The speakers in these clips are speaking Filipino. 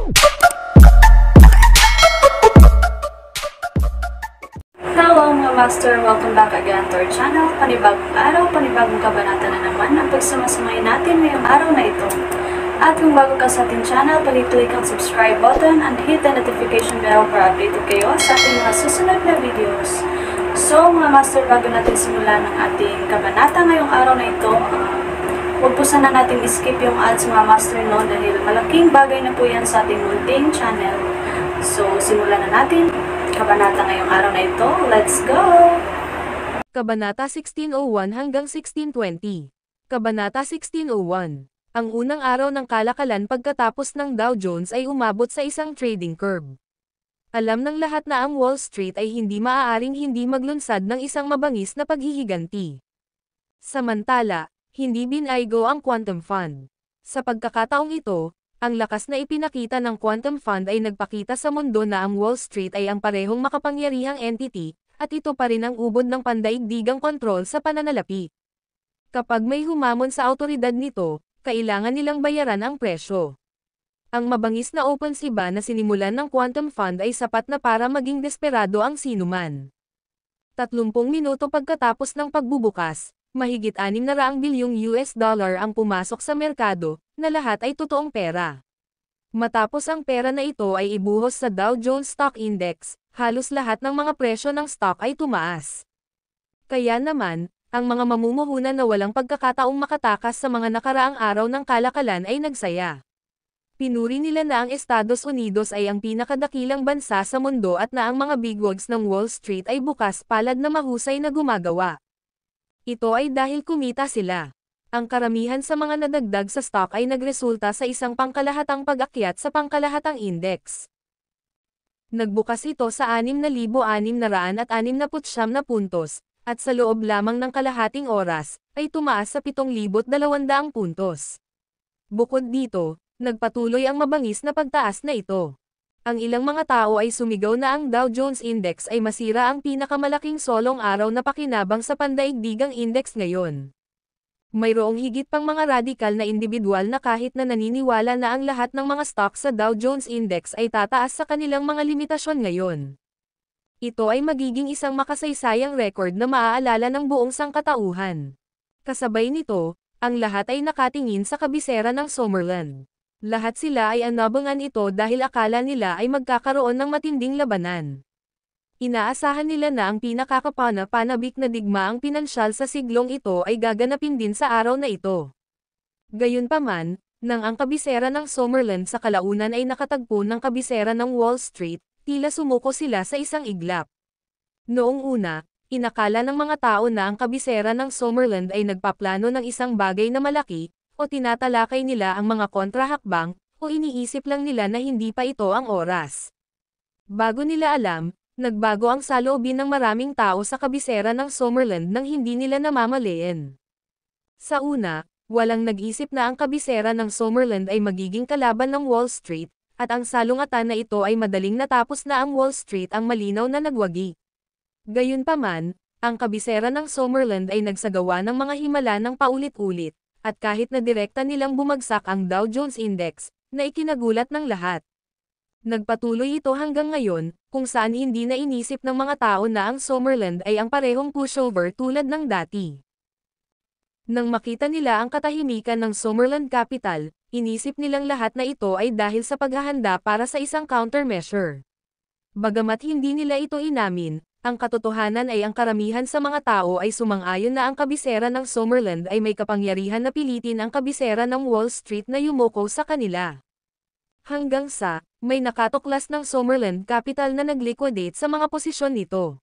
Hello mga master! Welcome back again to our channel. Panibagong araw, panibagong kabanata na naman ang pagsamasamayin natin ngayong araw na ito. At kung bago ka sa ating channel, pag-click ang subscribe button and hit the notification bell para updated kayo sa ating mga susunod na videos. So mga master, bago natin simulan ang ating kabanata ngayong araw na ito, huwag po sana natin skip yung ads mga master no, dahil malaking bagay na po yan sa ating munting channel. So simulan na natin kabanata ngayong araw na ito. Let's go! Kabanata 1601 hanggang 1620. Kabanata 1601. Ang unang araw ng kalakalan pagkatapos ng Dow Jones ay umabot sa isang trading curve. Alam ng lahat na ang Wall Street ay hindi maaaring hindi maglunsad ng isang mabangis na paghihiganti. Samantala, hindi binaygo ang Quantum Fund. Sa pagkakataong ito, ang lakas na ipinakita ng Quantum Fund ay nagpakita sa mundo na ang Wall Street ay ang parehong makapangyarihang entity, at ito pa rin ang ubod ng pandaigdigang kontrol sa pananalapi. Kapag may humamon sa awtoridad nito, kailangan nilang bayaran ang presyo. Ang mabangis na opensiba na sinimulan ng Quantum Fund ay sapat na para maging desperado ang sinuman. 30 minuto pagkatapos ng pagbubukas, mahigit 600 bilyong US dollar ang pumasok sa merkado, na lahat ay totoong pera. Matapos ang pera na ito ay ibuhos sa Dow Jones Stock Index, halos lahat ng mga presyo ng stock ay tumaas. Kaya naman, ang mga mamumuhunan na walang pagkakataong makatakas sa mga nakaraang araw ng kalakalan ay nagsaya. Pinuri nila na ang Estados Unidos ay ang pinakadakilang bansa sa mundo at na ang mga bigwigs ng Wall Street ay bukas palad na mahusay na gumagawa. Ito ay dahil kumita sila. Ang karamihan sa mga nadagdag sa stock ay nagresulta sa isang pangkalahatang pag-akyat sa pangkalahatang index. Nagbukas ito sa 6,669 na puntos, at sa loob lamang ng kalahating oras, ay tumaas sa 7,200 puntos. Bukod dito, nagpatuloy ang mabangis na pagtaas na ito. Ang ilang mga tao ay sumigaw na ang Dow Jones Index ay masira ang pinakamalaking solong araw na pakinabang sa pandaigdigang index ngayon. Mayroong higit pang mga radikal na individual na kahit na naniniwala na ang lahat ng mga stock sa Dow Jones Index ay tataas sa kanilang mga limitasyon ngayon. Ito ay magiging isang makasaysayang record na maaalala ng buong sangkatauhan. Kasabay nito, ang lahat ay nakatingin sa kabisera ng Summerland. Lahat sila ay anabangan ito dahil akala nila ay magkakaroon ng matinding labanan. Inaasahan nila na ang pinakakapanabik na digmaang pinansyal sa siglong ito ay gaganapin din sa araw na ito. Gayunpaman, nang ang kabisera ng Summerland sa kalaunan ay nakatagpo ng kabisera ng Wall Street, tila sumuko sila sa isang iglap. Noong una, inakala ng mga tao na ang kabisera ng Summerland ay nagpaplano ng isang bagay na malaki, o tinatalakay nila ang mga kontrahakbang, o iniisip lang nila na hindi pa ito ang oras. Bago nila alam, nagbago ang saloobin ng maraming tao sa kabisera ng Summerland nang hindi nila namamalayan. Sa una, walang nag-isip na ang kabisera ng Summerland ay magiging kalaban ng Wall Street, at ang salungatan na ito ay madaling natapos na ang Wall Street ang malinaw na nagwagi. Gayunpaman, ang kabisera ng Summerland ay nagsagawa ng mga himala ng paulit-ulit, at kahit na direkta nilang bumagsak ang Dow Jones Index, na ikinagulat ng lahat. Nagpatuloy ito hanggang ngayon, kung saan hindi na inisip ng mga tao na ang Summerland ay ang parehong pushover tulad ng dati. Nang makita nila ang katahimikan ng Summerland Capital, inisip nilang lahat na ito ay dahil sa paghahanda para sa isang countermeasure. Bagamat hindi nila ito inamin, ang katotohanan ay ang karamihan sa mga tao ay sumang-ayon na ang kabisera ng Summerland ay may kapangyarihan na pilitin ang kabisera ng Wall Street na yumuko sa kanila. Hanggang sa, may nakatuklas ng Summerland Capital na nag-liquidate sa mga posisyon nito.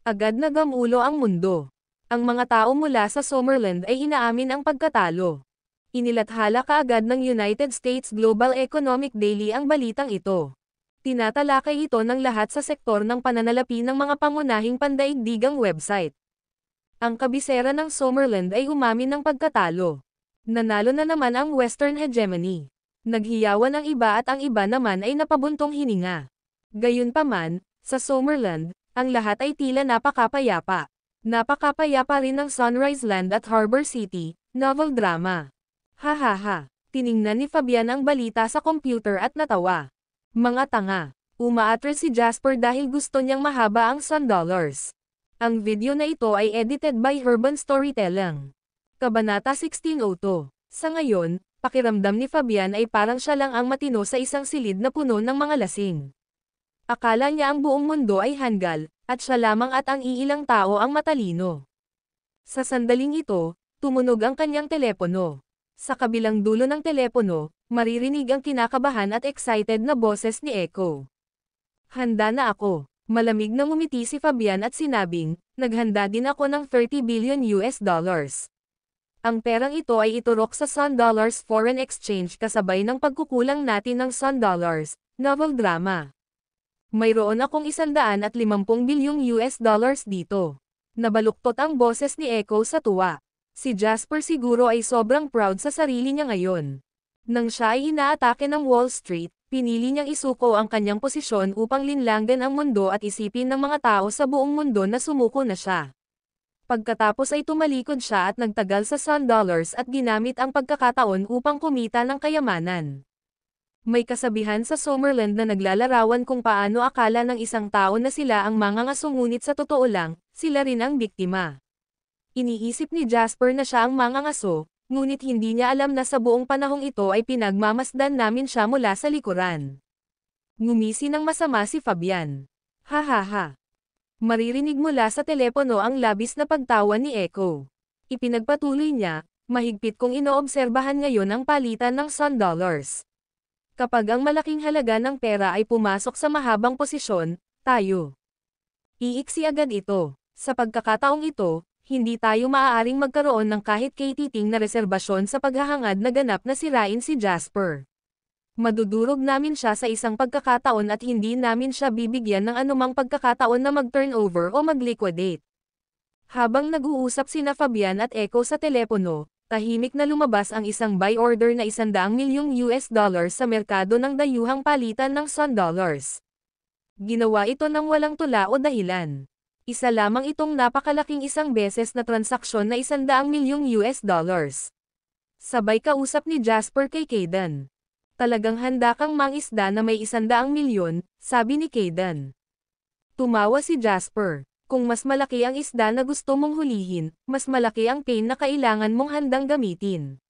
Agad nagamulo ang mundo. Ang mga tao mula sa Summerland ay inaamin ang pagkatalo. Inilathala kaagad ng United States Global Economic Daily ang balitang ito. Tinatalakay ito ng lahat sa sektor ng pananalapi ng mga pangunahing pandaigdigang website. Ang kabisera ng Summerland ay umamin ng pagkatalo. Nanalo na naman ang Western hegemony. Naghiyawan ang iba at ang iba naman ay napabuntong hininga. Gayunpaman, sa Summerland, ang lahat ay tila napakapayapa. Napakapayapa rin ng Sunrise Land at Harbor City, novel drama. Hahaha. Tiningnan ni Fabian ang balita sa computer at natawa. Mga tanga. Umaatras si Jasper dahil gusto niyang mahaba ang $100. Ang video na ito ay edited by Urban Storytelling. Kabanata 1602. Sa ngayon, pakiramdam ni Fabian ay parang siya lang ang matino sa isang silid na puno ng mga lasing. Akala niya ang buong mundo ay hanggal, at siya lamang at ang iilang tao ang matalino. Sa sandaling ito, tumunog ang kanyang telepono. Sa kabilang dulo ng telepono, maririnig ang kinakabahan at excited na boses ni Echo. Handa na ako. Malamig na ngumiti si Fabian at sinabing, naghanda din ako ng $30 billion. Ang perang ito ay iturok sa $100 foreign exchange kasabay ng pagkukulang natin ng $100, novel drama. Mayroon akong $150 bilyong dito. Nabaluktot ang boses ni Echo sa tuwa. Si Jasper siguro ay sobrang proud sa sarili niya ngayon. Nang siya ay inaatake ng Wall Street, pinili niyang isuko ang kanyang posisyon upang linlanggan ang mundo at isipin ng mga tao sa buong mundo na sumuko na siya. Pagkatapos ay tumalikod siya at nagtagal sa $100 at ginamit ang pagkakataon upang kumita ng kayamanan. May kasabihan sa Summerland na naglalarawan kung paano akala ng isang tao na sila ang mangangaso ngunit sa totoo lang, sila rin ang biktima. Iniisip ni Jasper na siya ang mangangaso, ngunit hindi niya alam na sa buong panahong ito ay pinagmamasdan namin siya mula sa likuran. Ngumisi ng masama si Fabian. Ha ha ha. Maririnig mula sa telepono ang labis na pagtawa ni Echo. Ipinagpatuloy niya, mahigpit kong inoobserbahan ngayon ang palitan ng $100. Kapag ang malaking halaga ng pera ay pumasok sa mahabang posisyon, tayo. Iiksi agad ito. Sa pagkakataong ito, hindi tayo maaaring magkaroon ng kahit katiting na reserbasyon sa paghahangad na ganap na sirain si Jasper. Madudurog namin siya sa isang pagkakataon at hindi namin siya bibigyan ng anumang pagkakataon na mag-turnover o mag-liquidate. Habang nag-uusap sina Fabian at Echo sa telepono, tahimik na lumabas ang isang buy order na $100 milyong sa merkado ng dayuhang palitan ng $100. Ginawa ito ng walang tula o dahilan. Isa lamang itong napakalaking isang beses na transaksyon na $100 milyong. Sabay kausap ni Jasper kay Kayden. Talagang handa kang mangisda na may $100 milyon, sabi ni Kayden. Tumawa si Jasper. Kung mas malaki ang isda na gusto mong hulihin, mas malaki ang pain na kailangan mong handang gamitin.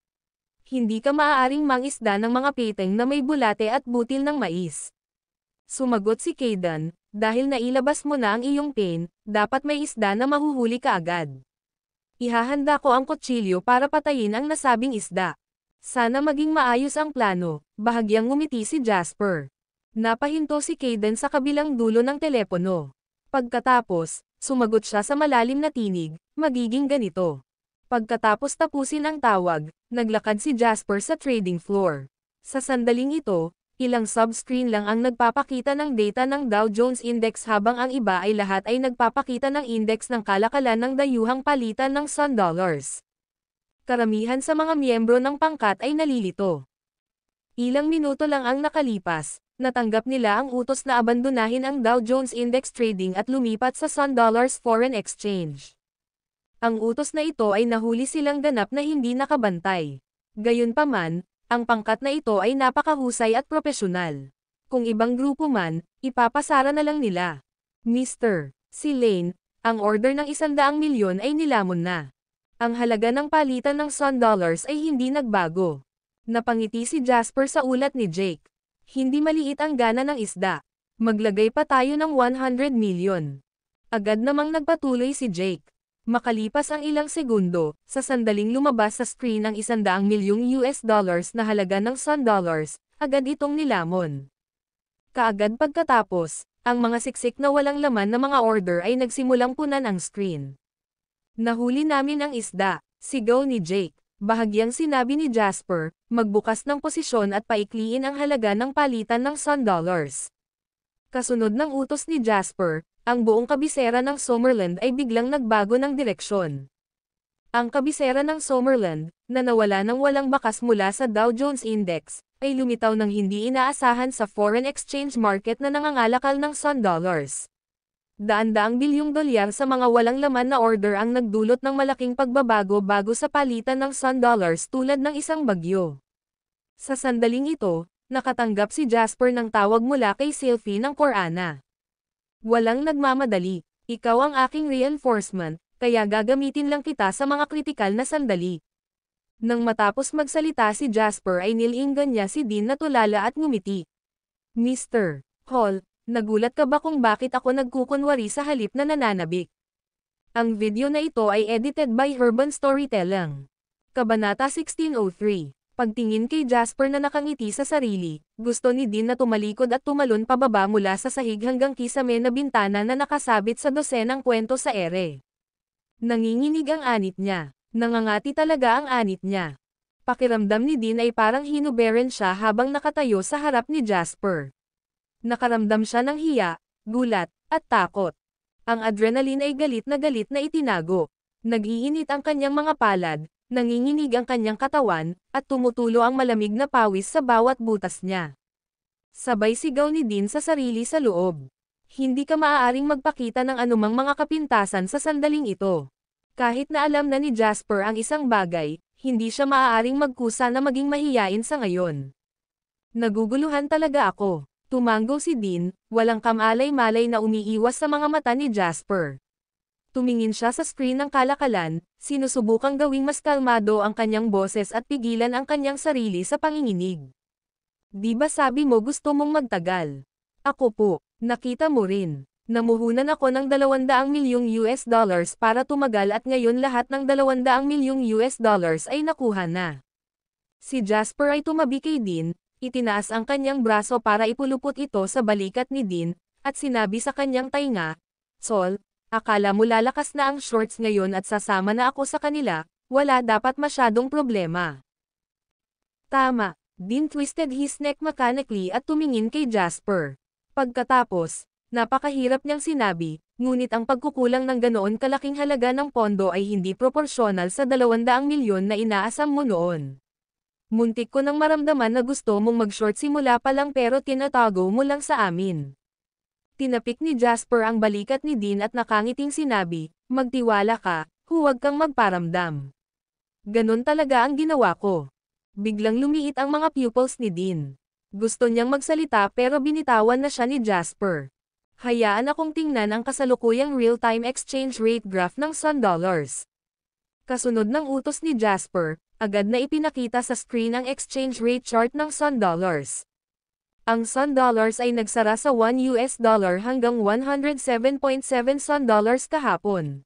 Hindi ka maaaring mangisda ng mga peteng na may bulate at butil ng mais. Sumagot si Kayden, dahil nailabas mo na ang iyong pain, dapat may isda na mahuhuli ka agad. Ihahanda ko ang kutsilyo para patayin ang nasabing isda. Sana maging maayos ang plano, bahagyang ngumiti si Jasper. Napahinto si Kayden sa kabilang dulo ng telepono. Pagkatapos, sumagot siya sa malalim na tinig, magiging ganito. Pagkatapos tapusin ang tawag, naglakad si Jasper sa trading floor. Sa sandaling ito, ilang subscreen lang ang nagpapakita ng data ng Dow Jones Index habang ang iba ay lahat ay nagpapakita ng index ng kalakalan ng dayuhang palitan ng $100. Karamihan sa mga miyembro ng pangkat ay nalilito. Ilang minuto lang ang nakalipas, natanggap nila ang utos na abandonahin ang Dow Jones Index Trading at lumipat sa $100 foreign exchange. Ang utos na ito ay nahuli silang ganap na hindi nakabantay. Gayunpaman, ang pangkat na ito ay napakahusay at propesyonal. Kung ibang grupo man, ipapasara na lang nila. Mr. Si Lane, ang order ng $100 milyon ay nilamon na. Ang halaga ng palitan ng $100 ay hindi nagbago. Napangiti si Jasper sa ulat ni Jake. Hindi maliit ang gana ng isda. Maglagay pa tayo ng $100 milyon. Agad namang nagpatuloy si Jake. Makalipas ang ilang segundo, sa sandaling lumabas sa screen ang $100 milyong na halaga ng $100, agad itong nilamon. Kaagad pagkatapos, ang mga siksik na walang laman na mga order ay nagsimulang punan ang screen. Nahuli namin ang isda, sigaw ni Jake. Bahagyang sinabi ni Jasper, magbukas ng posisyon at paikliin ang halaga ng palitan ng $100. Kasunod ng utos ni Jasper, ang buong kabisera ng Summerland ay biglang nagbago ng direksyon. Ang kabisera ng Summerland, na nawala ng walang bakas mula sa Dow Jones Index, ay lumitaw ng hindi inaasahan sa foreign exchange market na nangangalakal ng $100. Daan-daang bilyong dolyar sa mga walang laman na order ang nagdulot ng malaking pagbabago bago sa palitan ng $100 tulad ng isang bagyo. Sa sandaling ito, nakatanggap si Jasper ng tawag mula kay Sylvie ng Corana. Walang nagmamadali, ikaw ang aking reinforcement, kaya gagamitin lang kita sa mga kritikal na sandali. Nang matapos magsalita si Jasper ay nilinggan niya si Dean na tulala at ngumiti. Mr. Hall, nagulat ka ba kung bakit ako nagkukunwari sa halip na nananabik? Ang video na ito ay edited by Urban Storytelling. Kabanata 1603. Pagtingin kay Jasper na nakangiti sa sarili, gusto ni Dean na tumalikod at tumalon pababa mula sa sahig hanggang kisame na bintana na nakasabit sa dosenang kwento sa ere. Nanginginig ang anit niya. Nangangati talaga ang anit niya. Pakiramdam ni Dean ay parang hinuberen siya habang nakatayo sa harap ni Jasper. Nakaramdam siya ng hiya, gulat, at takot. Ang adrenaline ay galit na itinago. Nag-iinit ang kanyang mga palad, nanginginig ang kanyang katawan, at tumutulo ang malamig na pawis sa bawat butas niya. Sabay sigaw ni Dean sa sarili sa loob. Hindi ka maaaring magpakita ng anumang mga kapintasan sa sandaling ito. Kahit na alam na ni Jasper ang isang bagay, hindi siya maaaring magkusa na maging mahiyain sa ngayon. Naguguluhan talaga ako. Tumango si Dean, walang kamalay-malay na umiiwas sa mga mata ni Jasper. Tumingin siya sa screen ng kalakalan, sinusubukang gawing mas kalmado ang kanyang boses at pigilan ang kanyang sarili sa panginginig. Di ba sabi mo gusto mong magtagal? Ako po, nakita mo rin. Namuhunan ako ng $200 milyong para tumagal at ngayon lahat ng $200 milyong ay nakuha na. Si Jasper ay tumabi kay Dean, itinaas ang kanyang braso para ipulupot ito sa balikat ni Dean, at sinabi sa kanyang tainga, Sol, akala mo lalakas na ang shorts ngayon at sasama na ako sa kanila, wala dapat masyadong problema. Tama, Dean twisted his neck mechanically at tumingin kay Jasper. Pagkatapos, napakahirap niyang sinabi, ngunit ang pagkukulang ng ganoon kalaking halaga ng pondo ay hindi proporsyonal sa 200 milyon na inaasam mo noon. Muntik ko nang maramdaman na gusto mong mag-short simula pa lang pero tinatago mo lang sa amin. Tinapik ni Jasper ang balikat ni Dean at nakangiting sinabi, magtiwala ka, huwag kang magparamdam. Ganon talaga ang ginawa ko. Biglang lumiit ang mga pupils ni Dean. Gusto niyang magsalita pero binitawan na siya ni Jasper. Hayaan akong tingnan ang kasalukuyang real-time exchange rate graph ng Sun Dollars. Kasunod ng utos ni Jasper, agad na ipinakita sa screen ang exchange rate chart ng Sun Dollars. Ang Sun Dollars ay nagsara sa $1 hanggang 107.7 Sun Dollars kahapon.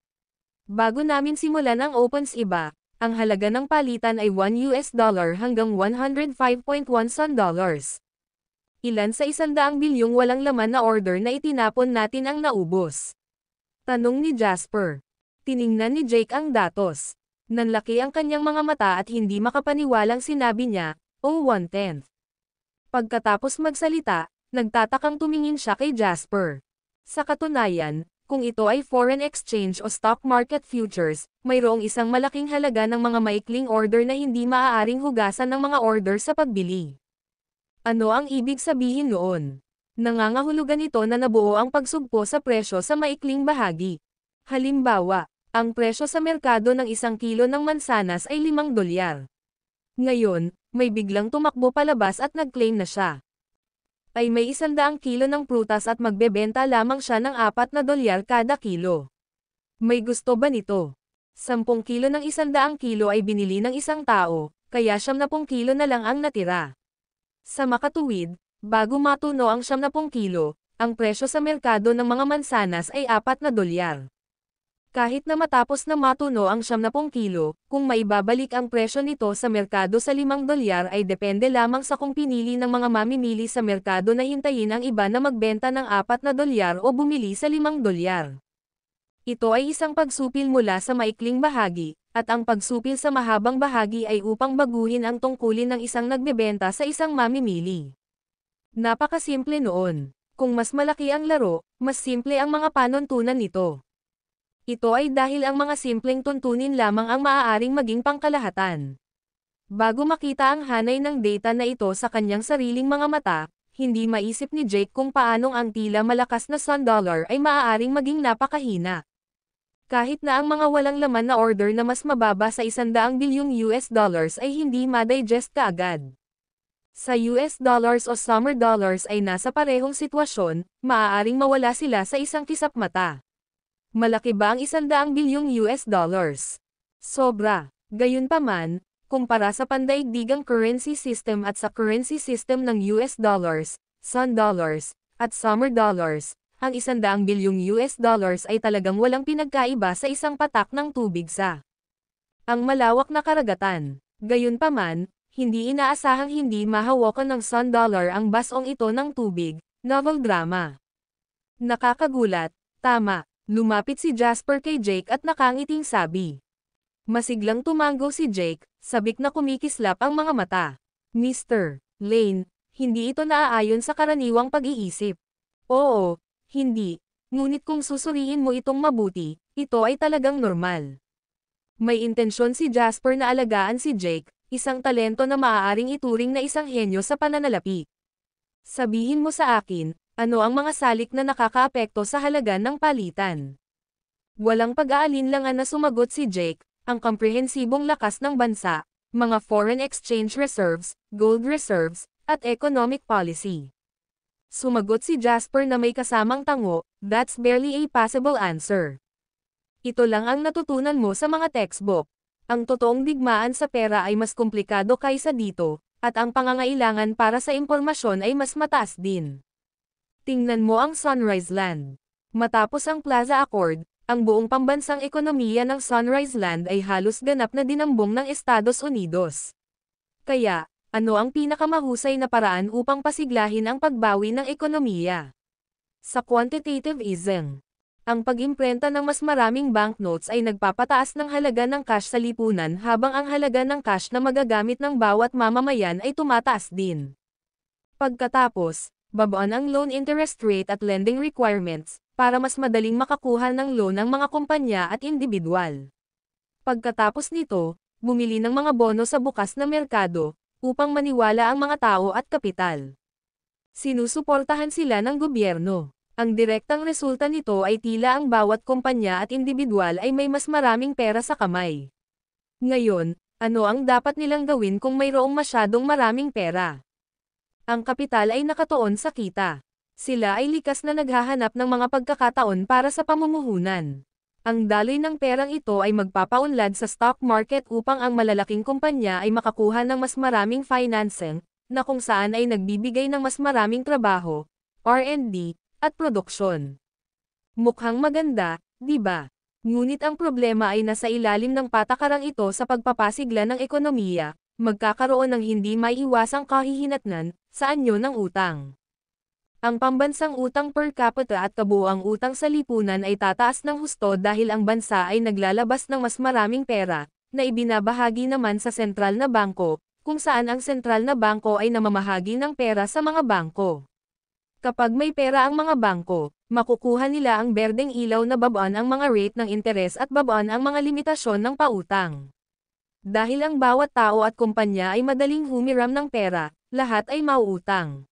Bago namin simulan ang opens iba, ang halaga ng palitan ay $1 hanggang 105.1 Sun Dollars. Ilan sa 100 bilyong walang laman na order na itinapon natin ang naubos? Tanong ni Jasper. Tiningnan ni Jake ang datos. Nanlaki ang kanyang mga mata at hindi makapaniwalang sinabi niya, oh 1/10. Pagkatapos magsalita, nagtatakang tumingin siya kay Jasper. Sa katunayan, kung ito ay foreign exchange o stock market futures, mayroong isang malaking halaga ng mga maikling order na hindi maaaring hugasan ng mga order sa pagbili. Ano ang ibig sabihin noon? Nangangahulugan ito na nabuo ang pagsugpo sa presyo sa maikling bahagi. Halimbawa, ang presyo sa merkado ng 1 kilo ng mansanas ay $5. Ngayon, may biglang tumakbo palabas at nag-claim na siya. Ay may 100 kilo ng prutas at magbebenta lamang siya ng $4 kada kilo. May gusto ba nito? 10 kilo ng 100 kilo ay binili ng isang tao, kaya 70 kilo na lang ang natira. Sa makatuwid, bago matuno ang 70 kilo, ang presyo sa merkado ng mga mansanas ay $4. Kahit na matapos na matuno ang 70 kilo, kung maibabalik ang presyo nito sa merkado sa $5 ay depende lamang sa kung pinili ng mga mamimili sa merkado na hintayin ang iba na magbenta ng $4 o bumili sa $5. Ito ay isang pagsupil mula sa maikling bahagi, at ang pagsupil sa mahabang bahagi ay upang baguhin ang tungkulin ng isang nagbebenta sa isang mamimili. Napakasimple noon. Kung mas malaki ang laro, mas simple ang mga panuntunan nito. Ito ay dahil ang mga simpleng tuntunin lamang ang maaaring maging pangkalahatan. Bago makita ang hanay ng data na ito sa kanyang sariling mga mata, hindi maisip ni Jake kung paanong ang tila malakas na Sun Dollar ay maaaring maging napakahina. Kahit na ang mga walang laman na order na mas mababa sa $100 bilyong ay hindi ma-digest kaagad. Sa US dollars o summer dollars ay nasa parehong sitwasyon, maaaring mawala sila sa isang kisap mata. Malaki ba ang 100 bilyong US dollars? Sobra. Gayunpaman, kumpara sa pandaigdigang currency system at sa currency system ng US dollars, sun dollars, at summer dollars, ang 100 bilyong US dollars ay talagang walang pinagkaiba sa isang patak ng tubig sa ang malawak na karagatan. Gayunpaman, hindi inaasahang hindi mahawakan ng sun dollar ang basong ito ng tubig, novel drama. Nakakagulat, tama, lumapit si Jasper kay Jake at nakangiting sabi. Masiglang tumango si Jake, sabik na kumikislap ang mga mata. Mr. Lane, hindi ito naaayon sa karaniwang pag-iisip. Oo, hindi. Ngunit kung susuriin mo itong mabuti, ito ay talagang normal. May intensyon si Jasper na alagaan si Jake, isang talento na maaaring ituring na isang henyo sa pananalapi. Sabihin mo sa akin, ano ang mga salik na nakakaapekto sa halaga ng palitan? Walang pag-aalinlangan na sumagot si Jake, ang komprehensibong lakas ng bansa, mga foreign exchange reserves, gold reserves, at economic policy. Sumagot si Jasper na may kasamang tango, that's barely a possible answer. Ito lang ang natutunan mo sa mga textbook. Ang totoong digmaan sa pera ay mas komplikado kaysa dito, at ang pangangailangan para sa impormasyon ay mas mataas din. Tingnan mo ang Sunrise Land. Matapos ang Plaza Accord, ang buong pambansang ekonomiya ng Sunrise Land ay halos ganap na dinambong ng Estados Unidos. Kaya, ano ang pinakamahusay na paraan upang pasiglahin ang pagbawi ng ekonomiya? Sa quantitative easing, ang pag-imprenta ng mas maraming banknotes ay nagpapataas ng halaga ng cash sa lipunan habang ang halaga ng cash na magagamit ng bawat mamamayan ay tumataas din. Pagkatapos, babaan ang loan interest rate at lending requirements, para mas madaling makakuha ng loan ang mga kumpanya at individual. Pagkatapos nito, bumili ng mga bono sa bukas na merkado, upang maniwala ang mga tao at kapital. Sinusuportahan sila ng gobyerno. Ang direktang resulta nito ay tila ang bawat kumpanya at individual ay may mas maraming pera sa kamay. Ngayon, ano ang dapat nilang gawin kung mayroong masyadong maraming pera? Ang kapital ay nakatuon sa kita. Sila ay likas na naghahanap ng mga pagkakataon para sa pamumuhunan. Ang daloy ng perang ito ay magpapaunlad sa stock market upang ang malalaking kumpanya ay makakuha ng mas maraming financing, na kung saan ay nagbibigay ng mas maraming trabaho, R&D, at produksyon. Mukhang maganda, di ba? Ngunit ang problema ay nasa ilalim ng patakarang ito sa pagpapasigla ng ekonomiya, magkakaroon ng hindi maiiwasang kahihinatnan sa anyo ng utang. Ang pambansang utang per capita at kabuuang utang sa lipunan ay tataas ng husto dahil ang bansa ay naglalabas ng mas maraming pera, na ibinabahagi naman sa sentral na bangko, kung saan ang sentral na bangko ay namamahagi ng pera sa mga bangko. Kapag may pera ang mga bangko, makukuha nila ang berdeng ilaw na babaan ang mga rate ng interes at babaan ang mga limitasyon ng pautang. Dahil ang bawat tao at kumpanya ay madaling humiram ng pera, lahat ay mauutang.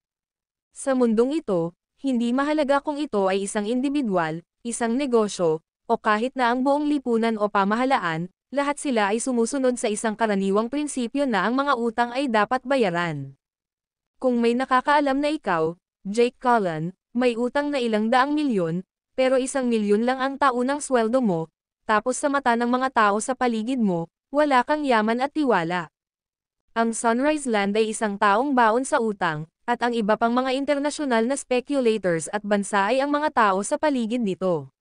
Sa mundong ito, hindi mahalaga kung ito ay isang individual, isang negosyo, o kahit na ang buong lipunan o pamahalaan, lahat sila ay sumusunod sa isang karaniwang prinsipyo na ang mga utang ay dapat bayaran. Kung may nakakaalam na ikaw, Jake Cullen, may utang na ilang daang milyon, pero 1 milyon lang ang taunang sweldo mo, tapos sa mata ng mga tao sa paligid mo, wala kang yaman at tiwala. Ang Sunrise Land ay isang taong baon sa utang, at ang iba pang mga internasyonal na speculators at bansa ay ang mga tao sa paligid nito.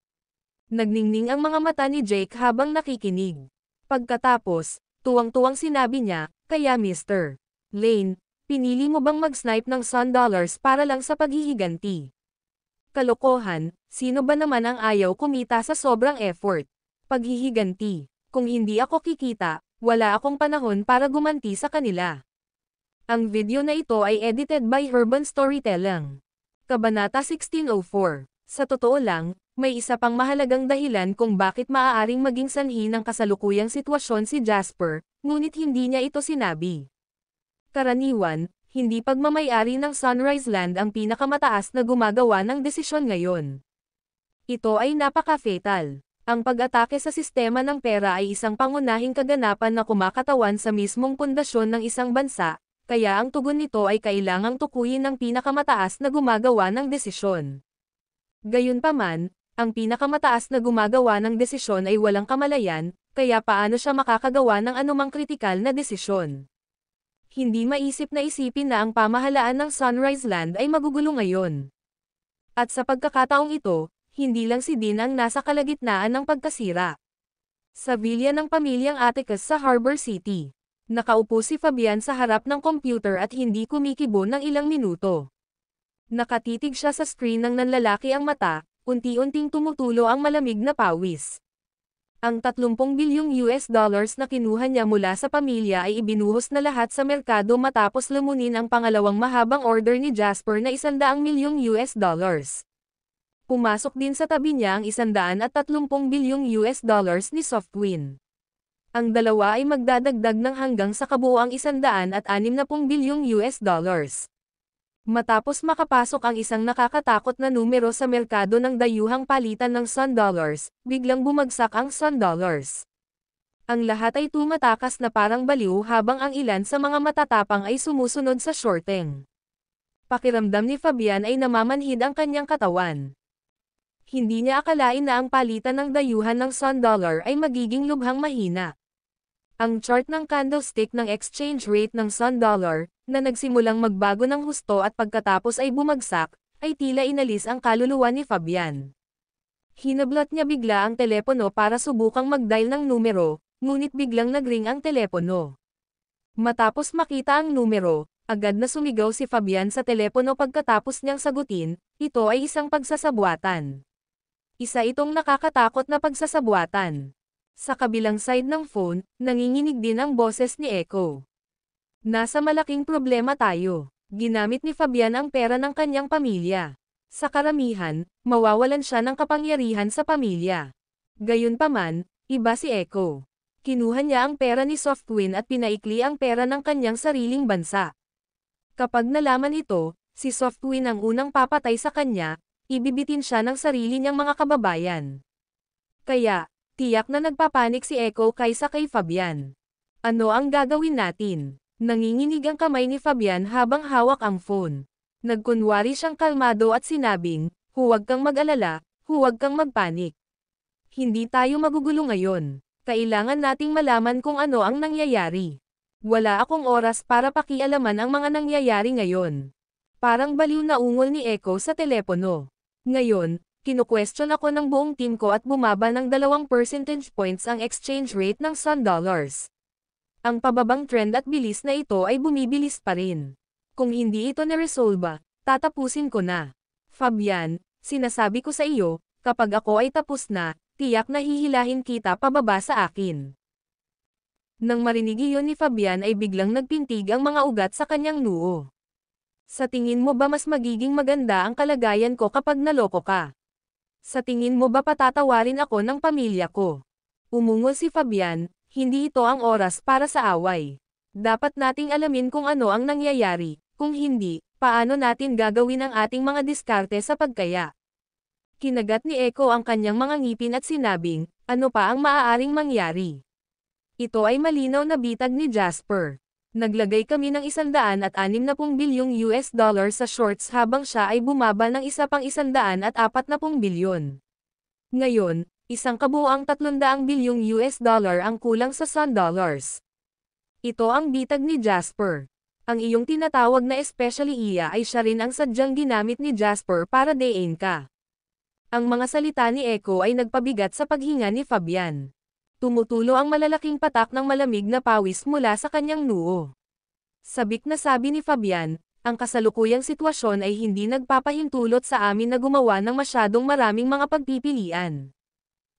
Nagningning ang mga mata ni Jake habang nakikinig. Pagkatapos, tuwang-tuwang sinabi niya, kaya Mr. Lane, pinili mo bang mag-snipe ng sun dollars para lang sa paghihiganti? Kalokohan, sino ba naman ang ayaw kumita sa sobrang effort? Paghihiganti, kung hindi ako kikita, wala akong panahon para gumanti sa kanila. Ang video na ito ay edited by Urban Storytelling. Kabanata 1604. Sa totoo lang, may isa pang mahalagang dahilan kung bakit maaaring maging sanhi ng kasalukuyang sitwasyon si Jasper, ngunit hindi niya ito sinabi. Karaniwan, hindi pagmamayari ng Sunrise Land ang pinakamataas na gumagawa ng desisyon ngayon. Ito ay napaka-fatal. Ang pag-atake sa sistema ng pera ay isang pangunahing kaganapan na kumakatawan sa mismong pundasyon ng isang bansa, kaya ang tugon nito ay kailangang tukuyin ng pinakamataas na gumagawa ng desisyon. Gayunpaman, ang pinakamataas na gumagawa ng desisyon ay walang kamalayan, kaya paano siya makakagawa ng anumang kritikal na desisyon? Hindi maisip na isipin na ang pamahalaan ng Sunrise Land ay magugulo ngayon. At sa pagkakataong ito, hindi lang si Dean ang nasa kalagitnaan ng pagkasira. Sa villa ng pamilyang Atticus sa Harbor City, nakaupo si Fabian sa harap ng computer at hindi kumikibo ng ilang minuto. Nakatitig siya sa screen ng nanlalaki ang mata, unti-unting tumutulo ang malamig na pawis. Ang 30 bilyong US dollars na kinuha niya mula sa pamilya ay ibinuhos na lahat sa merkado matapos lumunin ang pangalawang mahabang order ni Jasper na 100 milyong US dollars. Pumasok din sa tabi niya ang 130 bilyong US dollars ni Softwin. Ang dalawa ay magdadagdag ng hanggang sa kabuoang 160 bilyong US dollars. Matapos makapasok ang isang nakakatakot na numero sa merkado ng dayuhang palitan ng Sun Dollars, biglang bumagsak ang Sun Dollars. Ang lahat ay tumatakas na parang baliw habang ang ilan sa mga matatapang ay sumusunod sa shorting. Pakiramdam ni Fabian ay namamanhid ang kanyang katawan. Hindi niya akalain na ang palitan ng dayuhan ng Sun Dollar ay magiging lubhang mahina. Ang chart ng candlestick ng exchange rate ng Sun Dollar, na nagsimulang magbago ng husto at pagkatapos ay bumagsak, ay tila inalis ang kaluluwa ni Fabian. Hinablot niya bigla ang telepono para subukang mag-dial ng numero, ngunit biglang nagring ang telepono. Matapos makita ang numero, agad na sumigaw si Fabian sa telepono pagkatapos niyang sagutin, ito ay isang pagsasabwatan. Isa itong nakakatakot na pagsasabwatan. Sa kabilang side ng phone, nanginginig din ang boses ni Echo. Nasa malaking problema tayo. Ginamit ni Fabian ang pera ng kanyang pamilya. Sa karamihan, mawawalan siya ng kapangyarihan sa pamilya. Gayunpaman, iba si Echo. Kinuha niya ang pera ni Softwin at pinaikli ang pera ng kanyang sariling bansa. Kapag nalaman ito, si Softwin ang unang papatay sa kanya, ibibitin siya ng sarili niyang mga kababayan. Kaya, tiyak na nagpapanik si Echo kaysa kay Fabian. Ano ang gagawin natin? Nanginginig ang kamay ni Fabian habang hawak ang phone. Nagkunwari siyang kalmado at sinabing, huwag kang mag-alala, huwag kang magpanik. Hindi tayo magugulo ngayon. Kailangan nating malaman kung ano ang nangyayari. Wala akong oras para pakialaman ang mga nangyayari ngayon. Parang baliw na ungol ni Echo sa telepono. Ngayon, kinu-question ako ng buong team ko at bumaba ng 2 percentage points ang exchange rate ng Sun Dollars. Ang pababang trend at bilis na ito ay bumibilis pa rin. Kung hindi ito na-resolve, tatapusin ko na. Fabian, sinasabi ko sa iyo, kapag ako ay tapos na, tiyak na hihilahin kita pababa sa akin. Nang marinig iyon ni Fabian ay biglang nagpintig ang mga ugat sa kanyang noo. Sa tingin mo ba mas magiging maganda ang kalagayan ko kapag naloko ka? Sa tingin mo ba patatawarin ako ng pamilya ko? Umungol si Fabian, hindi ito ang oras para sa away. Dapat nating alamin kung ano ang nangyayari, kung hindi, paano natin gagawin ang ating mga diskarte sa pagkaya. Kinagat ni Echo ang kanyang mga ngipin at sinabing, ano pa ang maaaring mangyari? Ito ay malinaw na bitag ni Jasper. Naglagay kami ng 160 bilyong US dollars sa shorts habang siya ay bumaba ng isa pang 140 bilyon. Ngayon, isang kabuuang 300 bilyong US dollar ang kulang sa Sun Dollars. Ito ang bitag ni Jasper. Ang iyong tinatawag na especially iya ay siya rin ang sadyang ginamit ni Jasper para dayin ka. Ang mga salita ni Echo ay nagpabigat sa paghinga ni Fabian. Tumutulo ang malalaking patak ng malamig na pawis mula sa kanyang noo. Sabik na sabi ni Fabian, ang kasalukuyang sitwasyon ay hindi nagpapahintulot sa amin na gumawa ng masyadong maraming mga pagpipilian.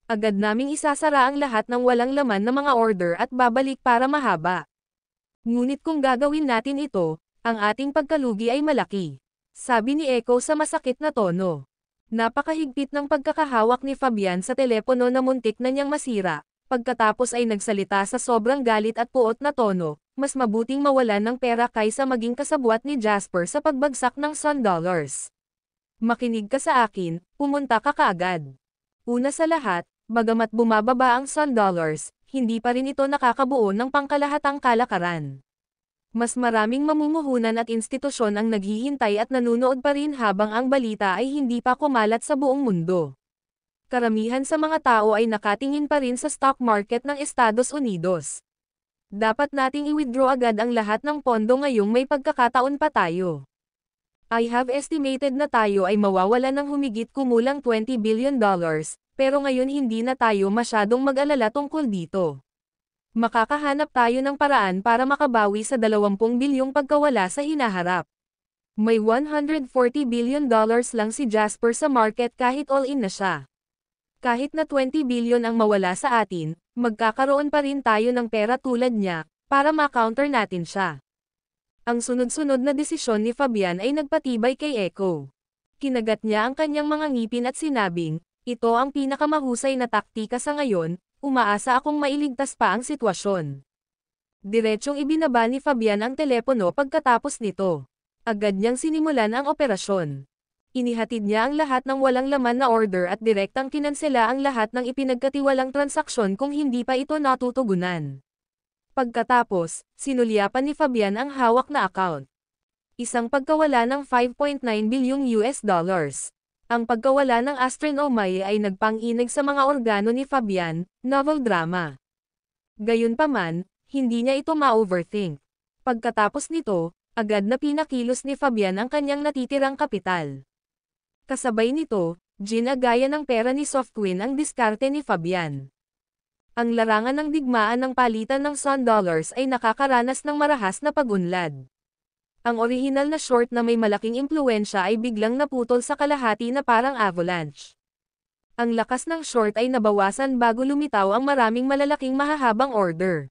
Agad naming isasara ang lahat ng walang laman na mga order at babalik para mahaba. Ngunit kung gagawin natin ito, ang ating pagkalugi ay malaki. Sabi ni Echo sa masakit na tono. Napakahigpit ng pagkakahawak ni Fabian sa telepono na muntik na niyang masira. Pagkatapos ay nagsalita sa sobrang galit at puot na tono, mas mabuting mawalan ng pera kaysa maging kasabwat ni Jasper sa pagbagsak ng Sun Dollars. Makinig ka sa akin, pumunta ka kaagad. Una sa lahat, bagamat bumababa ang Sun Dollars, hindi pa rin ito nakakabuo ng pangkalahatang kalakaran. Mas maraming mamumuhunan at institusyon ang naghihintay at nanunood pa rin habang ang balita ay hindi pa kumalat sa buong mundo. Karamihan sa mga tao ay nakatingin pa rin sa stock market ng Estados Unidos. Dapat nating i-withdraw agad ang lahat ng pondo ngayong may pagkakataon pa tayo. I have estimated na tayo ay mawawala ng humigit kumulang $20 billion, pero ngayon hindi na tayo masyadong mag-alala tungkol dito. Makakahanap tayo ng paraan para makabawi sa 20 bilyong pagkawala sa hinaharap. May $140 billion lang si Jasper sa market kahit all-in na siya. Kahit na 20 billion ang mawala sa atin, magkakaroon pa rin tayo ng pera tulad niya, para ma-counter natin siya. Ang sunod-sunod na desisyon ni Fabian ay nagpatibay kay Echo. Kinagat niya ang kanyang mga ngipin at sinabing, ito ang pinakamahusay na taktika sa ngayon, umaasa akong mailigtas pa ang sitwasyon. Diretsong ibinaba ni Fabian ang telepono pagkatapos nito. Agad niyang sinimulan ang operasyon. Inihatid niya ang lahat ng walang laman na order at direktang kinansela ang lahat ng ipinagkatiwalang transaksyon kung hindi pa ito natutugunan. Pagkatapos, sinulyapan ni Fabian ang hawak na account. Isang pagkawala ng $5.9 bilyong US dollars. Ang pagkawala ng Astrid Omay ay nagpang-inig sa mga organo ni Fabian, novel drama. Gayunpaman, hindi niya ito ma-overthink. Pagkatapos nito, agad na pinakilos ni Fabian ang kanyang natitirang kapital. Kasabay nito, ginagaya ng pera ni Softwin ang diskarte ni Fabian. Ang larangan ng digmaan ng palitan ng Sun Dollars ay nakakaranas ng marahas na pag-unlad. Ang orihinal na short na may malaking impluensya ay biglang naputol sa kalahati na parang avalanche. Ang lakas ng short ay nabawasan bago lumitaw ang maraming malalaking mahahabang order.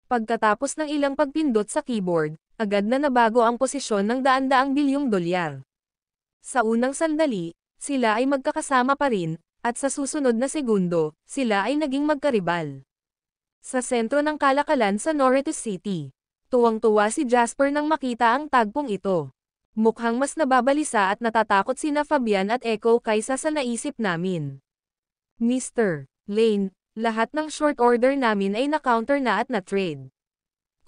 Pagkatapos ng ilang pagpindot sa keyboard, agad na nabago ang posisyon ng daan-daang bilyong dolyar. Sa unang sandali, sila ay magkakasama pa rin, at sa susunod na segundo, sila ay naging magkaribal. Sa sentro ng kalakalan sa Norritos City, tuwang-tuwa si Jasper nang makita ang tagpong ito. Mukhang mas nababalisa at natatakot sina Fabian at Echo kaysa sa naisip namin. Mr. Lane, lahat ng short order namin ay na-counter na at na-trade.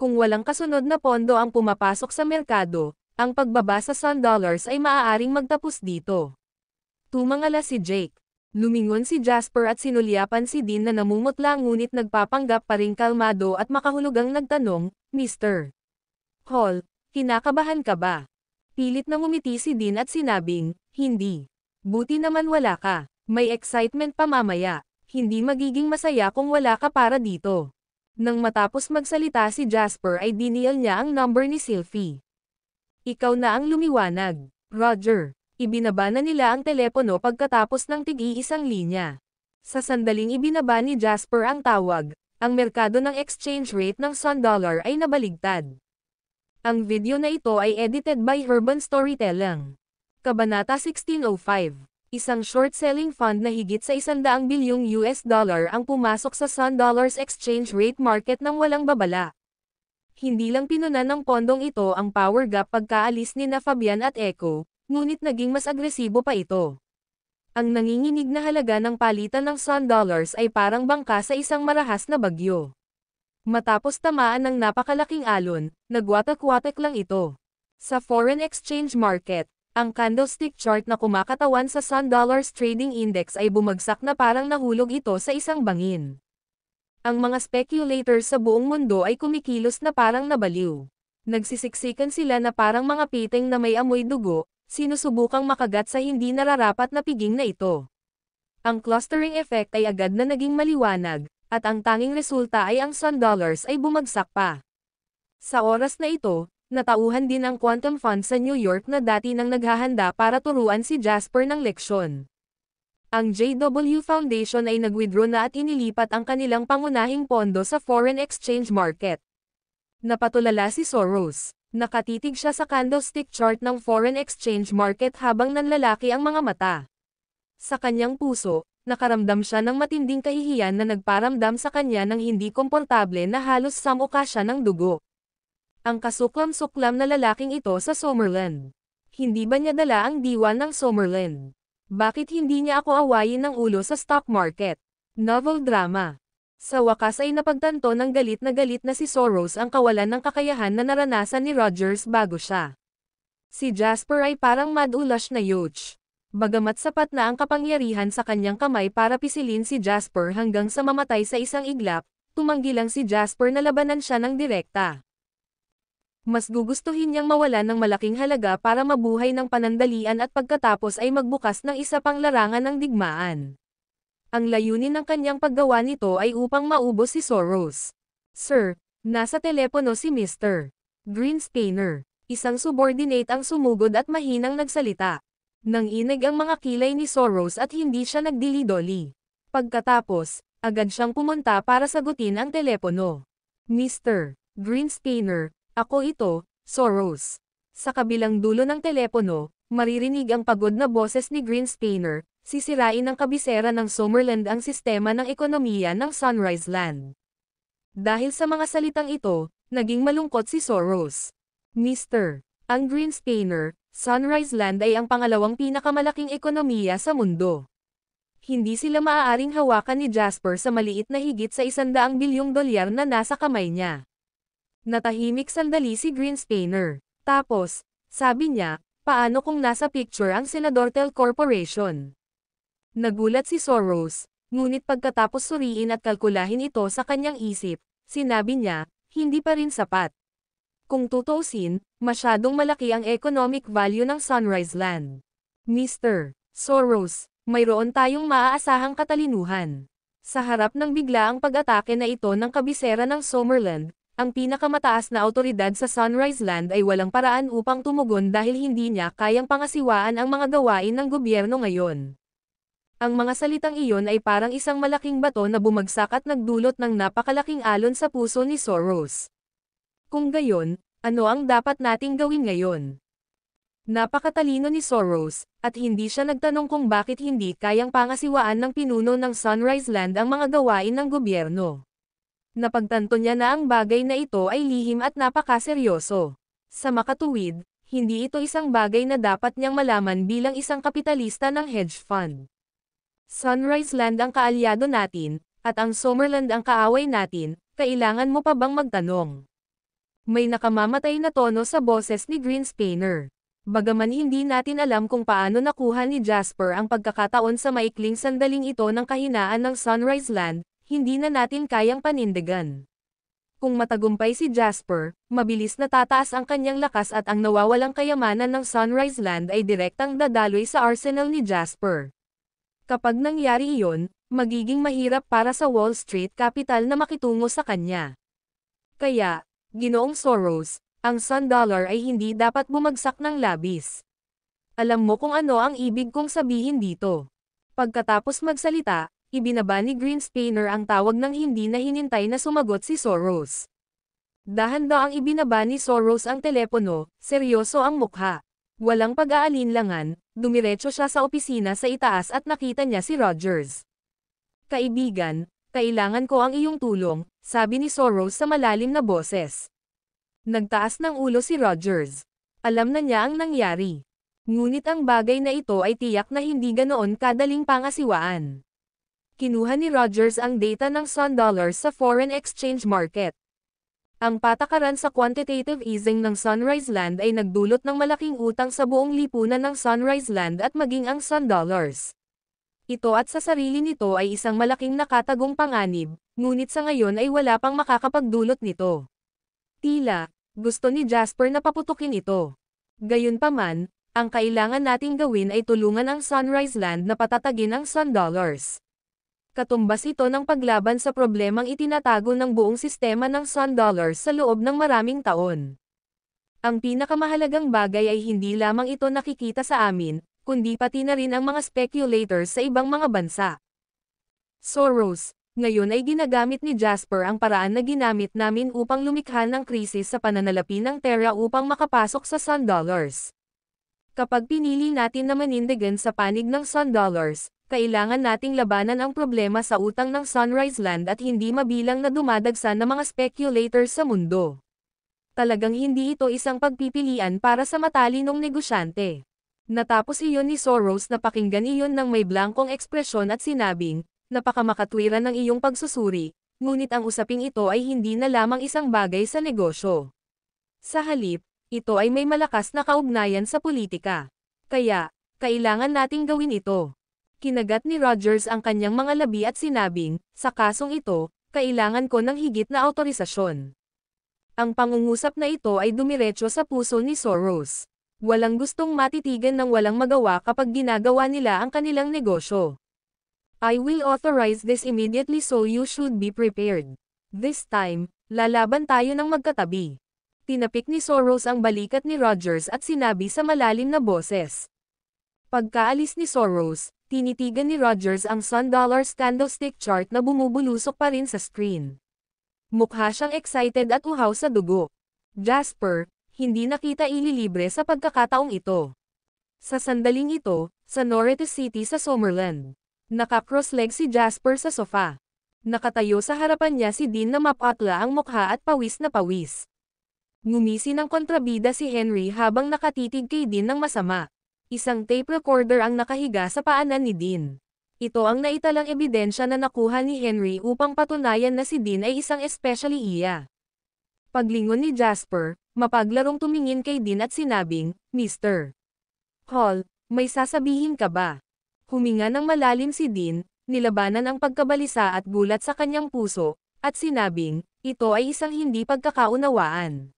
Kung walang kasunod na pondo ang pumapasok sa merkado, ang pagbaba sa Sun Dollars ay maaaring magtapos dito. Tumangala si Jake. Lumingon si Jasper at sinulyapan si Dean na namumutla ngunit nagpapanggap pa ring kalmado at makahulugang nagtanong, Mr. Hall, kinakabahan ka ba? Pilit na ngumiti si Dean at sinabing, hindi. Buti naman wala ka. May excitement pa mamaya. Hindi magiging masaya kung wala ka para dito. Nang matapos magsalita si Jasper ay dinial niya ang number ni Sylvie. Ikaw na ang lumiwanag, Roger. Ibinaba na nila ang telepono pagkatapos ng tig-iisang linya. Sa sandaling ibinaba ni Jasper ang tawag, ang merkado ng exchange rate ng Sun Dollar ay nabaligtad. Ang video na ito ay edited by Urban Storytelling. Kabanata 1605. Isang short-selling fund na higit sa 100 bilyong US dollar ang pumasok sa Sun Dollars exchange rate market nang walang babala. Hindi lang pinunan ng pondong ito ang power gap pagkaalis ni Fabian at Echo, ngunit naging mas agresibo pa ito. Ang nanginginig na halaga ng palitan ng Sun Dollars ay parang bangka sa isang marahas na bagyo. Matapos tamaan ng napakalaking alon, nagwatak-watak lang ito. Sa foreign exchange market, ang candlestick chart na kumakatawan sa Sun Dollars Trading Index ay bumagsak na parang nahulog ito sa isang bangin. Ang mga speculators sa buong mundo ay kumikilos na parang nabaliw. Nagsisiksikan sila na parang mga piting na may amoy dugo, sinusubukang makagat sa hindi nararapat na piging na ito. Ang clustering effect ay agad na naging maliwanag, at ang tanging resulta ay ang Sun Dollars ay bumagsak pa. Sa oras na ito, natauhan din ang Quantum Fund sa New York na dati nang naghahanda para turuan si Jasper ng leksyon. Ang JW Foundation ay nag-withdraw na at inilipat ang kanilang pangunahing pondo sa foreign exchange market. Napatulala si Soros. Nakatitig siya sa candlestick chart ng foreign exchange market habang nanlalaki ang mga mata. Sa kanyang puso, nakaramdam siya ng matinding kahihiyan na nagparamdam sa kanya ng hindi komportable na halos samuka siya ng dugo. Ang kasuklam-suklam na lalaking ito sa Summerland. Hindi ba niya dala ang diwa ng Summerland? Bakit hindi niya ako awayin ng ulo sa stock market? Novel drama. Sa wakas ay napagtanto ng galit na si Soros ang kawalan ng kakayahan na naranasan ni Rogers bago siya. Si Jasper ay parang mad-ulash na yoch. Bagamat sapat na ang kapangyarihan sa kanyang kamay para pisilin si Jasper hanggang sa mamatay sa isang iglap, tumanggi lang si Jasper na labanan siya ng direkta. Mas gugustuhin niyang mawalan ng malaking halaga para mabuhay ng panandalian at pagkatapos ay magbukas ng isa pang larangan ng digmaan. Ang layunin ng kanyang paggawa nito ay upang maubos si Soros. Sir, nasa telepono si Mr. Greenspanner. Isang subordinate ang sumugod at mahinang nagsalita. Nanginig ang mga kilay ni Soros at hindi siya nagdili-doli. Pagkatapos, agad siyang pumunta para sagutin ang telepono. Mr. Greenspanner, ako ito, Soros. Sa kabilang dulo ng telepono, maririnig ang pagod na boses ni Greenspanner, sisirain ng kabisera ng Summerland ang sistema ng ekonomiya ng Sunrise Land. Dahil sa mga salitang ito, naging malungkot si Soros. Mr. Ang Greenspanner, Sunrise Land ay ang pangalawang pinakamalaking ekonomiya sa mundo. Hindi sila maaaring hawakan ni Jasper sa maliit na higit sa $100 bilyong na nasa kamay niya. Natahimik sandali si Greenspanner. Tapos, sabi niya, paano kung nasa picture ang Senadorstel Corporation? Nagulat si Soros, ngunit pagkatapos suriin at kalkulahin ito sa kanyang isip, sinabi niya, hindi pa rin sapat. Kung tutuusin, masyadong malaki ang economic value ng Sunrise Land. Mr. Soros, mayroon tayong maaasahang katalinuhan. Sa harap ng biglaang pag-atake na ito ng kabisera ng Summerland, ang pinakamataas na awtoridad sa Sunrise Land ay walang paraan upang tumugon dahil hindi niya kayang pangasiwaan ang mga gawain ng gobyerno ngayon. Ang mga salitang iyon ay parang isang malaking bato na bumagsak at nagdulot ng napakalaking alon sa puso ni Soros. Kung gayon, ano ang dapat nating gawin ngayon? Napakatalino ni Soros, at hindi siya nagtanong kung bakit hindi kayang pangasiwaan ng pinuno ng Sunrise Land ang mga gawain ng gobyerno. Napagtanto niya na ang bagay na ito ay lihim at napakaseryoso. Sa makatuwid, hindi ito isang bagay na dapat niyang malaman bilang isang kapitalista ng hedge fund. Sunrise Land ang kaalyado natin, at ang Summerland ang kaaway natin, kailangan mo pa bang magtanong? May nakamamatay na tono sa boses ni Greenspanner. Bagaman hindi natin alam kung paano nakuha ni Jasper ang pagkakataon sa maikling sandaling ito ng kahinaan ng Sunrise Land, hindi na natin kayang panindigan. Kung matagumpay si Jasper, mabilis na tataas ang kanyang lakas at ang nawawalang kayamanan ng Sunrise Land ay direktang dadaloy sa arsenal ni Jasper. Kapag nangyari iyon, magiging mahirap para sa Wall Street Capital na makitungo sa kanya. Kaya, Ginoong Soros, ang Sun Dollar ay hindi dapat bumagsak ng labis. Alam mo kung ano ang ibig kong sabihin dito. Pagkatapos magsalita, ibinaba ni Greenspanner ang tawag ng hindi na hinintay na sumagot si Soros. Dahan-daang ibinaba ni Soros ang telepono, seryoso ang mukha. Walang pag-aalinlangan, dumiretso siya sa opisina sa itaas at nakita niya si Rogers. Kaibigan, kailangan ko ang iyong tulong, sabi ni Soros sa malalim na boses. Nagtaas ng ulo si Rogers. Alam na niya ang nangyari. Ngunit ang bagay na ito ay tiyak na hindi ganoon kadaling pangasiwaan. Kinuha ni Rogers ang data ng Sun Dollars sa foreign exchange market. Ang patakaran sa quantitative easing ng Sunrise Land ay nagdulot ng malaking utang sa buong lipunan ng Sunrise Land at maging ang Sun Dollars. Ito at sa sarili nito ay isang malaking nakatagong panganib, ngunit sa ngayon ay wala pang makakapagdulot nito. Tila, gusto ni Jasper na paputukin ito. Gayunpaman, ang kailangan nating gawin ay tulungan ang Sunrise Land na patatagin ang Sun Dollars. Katumbas ito ng paglaban sa problemang itinatago ng buong sistema ng Sun Dollars sa loob ng maraming taon. Ang pinakamahalagang bagay ay hindi lamang ito nakikita sa amin, kundi pati na rin ang mga speculators sa ibang mga bansa. Soros, ngayon ay ginagamit ni Jasper ang paraan na ginamit namin upang lumikha ng krisis sa pananalapi ng Terra upang makapasok sa Sun Dollars. Kapag pinili natin na manindigan sa panig ng Sun Dollars, kailangan nating labanan ang problema sa utang ng Sunrise Land at hindi mabilang na dumadagsa ng mga speculators sa mundo. Talagang hindi ito isang pagpipilian para sa matalinong negosyante. Natapos iyon ni Soros na pakinggan iyon ng may blankong ekspresyon at sinabing, napakamakatwiran ng iyong pagsusuri, ngunit ang usaping ito ay hindi na lamang isang bagay sa negosyo. Sa halip, ito ay may malakas na kaugnayan sa politika. Kaya, kailangan nating gawin ito. Kinagat ni Rogers ang kanyang mga labi at sinabing, sa kasong ito, kailangan ko ng higit na awtorisasyon. Ang pangungusap na ito ay dumiretso sa puso ni Soros. Walang gustong matitigan ng walang magawa kapag ginagawa nila ang kanilang negosyo. I will authorize this immediately so you should be prepared. This time, lalaban tayo ng magkatabi. Tinapik ni Soros ang balikat ni Rogers at sinabi sa malalim na boses. Pagkaalis ni Soros, tinitigan ni Rogers ang Sun Dollars candlestick chart na bumubulusok pa rin sa screen. Mukha siyang excited at uhaw sa dugo. Jasper, hindi na kita ililibre sa pagkakataong ito. Sa sandaling ito, sa Norete City sa Summerland. Naka-cross-leg si Jasper sa sofa. Nakatayo sa harapan niya si Dean na mapatla ang mukha at pawis na pawis. Ngumisi ng kontrabida si Henry habang nakatitig kay Dean ng masama. Isang tape recorder ang nakahiga sa paanan ni Dean. Ito ang naitalang ebidensya na nakuha ni Henry upang patunayan na si Dean ay isang especially iya. Paglingon ni Jasper, mapaglarong tumingin kay Dean at sinabing, Mr. Hall, may sasabihin ka ba? Huminga ng malalim si Dean, nilabanan ang pagkabalisa at gulat sa kanyang puso, at sinabing, ito ay isang hindi pagkakaunawaan.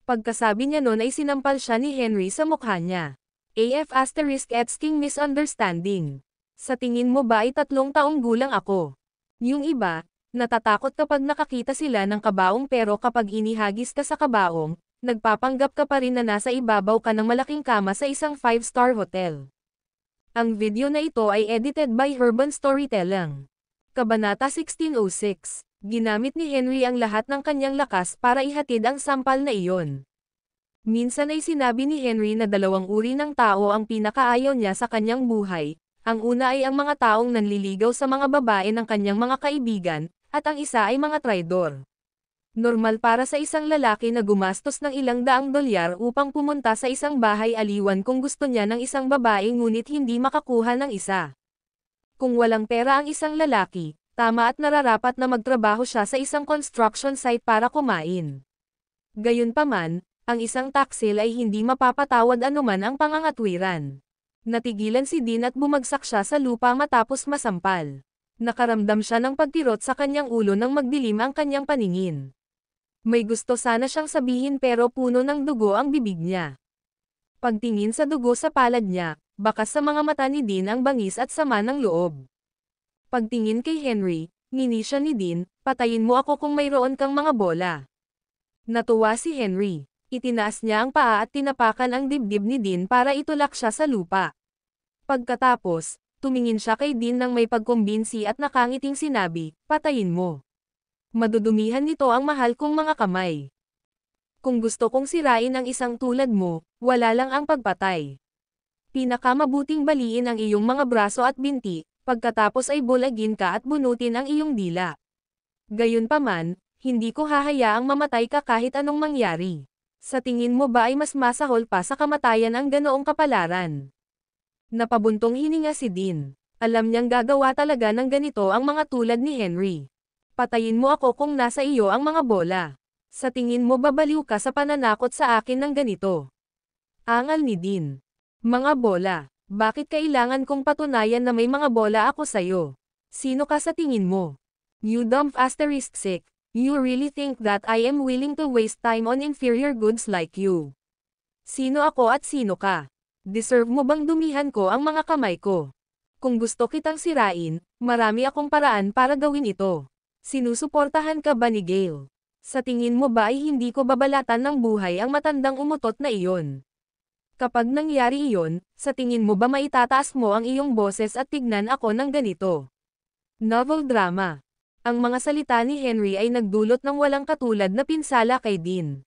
Pagkasabi niya nun ay sinampal siya ni Henry sa mukha niya. *asking misunderstanding. Sa tingin mo ba ay 3 taong gulang ako? Yung iba, natatakot kapag nakakita sila ng kabaong pero kapag inihagis ka sa kabaong, nagpapanggap ka pa rin na nasa ibabaw ka ng malaking kama sa isang 5-star hotel. Ang video na ito ay edited by Urban Storytelling. Kabanata 1606. Ginamit ni Henry ang lahat ng kanyang lakas para ihatid ang sampal na iyon. Minsan ay sinabi ni Henry na 2 uri ng tao ang pinakaayaw niya sa kanyang buhay. Ang una ay ang mga taong nanliligaw sa mga babae ng kanyang mga kaibigan, at ang isa ay mga traidor. Normal para sa isang lalaki na gumastos ng ilang daang dolyar upang pumunta sa isang bahay aliwan kung gusto niya ng isang babae ngunit hindi makakuha ng isa. Kung walang pera ang isang lalaki, tama at nararapat na magtrabaho siya sa isang construction site para kumain. Gayunpaman, ang isang taksil ay hindi mapapatawad anuman ang pangangatwiran. Natigilan si Dean at bumagsak siya sa lupa matapos masampal. Nakaramdam siya ng pagtirot sa kanyang ulo nang magdilim ang kanyang paningin. May gusto sana siyang sabihin pero puno ng dugo ang bibig niya. Pagtingin sa dugo sa palad niya, bakas sa mga mata ni Dean ang bangis at sama ng loob. Pagtingin kay Henry, ngini siya ni Dean, patayin mo ako kung mayroon kang mga bola. Natuwa si Henry. Itinaas niya ang paa at tinapakan ang dibdib ni Dean para itulak siya sa lupa. Pagkatapos, tumingin siya kay Dean nang may pagkumbinsi at nakangiting sinabi, patayin mo. Madudumihan nito ang mahal kong mga kamay. Kung gusto kong sirain ang isang tulad mo, wala lang ang pagpatay. Pinakamabuting baliin ang iyong mga braso at binti, pagkatapos ay bulagin ka at bunutin ang iyong dila. Gayunpaman, hindi ko hahayaang mamatay ka kahit anong mangyari. Sa tingin mo ba ay mas masahol pa sa kamatayan ang ganoong kapalaran? Napabuntong hininga si Dean. Alam niyang gagawa talaga ng ganito ang mga tulad ni Henry. Patayin mo ako kung nasa iyo ang mga bola. Sa tingin mo babaliw ka sa pananakot sa akin ng ganito? Angal ni Dean. Mga bola. Bakit kailangan kong patunayan na may mga bola ako sa'yo? Sino ka sa tingin mo? You dumb *sick. You really think that I am willing to waste time on inferior goods like you? Sino ako at sino ka? Deserve mo bang dumihan ko ang mga kamay ko? Kung gusto kitang sirain, marami akong paraan para gawin ito. Sinusuportahan ka ba ni Gale? Sa tingin mo ba ay hindi ko babalatan ng buhay ang matandang umutot na iyon? Kapag nangyari iyon, sa tingin mo ba maitataas mo ang iyong boses at tignan ako ng ganito? Novel drama. Ang mga salita ni Henry ay nagdulot ng walang katulad na pinsala kay Dean.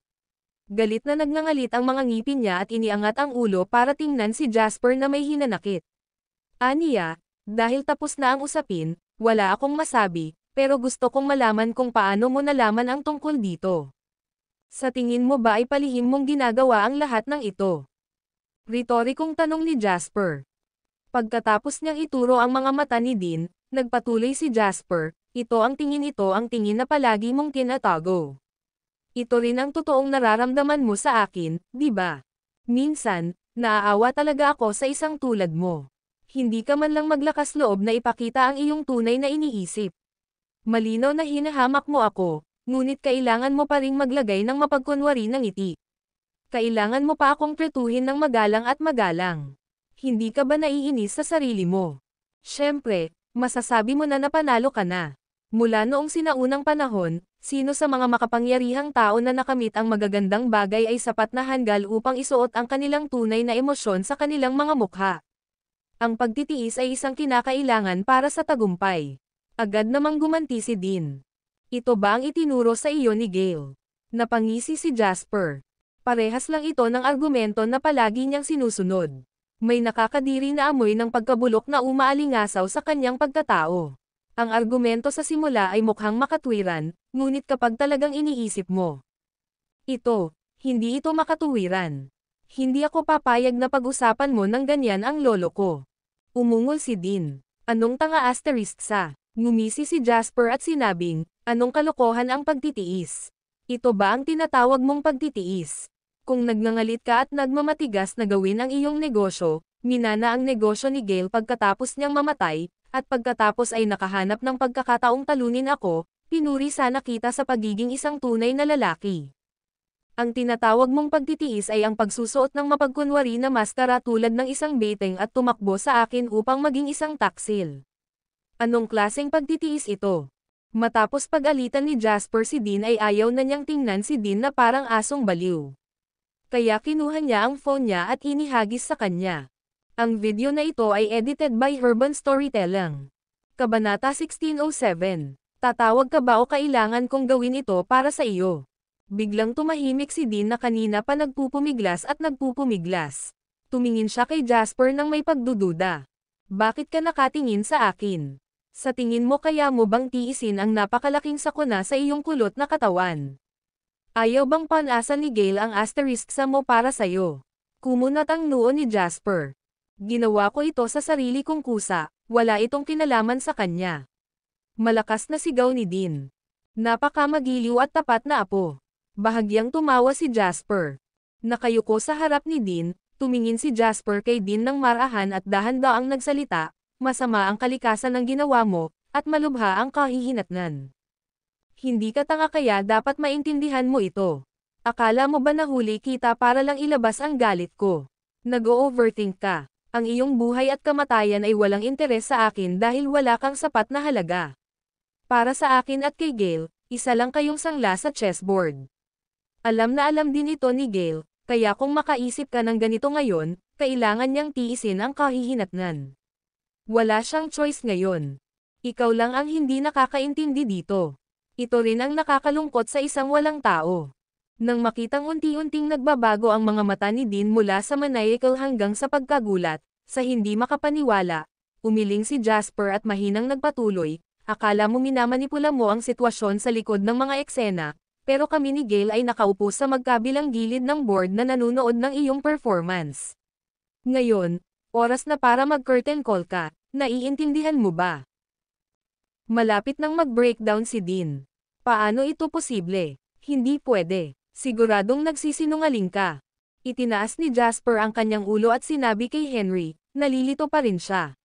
Galit na nagngangalit ang mga ngipin niya at iniangat ang ulo para tingnan si Jasper na may hinanakit. Aniya, dahil tapos na ang usapin, wala akong masabi, pero gusto kong malaman kung paano mo nalaman ang tungkol dito. Sa tingin mo ba ay palihim mong ginagawa ang lahat ng ito? Retorikong tanong ni Jasper. Pagkatapos niyang ituro ang mga mata ni Dean, nagpatuloy si Jasper, Ito ang tingin na palagi mong tinatago. Ito rin ang totoong nararamdaman mo sa akin, di ba? Minsan, naaawa talaga ako sa isang tulad mo. Hindi ka man lang maglakas loob na ipakita ang iyong tunay na iniisip. Malinaw na hinahamak mo ako, ngunit kailangan mo pa ring maglagay ng mapagkunwari ng ngiti. Kailangan mo pa akong tretuhin ng magalang at magalang. Hindi ka ba naiinis sa sarili mo? Siyempre, masasabi mo na napanalo ka na. Mula noong sinaunang panahon, sino sa mga makapangyarihang tao na nakamit ang magagandang bagay ay sapat na hanggal upang isuot ang kanilang tunay na emosyon sa kanilang mga mukha. Ang pagtitiis ay isang kinakailangan para sa tagumpay. Agad namang gumanti si Dean. Ito ba ang itinuro sa iyo ni Gale? Napangisi si Jasper. Parehas lang ito ng argumento na palagi niyang sinusunod. May nakakadiri na amoy ng pagkabulok na umaalingasaw sa kanyang pagkatao. Ang argumento sa simula ay mukhang makatwiran, ngunit kapag talagang iniisip mo, hindi ito makatuwiran. Hindi ako papayag na pag-usapan mo ng ganyan ang lolo ko. Umungol si Dean. Anong tanga asterisk sa? Ngumisi si Jasper at sinabing, anong kalokohan ang pagtitiis? Ito ba ang tinatawag mong pagtitiis? Kung nagngangalit ka at nagmamatigas na gawin ang iyong negosyo, minana ang negosyo ni Gale pagkatapos niyang mamatay, at pagkatapos ay nakahanap ng pagkakataong talunin ako, pinuri sana kita sa pagiging isang tunay na lalaki. Ang tinatawag mong pagtitiis ay ang pagsusuot ng mapagkunwari na maskara tulad ng isang beteng at tumakbo sa akin upang maging isang taksil. Anong klaseng pagtitiis ito? Matapos pag-alitan ni Jasper si Dean ay ayaw na niyang tingnan si Dean na parang asong baliw. Kaya kinuha niya ang phone niya at inihagis sa kanya. Ang video na ito ay edited by Herban Storytelling. Kabanata 1607. Tatawag ka ba o kailangan kong gawin ito para sa iyo? Biglang tumahimik si Dean na kanina pa nagpupumiglas at nagpupumiglas. Tumingin siya kay Jasper nang may pagdududa. Bakit ka nakatingin sa akin? Sa tingin mo kaya mo bang tiisin ang napakalaking sakuna sa iyong kulot na katawan? Ayaw bang panasan ni Gale ang asterisk sa mo para sa'yo? Kumunat ang noo ni Jasper. Ginawa ko ito sa sarili kong kusa, wala itong kinalaman sa kanya. Malakas na sigaw ni Dean. Napakamagiliw at tapat na apo. Bahagyang tumawa si Jasper. Nakayuko sa harap ni Dean, tumingin si Jasper kay Dean ng marahan at dahan-daang nagsalita, masama ang kalikasan ng ginawa mo, at malubha ang kahihinatnan. Hindi ka tanga kaya dapat maintindihan mo ito. Akala mo ba nahuli kita para lang ilabas ang galit ko? Nag-o-overthink ka. Ang iyong buhay at kamatayan ay walang interes sa akin dahil wala kang sapat na halaga. Para sa akin at kay Gale, isa lang kayong sangla sa chessboard. Alam na alam din ito ni Gale, kaya kung makaisip ka ng ganito ngayon, kailangan niyang tiisin ang kahihinatnan. Wala siyang choice ngayon. Ikaw lang ang hindi nakakaintindi dito. Ito rin ang nakakalungkot sa isang walang tao. Nang makitang unti-unting nagbabago ang mga mata ni Dean mula sa maniacal hanggang sa pagkagulat, sa hindi makapaniwala, umiling si Jasper at mahinang nagpatuloy, akala mo minamanipula mo ang sitwasyon sa likod ng mga eksena, pero kami ni Gale ay nakaupo sa magkabilang gilid ng board na nanunood ng iyong performance. Ngayon, oras na para mag-curtain call ka, naiintindihan mo ba? Malapit nang mag-breakdown si Dean. Paano ito posible? Hindi pwede. Siguradong nagsisinungaling ka. Itinaas ni Jasper ang kanyang ulo at sinabi kay Henry, nalilito pa rin siya.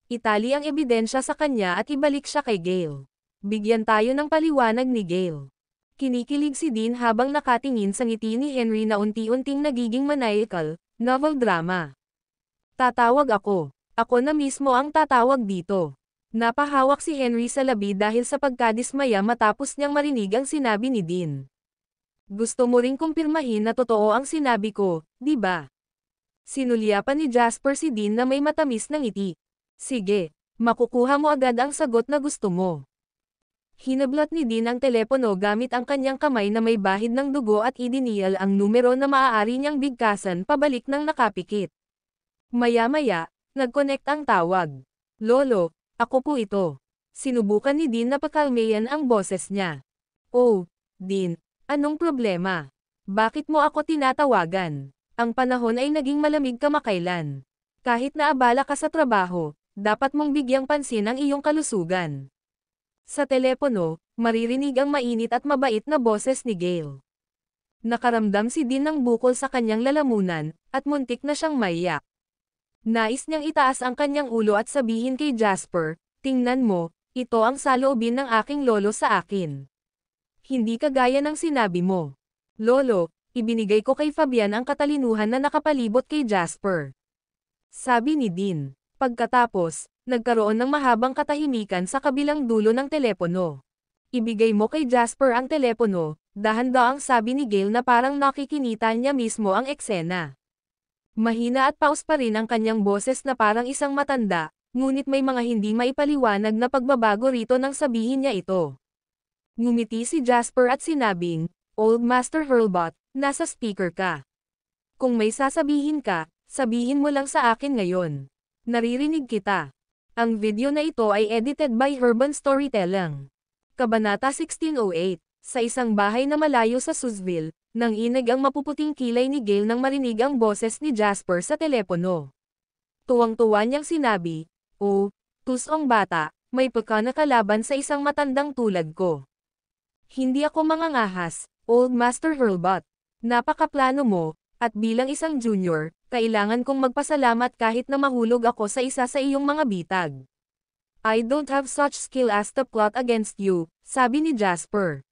Itali ang ebidensya sa kanya at ibalik siya kay Gale. Bigyan tayo ng paliwanag ni Gale. Kinikilig si Dean habang nakatingin sa ngiti ni Henry na unti-unting nagiging maniacal, novel drama. Tatawag ako. Ako na mismo ang tatawag dito. Napahawak si Henry sa labi dahil sa pagkadismaya matapos niyang marinig ang sinabi ni Dean. Gusto mo ring kumpirmahin na totoo ang sinabi ko, di ba? Sinulyapan ni Jasper si Dean na may matamis na ngiti. Sige, makukuha mo agad ang sagot na gusto mo. Hinablot ni Dean ang telepono gamit ang kanyang kamay na may bahid ng dugo at idinial ang numero na maaari niyang bigkasan pabalik ng nakapikit. Maya-maya, nag-connect ang tawag. Lolo, ako po ito. Sinubukan ni Dean na pakalmayan ang boses niya. Oh, Dean, anong problema? Bakit mo ako tinatawagan? Ang panahon ay naging malamig kamakailan. Kahit naabala ka sa trabaho, dapat mong bigyang pansin ang iyong kalusugan. Sa telepono, maririnig ang mainit at mabait na boses ni Gale. Nakaramdam si Dean ng bukol sa kanyang lalamunan, at muntik na siyang maiyak. Nais niyang itaas ang kanyang ulo at sabihin kay Jasper, "Tingnan mo, ito ang saloobin ng aking lolo sa akin. Hindi kagaya ng sinabi mo. Lolo, ibinigay ko kay Fabian ang katalinuhan na nakapalibot kay Jasper." Sabi ni Dean. Pagkatapos, nagkaroon ng mahabang katahimikan sa kabilang dulo ng telepono. "Ibigay mo kay Jasper ang telepono," dahan-daang sabi ni Gale na parang nakikinita niya mismo ang eksena. Mahina at paus pa rin ang kanyang boses na parang isang matanda, ngunit may mga hindi maipaliwanag na pagbabago rito nang sabihin niya ito. Ngumiti si Jasper at sinabing, "Old Master Hurlbut, nasa speaker ka. Kung may sasabihin ka, sabihin mo lang sa akin ngayon. Naririnig kita." Ang video na ito ay edited by Urban Storytelling. Kabanata 1608. Sa isang bahay na malayo sa Susville, nanginig ang mapuputing kilay ni Gale nang marinig ang boses ni Jasper sa telepono. Tuwang-tuwa niyang sinabi, "Oh, tusong bata, may pagka na kalaban sa isang matandang tulad ko. Hindi ako mangangahas, Old Master Hurlbut. Napakaplano mo, at bilang isang junior, kailangan kong magpasalamat kahit na mahulog ako sa isa sa iyong mga bitag. I don't have such skill as to plot against you," sabi ni Jasper.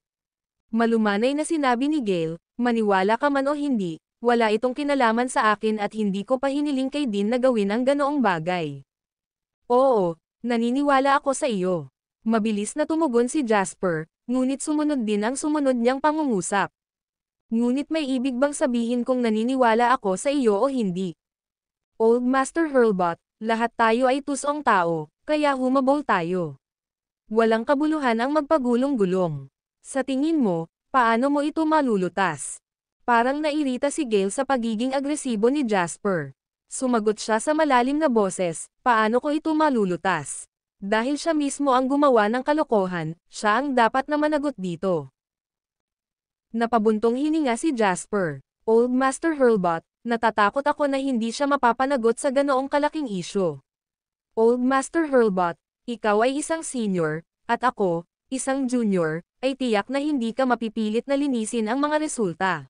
Malumanay na sinabi ni Gale, "Maniwala ka man o hindi, wala itong kinalaman sa akin at hindi ko pa hiniling kay Dean na gawin ang ganoong bagay." "Oo, naniniwala ako sa iyo." Mabilis na tumugon si Jasper, ngunit sumunod din ang sumunod niyang pangungusap. "Ngunit may ibig bang sabihin kung naniniwala ako sa iyo o hindi? Old Master Hurlbut, lahat tayo ay tusong tao, kaya humabol tayo. Walang kabuluhan ang magpagulong-gulong. Sa tingin mo, paano mo ito malulutas?" Parang nairita si Gale sa pagiging agresibo ni Jasper. Sumagot siya sa malalim na boses, "Paano ko ito malulutas? Dahil siya mismo ang gumawa ng kalokohan, siya ang dapat na managot dito." Napabuntong hininga si Jasper. "Old Master Hurlbut, natatakot ako na hindi siya mapapanagot sa ganoong kalaking isyu. Old Master Hurlbut, ikaw ay isang senior, at ako, isang junior, ay tiyak na hindi ka mapipilit na linisin ang mga resulta.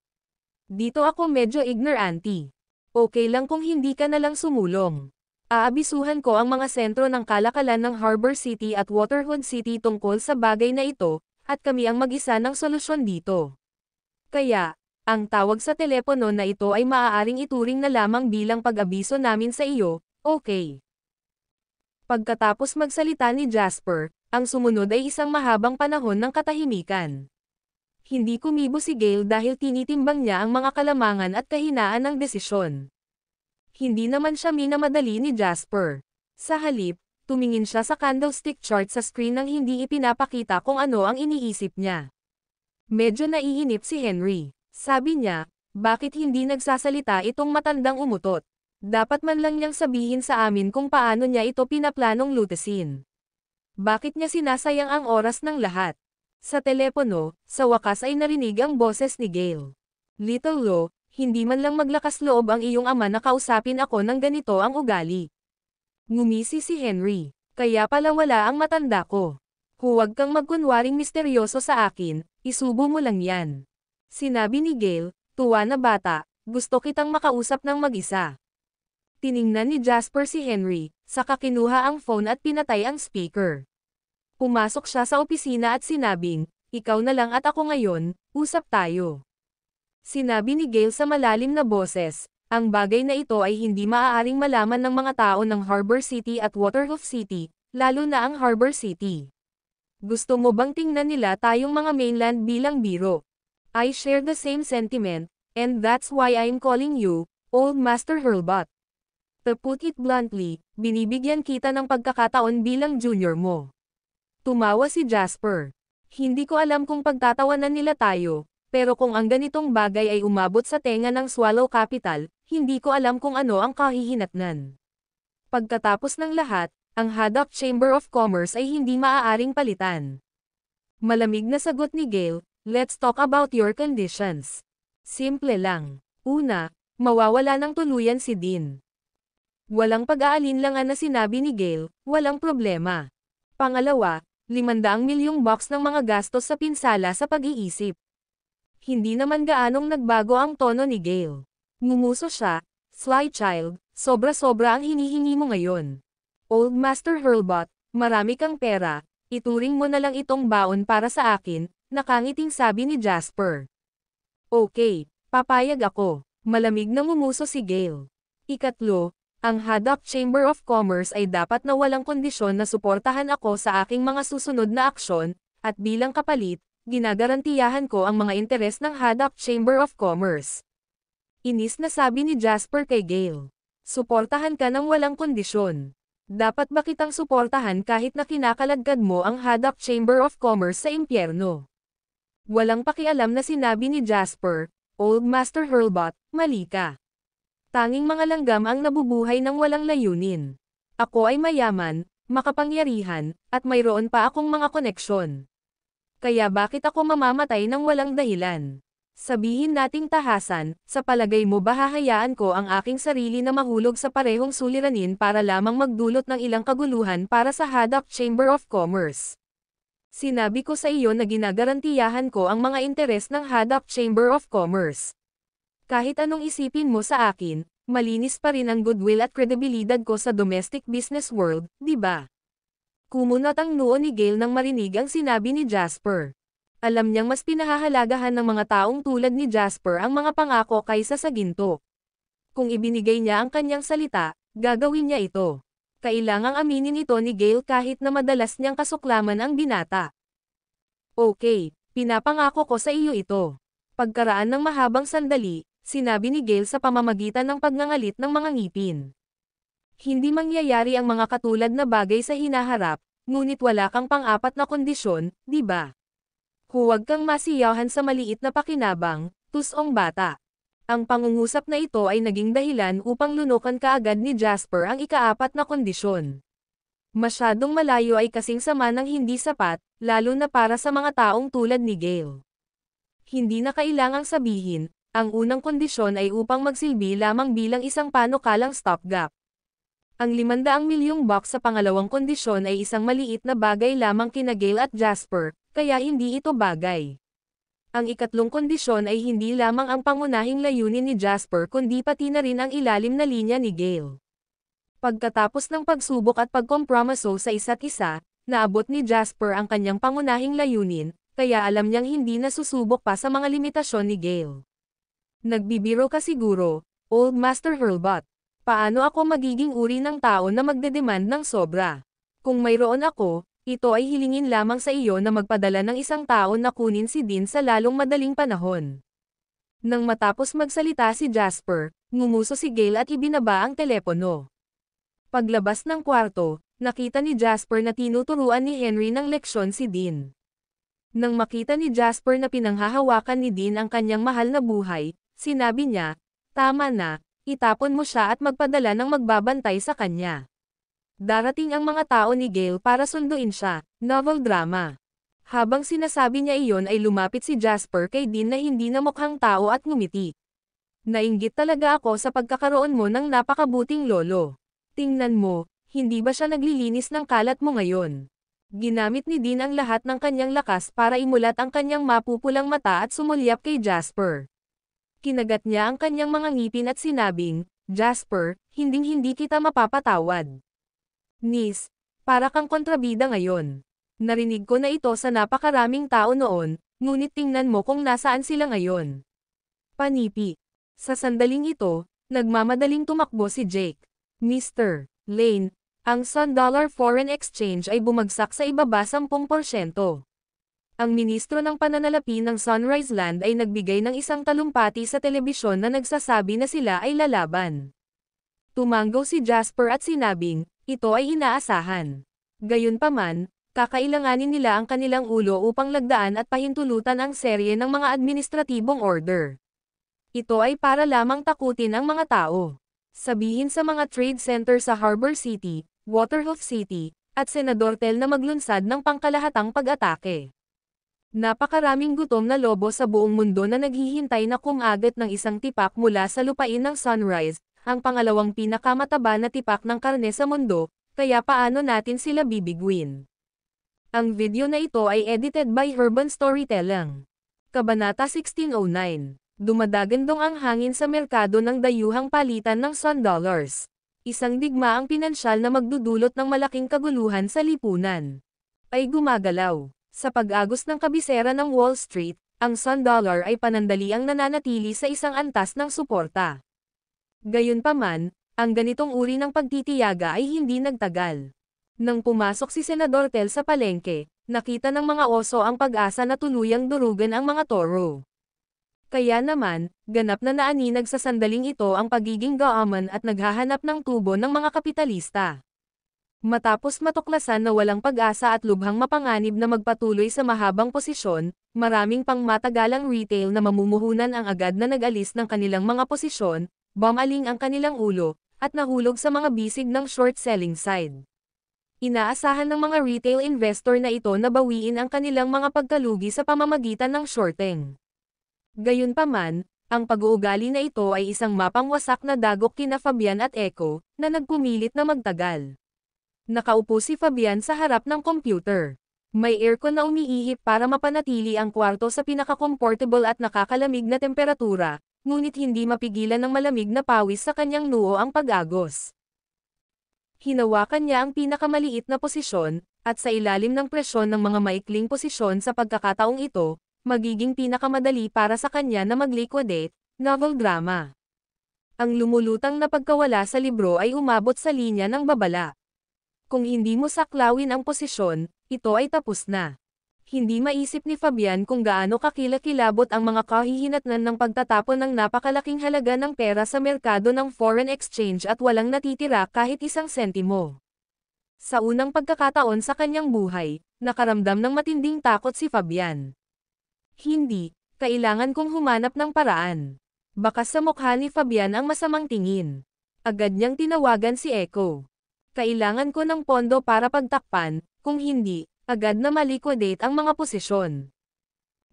Dito ako medyo ignorante. Okay lang kung hindi ka na lang sumulong. Aabisuhan ko ang mga sentro ng kalakalan ng Harbor City at Waterhood City tungkol sa bagay na ito, at kami ang mag-isa ng solusyon dito. Kaya, ang tawag sa telepono na ito ay maaaring ituring na lamang bilang pag-abiso namin sa iyo, okay?" Pagkatapos magsalita ni Jasper, ang sumunod ay isang mahabang panahon ng katahimikan. Hindi kumibo si Gale dahil tinitimbang niya ang mga kalamangan at kahinaan ng desisyon. Hindi naman siya minamadali ni Jasper. Sa halip, tumingin siya sa candlestick chart sa screen nang hindi ipinapakita kung ano ang iniisip niya. Medyo naiinip si Henry. Sabi niya, "Bakit hindi nagsasalita itong matandang umutot? Dapat man lang niyang sabihin sa amin kung paano niya ito pinaplanong lutasin. Bakit niya sinasayang ang oras ng lahat?" Sa telepono, sa wakas ay narinig ang boses ni Gale. "Little Lo, hindi man lang maglakas loob ang iyong ama na kausapin ako ng ganito ang ugali." Ngumisi si Henry. "Kaya pala wala ang matanda ko. Huwag kang magkunwaring misteryoso sa akin, isubo mo lang yan." Sinabi ni Gale, tuwa na bata, "Gusto kitang makausap ng mag-isa." Tiningnan ni Jasper si Henry, saka kinuha ang phone at pinatay ang speaker. Pumasok siya sa opisina at sinabing, "Ikaw na lang at ako ngayon, usap tayo." Sinabi ni Gale sa malalim na boses, "Ang bagay na ito ay hindi maaaring malaman ng mga tao ng Harbor City at Waterhoof City, lalo na ang Harbor City. Gusto mo bang tingnan nila tayong mga mainland bilang biro? I share the same sentiment, and that's why I'm calling you, Old Master Hurlbut. To put it bluntly, binibigyan kita ng pagkakataon bilang junior mo." Tumawa si Jasper. "Hindi ko alam kung pagtatawanan nila tayo, pero kung ang ganitong bagay ay umabot sa tenga ng Swallow Capital, hindi ko alam kung ano ang kahihinatnan. Pagkatapos ng lahat, ang Haddock Chamber of Commerce ay hindi maaaring palitan." Malamig na sagot ni Gale, "Let's talk about your conditions. Simple lang. Una, mawawala ng tuluyan si Dean." Walang pag-aalinlangan na sinabi ni Gale, "Walang problema. Pangalawa, 500 milyong box ng mga gastos sa pinsala sa pag-iisip. Hindi naman gaanong nagbago ang tono ni Gale. Ngumuso siya, "Sly child, sobra-sobra ang hinihingi mo ngayon. Old Master Hurlbut, marami kang pera, ituring mo na lang itong baon para sa akin," nakangiting sabi ni Jasper. "Okay, papayag ako." Malamig na ngumuso si Gale. Ikatlo, ang Haddock Chamber of Commerce ay dapat na walang kondisyon na suportahan ako sa aking mga susunod na aksyon, at bilang kapalit, ginagarantiyahan ko ang mga interes ng Haddock Chamber of Commerce. Inis na sabi ni Jasper kay Gale. "Suportahan ka ng walang kondisyon. Dapat ba kitang suportahan kahit na kinakaladkad mo ang Haddock Chamber of Commerce sa impyerno?" Walang pakialam na sinabi ni Jasper, "Old Master Hurlbut, mali ka. Tanging mga langgam ang nabubuhay ng walang layunin. Ako ay mayaman, makapangyarihan, at mayroon pa akong mga koneksyon. Kaya bakit ako mamamatay ng walang dahilan? Sabihin nating tahasan, sa palagay mo ba hahayaan ko ang aking sarili na mahulog sa parehong suliranin para lamang magdulot ng ilang kaguluhan para sa Haddock Chamber of Commerce? Sinabi ko sa iyo na ginagarantiyahan ko ang mga interes ng Haddock Chamber of Commerce. Kahit anong isipin mo sa akin, malinis pa rin ang goodwill at kredibilidad ko sa domestic business world, di ba?" Kumunat ang noo ni Gale nang marinig ang sinabi ni Jasper. Alam niyang mas pinahahalagahan ng mga taong tulad ni Jasper ang mga pangako kaysa sa ginto. Kung ibinigay niya ang kanyang salita, gagawin niya ito. Kailangang aminin ito ni Gale kahit na madalas niyang kasuklaman ang binata. "Okay, pinapangako ko sa iyo ito." Pagkaraan ng mahabang sandali, sinabi ni Gale sa pamamagitan ng pagngangalit ng mga ngipin. "Hindi mangyayari ang mga katulad na bagay sa hinaharap, ngunit wala kang pang-apat na kondisyon, di ba? Huwag kang masiyahan sa maliit na pakinabang, tusong bata." Ang pangungusap na ito ay naging dahilan upang lunukan kaagad ni Jasper ang ika-4 na kondisyon. Masyadong malayo ay kasing sama ng hindi sapat, lalo na para sa mga taong tulad ni Gale. Hindi na kailangang sabihin, ang unang kondisyon ay upang magsilbi lamang bilang isang panukalang stopgap. Ang 500 milyong box sa pangalawang kondisyon ay isang maliit na bagay lamang kina Gale at Jasper, kaya hindi ito bagay. Ang ikatlong kondisyon ay hindi lamang ang pangunahing layunin ni Jasper kundi pati na rin ang ilalim na linya ni Gale. Pagkatapos ng pagsubok at pagkompromiso sa isa't isa, naabot ni Jasper ang kanyang pangunahing layunin, kaya alam niyang hindi na susubok pa sa mga limitasyon ni Gale. "Nagbibiro ka siguro, Old Master Hurlbut. Paano ako magiging uri ng tao na magdedemand ng sobra? Kung mayroon ako, ito ay hilingin lamang sa iyo na magpadala ng isang tao na kunin si Dean sa lalong madaling panahon." Nang matapos magsalita si Jasper, ngumuso si Gale at ibinaba ang telepono. Paglabas ng kwarto, nakita ni Jasper na tinuturuan ni Henry ng leksyon si Dean. Nang makita ni Jasper na pinanghahawakan ni Dean ang kanyang mahal na buhay, sinabi niya, "Tama na, itapon mo siya at magpadala ng magbabantay sa kanya. Darating ang mga tao ni Gale para sunduin siya." Novel drama. Habang sinasabi niya iyon ay lumapit si Jasper kay Dean na hindi na mukhang tao at ngumiti. "Nainggit talaga ako sa pagkakaroon mo ng napakabuting lolo. Tingnan mo, hindi ba siya naglilinis ng kalat mo ngayon?" Ginamit ni Dean ang lahat ng kanyang lakas para imulat ang kanyang mapupulang mata at sumulyap kay Jasper. Kinagat niya ang kanyang mga ngipin at sinabing, "Jasper, hinding-hindi kita mapapatawad. Nis, para kang kontrabida ngayon. Narinig ko na ito sa napakaraming tao noon, ngunit tingnan mo kung nasaan sila ngayon." Panipi. Sa sandaling ito, nagmamadaling tumakbo si Jake. "Mr. Lane, ang $1 foreign exchange ay bumagsak sa ibaba 10%. Ang ministro ng pananalapi ng Sunrise Land ay nagbigay ng isang talumpati sa telebisyon na nagsasabi na sila ay lalaban." Tumanggaw si Jasper at sinabing, ito ay inaasahan. Gayunpaman, kakailanganin nila ang kanilang ulo upang lagdaan at pahintulutan ang serye ng mga administratibong order. Ito ay para lamang takutin ang mga tao. Sabihin sa mga trade center sa Harbor City, Waterhoof City, at Senadortel na maglunsad ng pangkalahatang pag-atake. Napakaraming gutom na lobo sa buong mundo na naghihintay na kumagat ng isang tipak mula sa lupain ng Sunrise, ang pangalawang pinakamataba na tipak ng karne sa mundo, kaya paano natin sila bibigwin? Ang video na ito ay edited by Urban Storytelling. Kabanata 1609. Dumadagandong ang hangin sa merkado ng dayuhang palitan ng Sun Dollars. Isang digmaang pinansyal na magdudulot ng malaking kaguluhan sa lipunan. Ay gumagalaw. Sa pag-agos ng kabisera ng Wall Street, ang Sun Dollar ay panandaliang nananatili sa isang antas ng suporta. Gayunpaman, ang ganitong uri ng pagtitiyaga ay hindi nagtagal. Nang pumasok si Senador Tel sa palengke, nakita ng mga oso ang pag-asa na tuluyang durugan ang mga toro. Kaya naman, ganap na naaninag sa sandaling ito ang pagiging gaaman at naghahanap ng tubo ng mga kapitalista. Matapos matuklasan na walang pag-asa at lubhang mapanganib na magpatuloy sa mahabang posisyon, maraming pangmatagalang retail na mamumuhunan ang agad na nag-alis ng kanilang mga posisyon, bumaling ang kanilang ulo, at nahulog sa mga bisig ng short-selling side. Inaasahan ng mga retail investor na ito na bawiin ang kanilang mga pagkalugi sa pamamagitan ng shorting. Gayunpaman, ang pag-uugali na ito ay isang mapangwasak na dagok kina Fabian at Echo, na nagpumilit na magtagal. Nakaupo si Fabian sa harap ng computer. May aircon na umiihip para mapanatili ang kwarto sa pinaka-comfortable at nakakalamig na temperatura, ngunit hindi mapigilan ng malamig na pawis sa kanyang noo ang pag-agos. Hinawakan niya ang pinakamaliit na posisyon, at sa ilalim ng presyon ng mga maikling posisyon sa pagkakataong ito, magiging pinakamadali para sa kanya na mag-liquidate, novel drama. Ang lumulutang na pagkawala sa libro ay umabot sa linya ng babala. Kung hindi mo saklawin ang posisyon, ito ay tapos na. Hindi maisip ni Fabian kung gaano kakilakilabot ang mga kahihinatnan ng pagtatapon ng napakalaking halaga ng pera sa merkado ng foreign exchange at walang natitira kahit isang sentimo. Sa unang pagkakataon sa kanyang buhay, nakaramdam ng matinding takot si Fabian. Hindi, kailangan kong humanap ng paraan. Bakas sa mukha ni Fabian ang masamang tingin. Agad niyang tinawagan si Echo. Kailangan ko ng pondo para pagtakpan, kung hindi, agad na maliquidate ang mga posisyon.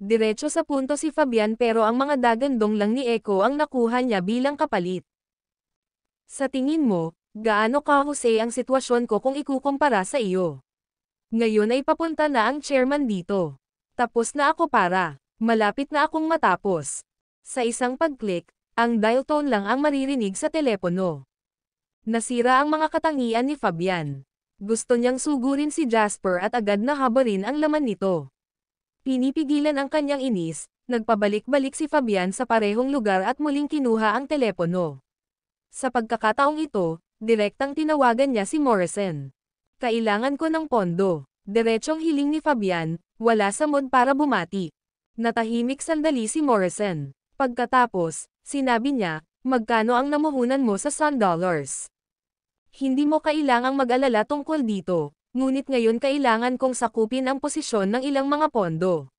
Diretso sa punto si Fabian pero ang mga dagandong lang ni Echo ang nakuha niya bilang kapalit. Sa tingin mo, gaano kahusay ang sitwasyon ko kung ikukumpara sa iyo? Ngayon ay papunta na ang chairman dito. Tapos na ako para, malapit na akong matapos. Sa isang pag-click, ang dial tone lang ang maririnig sa telepono. Nasira ang mga katangian ni Fabian. Gusto niyang sugurin si Jasper at agad na habarin ang laman nito. Pinipigilan ang kanyang inis, nagpabalik-balik si Fabian sa parehong lugar at muling kinuha ang telepono. Sa pagkakataong ito, direktang tinawagan niya si Morrison. Kailangan ko ng pondo. Diretsong hiling ni Fabian, wala sa mood para bumati. Natahimik sandali si Morrison. Pagkatapos, sinabi niya, magkano ang namuhunan mo sa Sun Dollars? Hindi mo kailangang mag-alala tungkol dito, ngunit ngayon kailangan kong sakupin ang posisyon ng ilang mga pondo.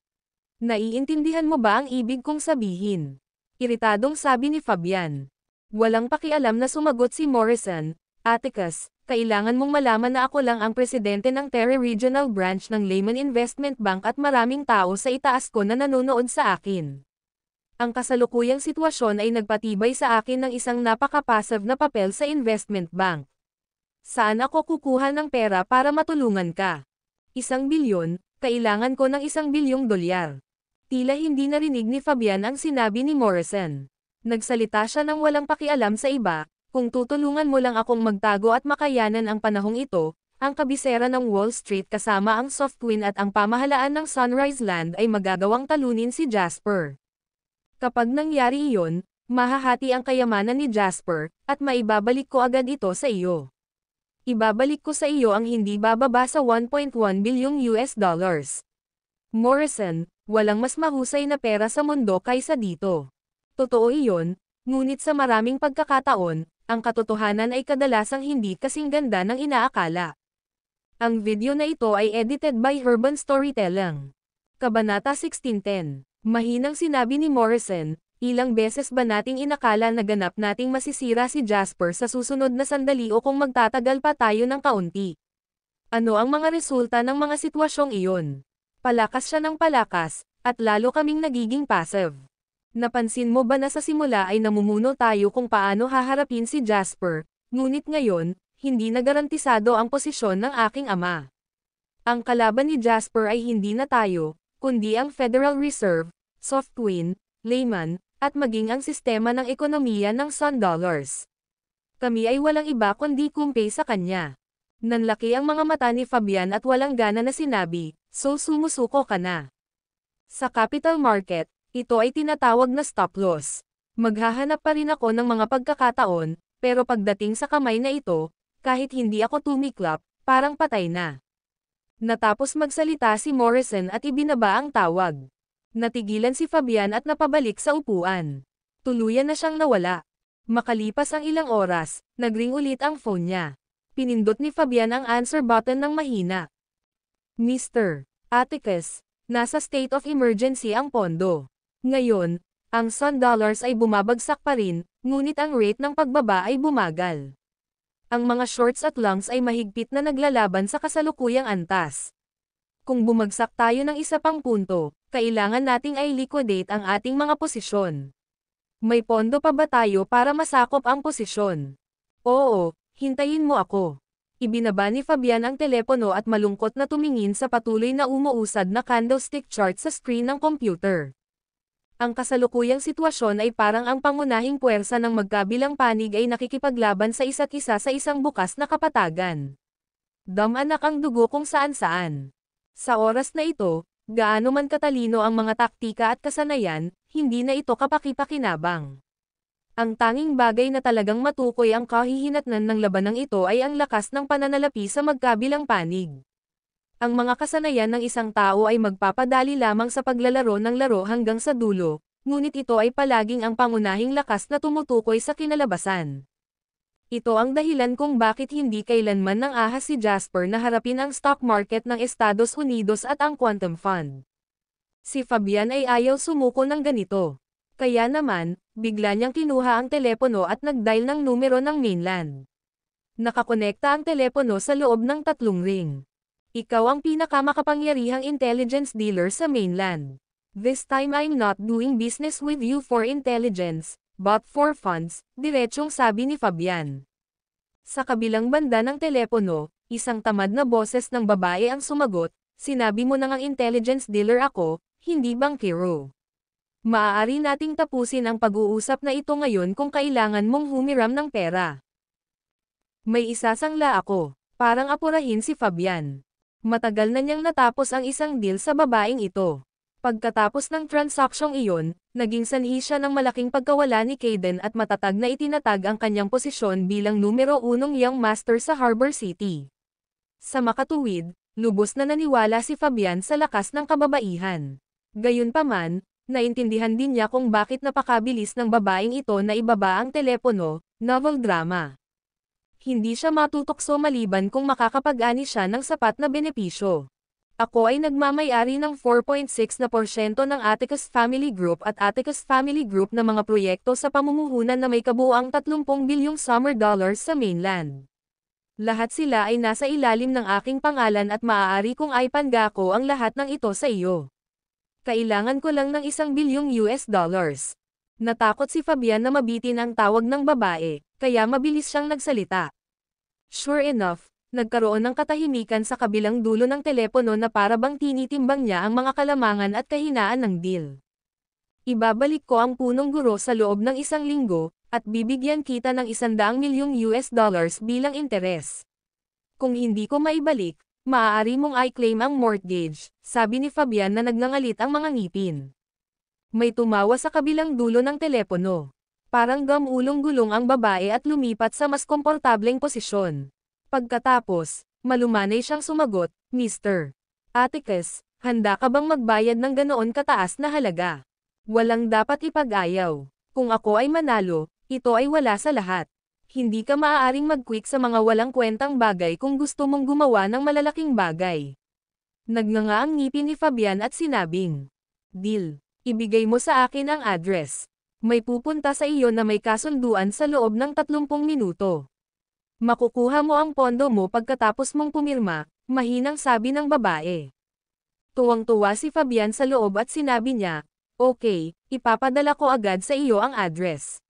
Naiintindihan mo ba ang ibig kong sabihin? Iritadong sabi ni Fabian. Walang pakialam na sumagot si Morrison, Atticus, kailangan mong malaman na ako lang ang presidente ng Terre Regional Branch ng Lehman Investment Bank at maraming tao sa itaas ko na nanonood sa akin. Ang kasalukuyang sitwasyon ay nagpatibay sa akin ng isang napaka-passive na papel sa investment bank. Saan ako kukuha ng pera para matulungan ka? 1 bilyon, kailangan ko ng 1 bilyong dolyar. Tila hindi narinig ni Fabian ang sinabi ni Morrison. Nagsalita siya ng walang pakialam sa iba, kung tutulungan mo lang akong magtago at makayanan ang panahong ito, ang kabisera ng Wall Street kasama ang Softwin at ang pamahalaan ng Sunrise Land ay magagawang talunin si Jasper. Kapag nangyari iyon, mahahati ang kayamanan ni Jasper, at maibabalik ko agad ito sa iyo. Ibabalik ko sa iyo ang hindi bababa sa 1.1 bilyong US dollars. Morrison, walang mas mahusay na pera sa mundo kaysa dito. Totoo iyon, ngunit sa maraming pagkakataon, ang katotohanan ay kadalasang hindi kasing ganda ng inaakala. Ang video na ito ay edited by Urban Storytelling. Kabanata 1610. Mahinang sinabi ni Morrison, ilang beses ba nating inakala na ganap nating masisira si Jasper sa susunod na sandali o kung magtatagal pa tayo ng kaunti? Ano ang mga resulta ng mga sitwasyong iyon? Palakas siya ng palakas, at lalo kaming nagiging passive. Napansin mo ba na sa simula ay namumuno tayo kung paano haharapin si Jasper, ngunit ngayon, hindi na garantisado ang posisyon ng aking ama. Ang kalaban ni Jasper ay hindi na tayo, kundi ang Federal Reserve, Softwin, Lehman, at maging ang sistema ng ekonomiya ng Sun Dollars. Kami ay walang iba kundi kumpay sa kanya. Nanlaki ang mga mata ni Fabian at walang gana na sinabi, so sumusuko ka na. Sa capital market, ito ay tinatawag na stop loss. Maghahanap pa rin ako ng mga pagkakataon, pero pagdating sa kamay na ito, kahit hindi ako tumiklap, parang patay na. Natapos magsalita si Morrison at ibinaba ang tawag. Natigilan si Fabian at napabalik sa upuan. Tuluyan na siyang nawala. Makalipas ang ilang oras, nagring ulit ang phone niya. Pinindot ni Fabian ang answer button ng mahina. Mr. Atticus, nasa state of emergency ang pondo. Ngayon, ang Sun Dollars ay bumabagsak pa rin, ngunit ang rate ng pagbaba ay bumagal. Ang mga shorts at longs ay mahigpit na naglalaban sa kasalukuyang antas. Kung bumagsak tayo ng isa pang punto, kailangan nating ay liquidate ang ating mga posisyon. May pondo pa ba tayo para masakop ang posisyon? Oo, hintayin mo ako. Ibinaba ni Fabian ang telepono at malungkot na tumingin sa patuloy na umuusad na candlestick chart sa screen ng computer. Ang kasalukuyang sitwasyon ay parang ang pangunahing puwersa ng magkabilang panig ay nakikipaglaban sa isa't isa sa isang bukas na kapatagan. Damanak ang dugo kung saan-saan. Sa oras na ito, gaano man katalino ang mga taktika at kasanayan, hindi na ito kapaki-pakinabang. Ang tanging bagay na talagang matukoy ang kahihinatnan ng labanang ito ay ang lakas ng pananalapi sa magkabilang panig. Ang mga kasanayan ng isang tao ay magpapadali lamang sa paglalaro ng laro hanggang sa dulo, ngunit ito ay palaging ang pangunahing lakas na tumutukoy sa kinalabasan. Ito ang dahilan kung bakit hindi kailanman nang ahas si Jasper na harapin ang stock market ng Estados Unidos at ang quantum fund. Si Fabian ay ayaw sumuko ng ganito. Kaya naman, bigla niyang kinuha ang telepono at nag-dial ng numero ng mainland. Nakakonekta ang telepono sa loob ng 3 ring. Ikaw ang pinakamakapangyarihang intelligence dealer sa mainland. This time I'm not doing business with you for intelligence, but for funds, diretsong sabi ni Fabian. Sa kabilang banda ng telepono, isang tamad na boses ng babae ang sumagot, sinabi mo na ngang intelligence dealer ako, hindi bankero. Maaari nating tapusin ang pag-uusap na ito ngayon kung kailangan mong humiram ng pera. May isasangla ako, parang apurahin si Fabian. Matagal na niyang natapos ang isang deal sa babaeng ito. Pagkatapos ng transaksyong iyon, naging sanhi siya ng malaking pagkawala ni Caden at matatag na itinatag ang kanyang posisyon bilang numero 1 young master sa Harbor City. Sa makatuwid, lubos na naniwala si Fabian sa lakas ng kababaihan. Gayunpaman, naintindihan din niya kung bakit napakabilis ng babaeng ito na ibaba ang telepono, novel drama. Hindi siya matutokso maliban kung makakapag-ani siya ng sapat na benepisyo. Ako ay nagmamay-ari ng 4.6% ng Atticus Family Group at Atticus Family Group na mga proyekto sa pamumuhunan na may kabuuang 30 bilyong summer dollars sa mainland. Lahat sila ay nasa ilalim ng aking pangalan at maaari kong ipanggako ang lahat ng ito sa iyo. Kailangan ko lang ng $1 bilyong. Natakot si Fabian na mabitin ang tawag ng babae, kaya mabilis siyang nagsalita. Sure enough, nagkaroon ng katahimikan sa kabilang dulo ng telepono na para bang tinitimbang niya ang mga kalamangan at kahinaan ng deal. Ibabalik ko ang punong guro sa loob ng 1 linggo, at bibigyan kita ng $100 milyong bilang interes. Kung hindi ko maibalik, maaari mong i-claim ang mortgage, sabi ni Fabian na nagngangalit ang mga ngipin. May tumawa sa kabilang dulo ng telepono. Parang gamulong-gulong ang babae at lumipat sa mas komportableng posisyon. Pagkatapos, malumanay siyang sumagot, Mr. Atticus, handa ka bang magbayad ng ganoon kataas na halaga? Walang dapat ipag-ayaw. Kung ako ay manalo, ito ay wala sa lahat. Hindi ka maaaring mag-quick sa mga walang kwentang bagay kung gusto mong gumawa ng malalaking bagay. Nagnganga ang ngipin ni Fabian at sinabing, Deal. Ibigay mo sa akin ang address. May pupunta sa iyo na may kasunduan sa loob ng 30 minuto. Makukuha mo ang pondo mo pagkatapos mong pumirma, mahinang sabi ng babae. Tuwang-tuwa si Fabian sa loob at sinabi niya, Okay, ipapadala ko agad sa iyo ang address.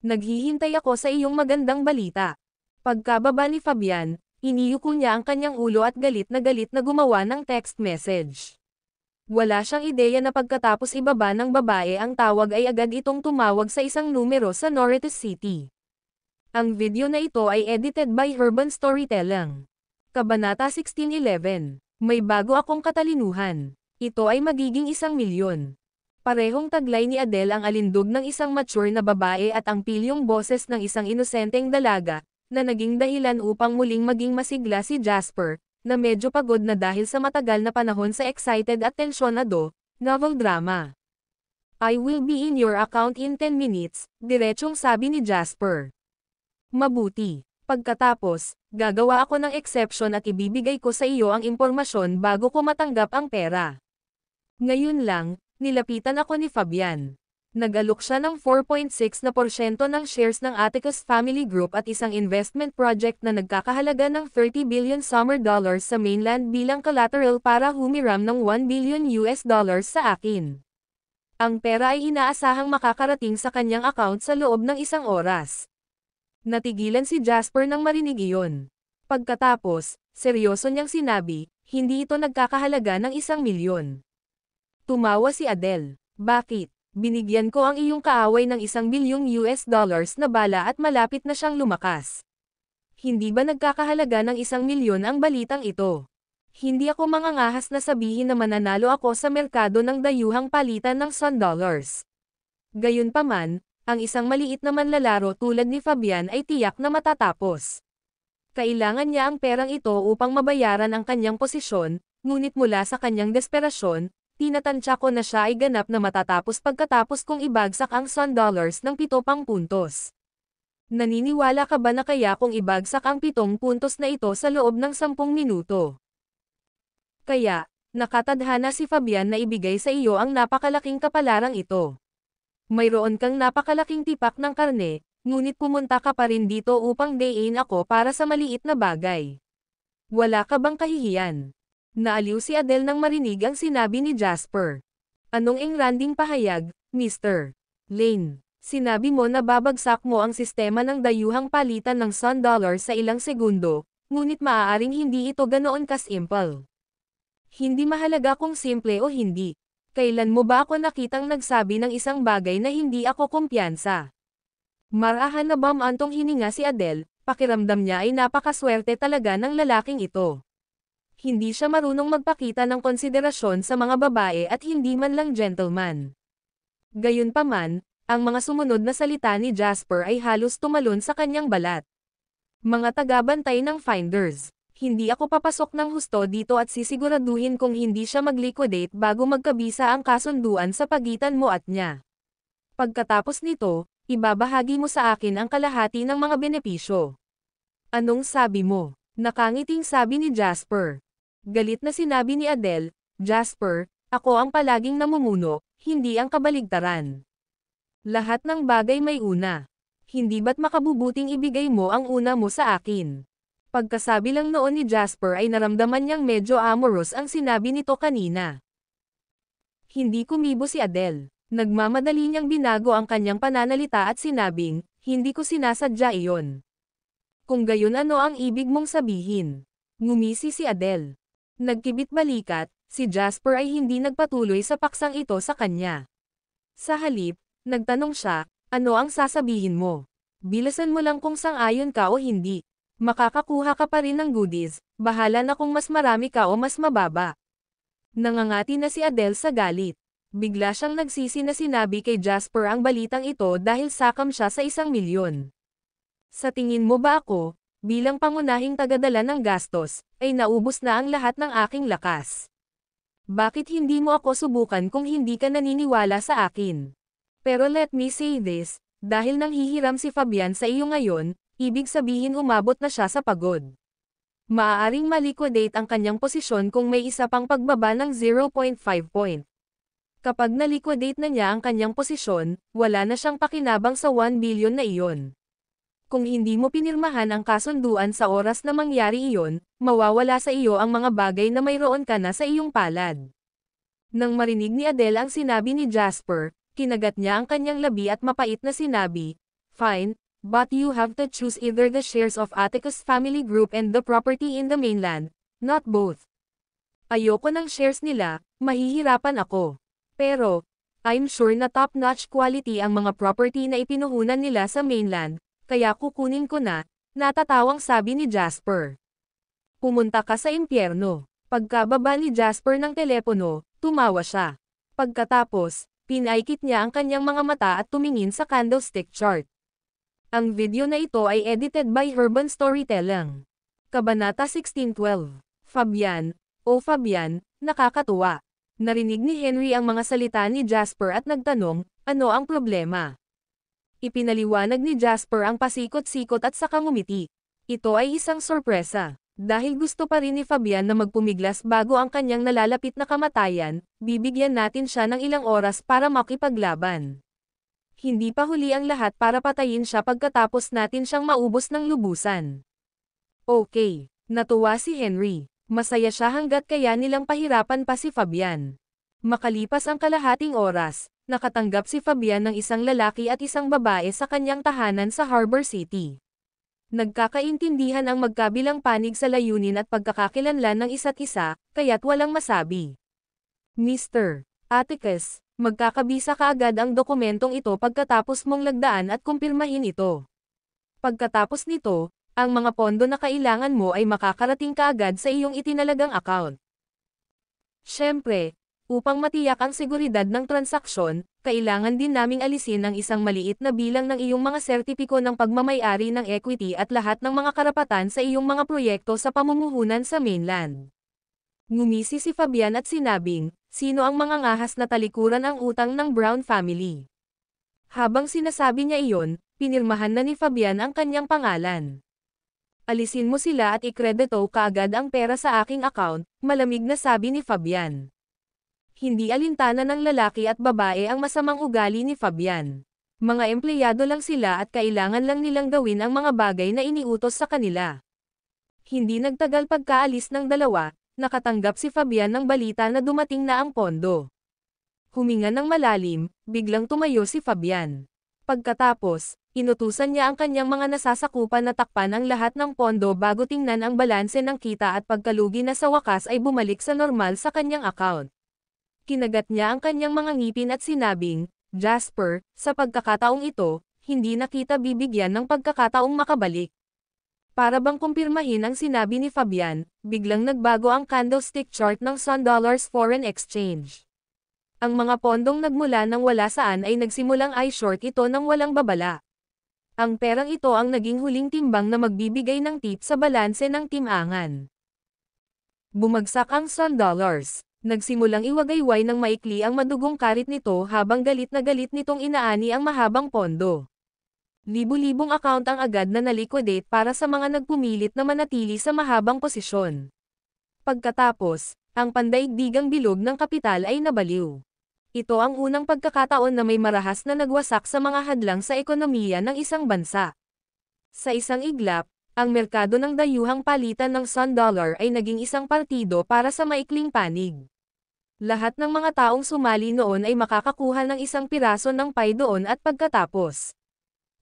Naghihintay ako sa iyong magandang balita. Pagkababa ni Fabian, Iniyuko niya ang kanyang ulo at galit na gumawa ng text message. Wala siyang ideya na pagkatapos ibaba ng babae ang tawag ay agad itong tumawag sa isang numero sa Norritos City. Ang video na ito ay edited by Urban Storytelling. Kabanata 1611. May bago akong katalinuhan. Ito ay magiging 1,000,000. Parehong taglay ni Adele ang alindog ng isang mature na babae at ang pilyong boses ng isang inosenteng dalaga, na naging dahilan upang muling maging masigla si Jasper, na medyo pagod na dahil sa matagal na panahon sa excited at tensyonado, novel drama. I will be in your account in 10 minutes, diretsong sabi ni Jasper. Mabuti. Pagkatapos, gagawa ako ng exception at ibibigay ko sa iyo ang impormasyon bago ko matanggap ang pera. Ngayon lang, nilapitan ako ni Fabian. Nag-alok siya ng 4.6% ng shares ng Atticus Family Group at isang investment project na nagkakahalaga ng 30 billion summer dollars sa mainland bilang collateral para humiram ng 1 billion US dollars sa akin. Ang pera ay inaasahang makakarating sa kanyang account sa loob ng 1 oras. Natigilan si Jasper nang marinig iyon. Pagkatapos, seryoso niyang sinabi, hindi ito nagkakahalaga ng 1,000,000. Tumawa si Adele. Bakit? Binigyan ko ang iyong kaaway ng 1 bilyong US dollars na bala at malapit na siyang lumakas. Hindi ba nagkakahalaga ng 1,000,000 ang balitang ito? Hindi ako mangangahas na sabihin na mananalo ako sa merkado ng dayuhang palitan ng Sun dollars. Gayunpaman, ang isang maliit na manlalaro tulad ni Fabian ay tiyak na matatapos. Kailangan niya ang perang ito upang mabayaran ang kanyang posisyon, ngunit mula sa kanyang desperasyon, tinatansya ko na siya ay ganap na matatapos pagkatapos kong ibagsak ang Sun dollars ng 7 puntos. Naniniwala ka ba na kaya kung ibagsak ang 7 puntos na ito sa loob ng 10 minuto? Kaya, nakatadhana si Fabian na ibigay sa iyo ang napakalaking kapalarang ito. Mayroon kang napakalaking tipak ng karne, ngunit pumunta ka pa rin dito upang dayin ako para sa maliit na bagay. Wala ka bang kahihiyan? Naaliw si Adele nang marinig ang sinabi ni Jasper. Anong engranding pahayag, Mr. Lane? Sinabi mo na babagsak mo ang sistema ng dayuhang palitan ng Sun dollar sa ilang segundo, ngunit maaaring hindi ito ganoon ka-simple. Hindi mahalaga kung simple o hindi. Kailan mo ba ako nakitang nagsabi ng isang bagay na hindi ako kumpiyansa? Marahan na bamantong hininga si Adele, pakiramdam niya ay napakaswerte talaga ng lalaking ito. Hindi siya marunong magpakita ng konsiderasyon sa mga babae at hindi man lang gentleman. Gayunpaman, ang mga sumunod na salita ni Jasper ay halos tumalon sa kanyang balat. Mga tagabantay ng finders, hindi ako papasok ng husto dito at sisiguraduhin kung hindi siya mag-liquidate bago magkabisa ang kasunduan sa pagitan mo at niya. Pagkatapos nito, ibabahagi mo sa akin ang kalahati ng mga benepisyo. Anong sabi mo? Nakangiting sabi ni Jasper. Galit na sinabi ni Adele, Jasper, ako ang palaging namumuno, hindi ang kabaligtaran. Lahat ng bagay may una. Hindi ba't makabubuting ibigay mo ang una mo sa akin? Pagkasabi lang noon ni Jasper ay naramdaman niyang medyo amorous ang sinabi nito kanina. Hindi kumibo si Adele. Nagmamadali niyang binago ang kanyang pananalita at sinabing, hindi ko sinasadya iyon. Kung gayon ano ang ibig mong sabihin? Ngumisi si Adele. Nagkibit balikat, si Jasper ay hindi nagpatuloy sa paksang ito sa kanya. Sa halip, nagtanong siya, ano ang sasabihin mo? Bilasan mo lang kung sang-ayon ka o hindi. Makakakuha ka pa rin ng goodies, bahala na kung mas marami ka o mas mababa. Nangangati na si Adele sa galit. Bigla siyang nagsisi na sinabi kay Jasper ang balitang ito dahil sakam siya sa 1,000,000. Sa tingin mo ba ako, bilang pangunahing tagadala ng gastos, ay naubos na ang lahat ng aking lakas? Bakit hindi mo ako subukan kung hindi ka naniniwala sa akin? Pero let me say this, dahil nanghihiram si Fabian sa iyo ngayon, ibig sabihin umabot na siya sa pagod. Maaaring maliquidate ang kanyang posisyon kung may isa pang pagbaba ng 0.5 point. Kapag naliquidate na niya ang kanyang posisyon, wala na siyang pakinabang sa 1 billion na iyon. Kung hindi mo pinirmahan ang kasunduan sa oras na mangyari iyon, mawawala sa iyo ang mga bagay na mayroon ka na sa iyong palad. Nang marinig ni Adele ang sinabi ni Jasper, kinagat niya ang kanyang labi at mapait na sinabi, "Fine, But you have to choose either the shares of Atticus Family Group and the property in the mainland, not both. Ayoko ng shares nila, mahihirapan ako. Pero, I'm sure na top-notch quality ang mga property na ipinuhunan nila sa mainland, kaya kukunin ko na, natatawang sabi ni Jasper. Pumunta ka sa impyerno. Pagkababa ni Jasper ng telepono, tumawa siya. Pagkatapos, pinaikit niya ang kanyang mga mata at tumingin sa candlestick chart. Ang video na ito ay edited by Urban Storytelling. Kabanata 1612. Fabian, o Fabian, nakakatuwa. Narinig ni Henry ang mga salita ni Jasper at nagtanong, ano ang problema? Ipinaliwanag ni Jasper ang pasikot-sikot at saka ngumiti. Ito ay isang sorpresa. Dahil gusto pa rin ni Fabian na magpumiglas bago ang kanyang nalalapit na kamatayan, bibigyan natin siya ng ilang oras para makipaglaban. Hindi pa huli ang lahat para patayin siya pagkatapos natin siyang maubos ng lubusan. Okay, natuwa si Henry. Masaya siya hanggat kaya nilang pahirapan pa si Fabian. Makalipas ang kalahating oras, nakatanggap si Fabian ng isang lalaki at isang babae sa kanyang tahanan sa Harbor City. Nagkakaintindihan ang magkabilang panig sa layunin at pagkakakilanlan ng isa't isa, kaya't walang masabi. Mr. Atticus, magkakabisa kaagad ang dokumentong ito pagkatapos mong lagdaan at kumpirmahin ito. Pagkatapos nito, ang mga pondo na kailangan mo ay makakarating kaagad sa iyong itinalagang account. Siyempre, upang matiyak ang seguridad ng transaksyon, kailangan din naming alisin ang isang maliit na bilang ng iyong mga sertipiko ng pagmamay-ari ng equity at lahat ng mga karapatan sa iyong mga proyekto sa pamumuhunan sa mainland. Ngumisi si Fabian at sinabing, sino ang mga ngahas na talikuran ang utang ng Brown family. Habang sinasabi niya iyon, pinirmahan na ni Fabian ang kanyang pangalan. Alisin mo sila at ikredito kaagad ang pera sa aking account, malamig na sabi ni Fabian. Hindi alintana ng lalaki at babae ang masamang ugali ni Fabian. Mga empleyado lang sila at kailangan lang nilang gawin ang mga bagay na iniutos sa kanila. Hindi nagtagal pagkaalis ng dalawa, nakatanggap si Fabian ng balita na dumating na ang pondo. Huminga ng malalim, biglang tumayo si Fabian. Pagkatapos, inutusan niya ang kanyang mga nasasakupan na takpan ang lahat ng pondo bago tingnan ang balanse ng kita at pagkalugi na sa wakas ay bumalik sa normal sa kanyang account. Kinagat niya ang kanyang mga ngipin at sinabing, Jasper, sa pagkakataong ito, hindi na kita bibigyan ng pagkakataong makabalik. Para bang kumpirmahin ang sinabi ni Fabian, biglang nagbago ang candlestick chart ng Sun Dollars Foreign Exchange. Ang mga pondong nagmula ng wala saan ay nagsimulang i-short ito ng walang babala. Ang perang ito ang naging huling timbang na magbibigay ng tip sa balanse ng timangan. Bumagsak ang Sun Dollars. Nagsimulang iwagayway ng maikli ang madugong karit nito habang galit na galit nitong inaani ang mahabang pondo. Libu-libong account ang agad na naliquidate para sa mga nagpumilit na manatili sa mahabang posisyon. Pagkatapos, ang pandaigdigang bilog ng kapital ay nabaliw. Ito ang unang pagkakataon na may marahas na nagwasak sa mga hadlang sa ekonomiya ng isang bansa. Sa isang iglap, ang merkado ng dayuhang palitan ng Sun Dollar ay naging isang partido para sa maikling panig. Lahat ng mga taong sumali noon ay makakakuha ng isang piraso ng pie doon at pagkatapos.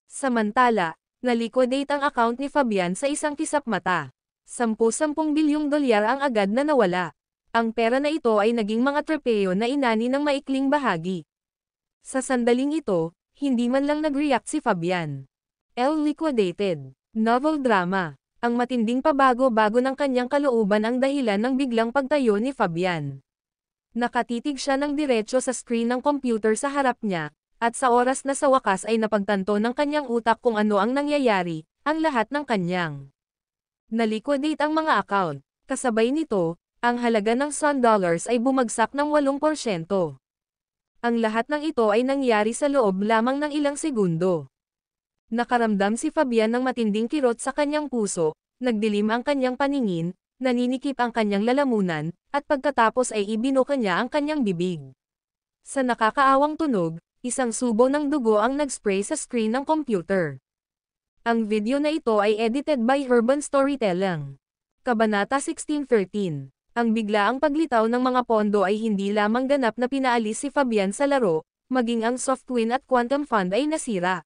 Samantala, naliquidate ang account ni Fabian sa isang kisap mata. 10 bilyong dolyar ang agad na nawala. Ang pera na ito ay naging mga trepeo na inani ng maikling bahagi. Sa sandaling ito, hindi man lang nag-react si Fabian. Liquidated. Novel drama. Ang matinding pabago-bago ng kanyang kalooban ang dahilan ng biglang pagtayo ni Fabian. Nakatitig siya ng diretso sa screen ng computer sa harap niya, at sa oras na sa wakas ay napagtanto ng kanyang utak kung ano ang nangyayari, ang lahat ng kanyang. Naliquidate ang mga account. Kasabay nito, ang halaga ng Sun Dollars ay bumagsak ng 8%. Ang lahat ng ito ay nangyari sa loob lamang ng ilang segundo. Nakaramdam si Fabian ng matinding kirot sa kanyang puso, nagdilim ang kanyang paningin, naninikip ang kanyang lalamunan, at pagkatapos ay ibinuka niya ang kanyang bibig. Sa nakakaawang tunog, isang subo ng dugo ang nag-spray sa screen ng computer. Ang video na ito ay edited by Urban Storytelling. Kabanata 1613. Ang biglaang paglitaw ng mga pondo ay hindi lamang ganap na pinaalis si Fabian sa laro, maging ang Softwin at Quantum Fund ay nasira.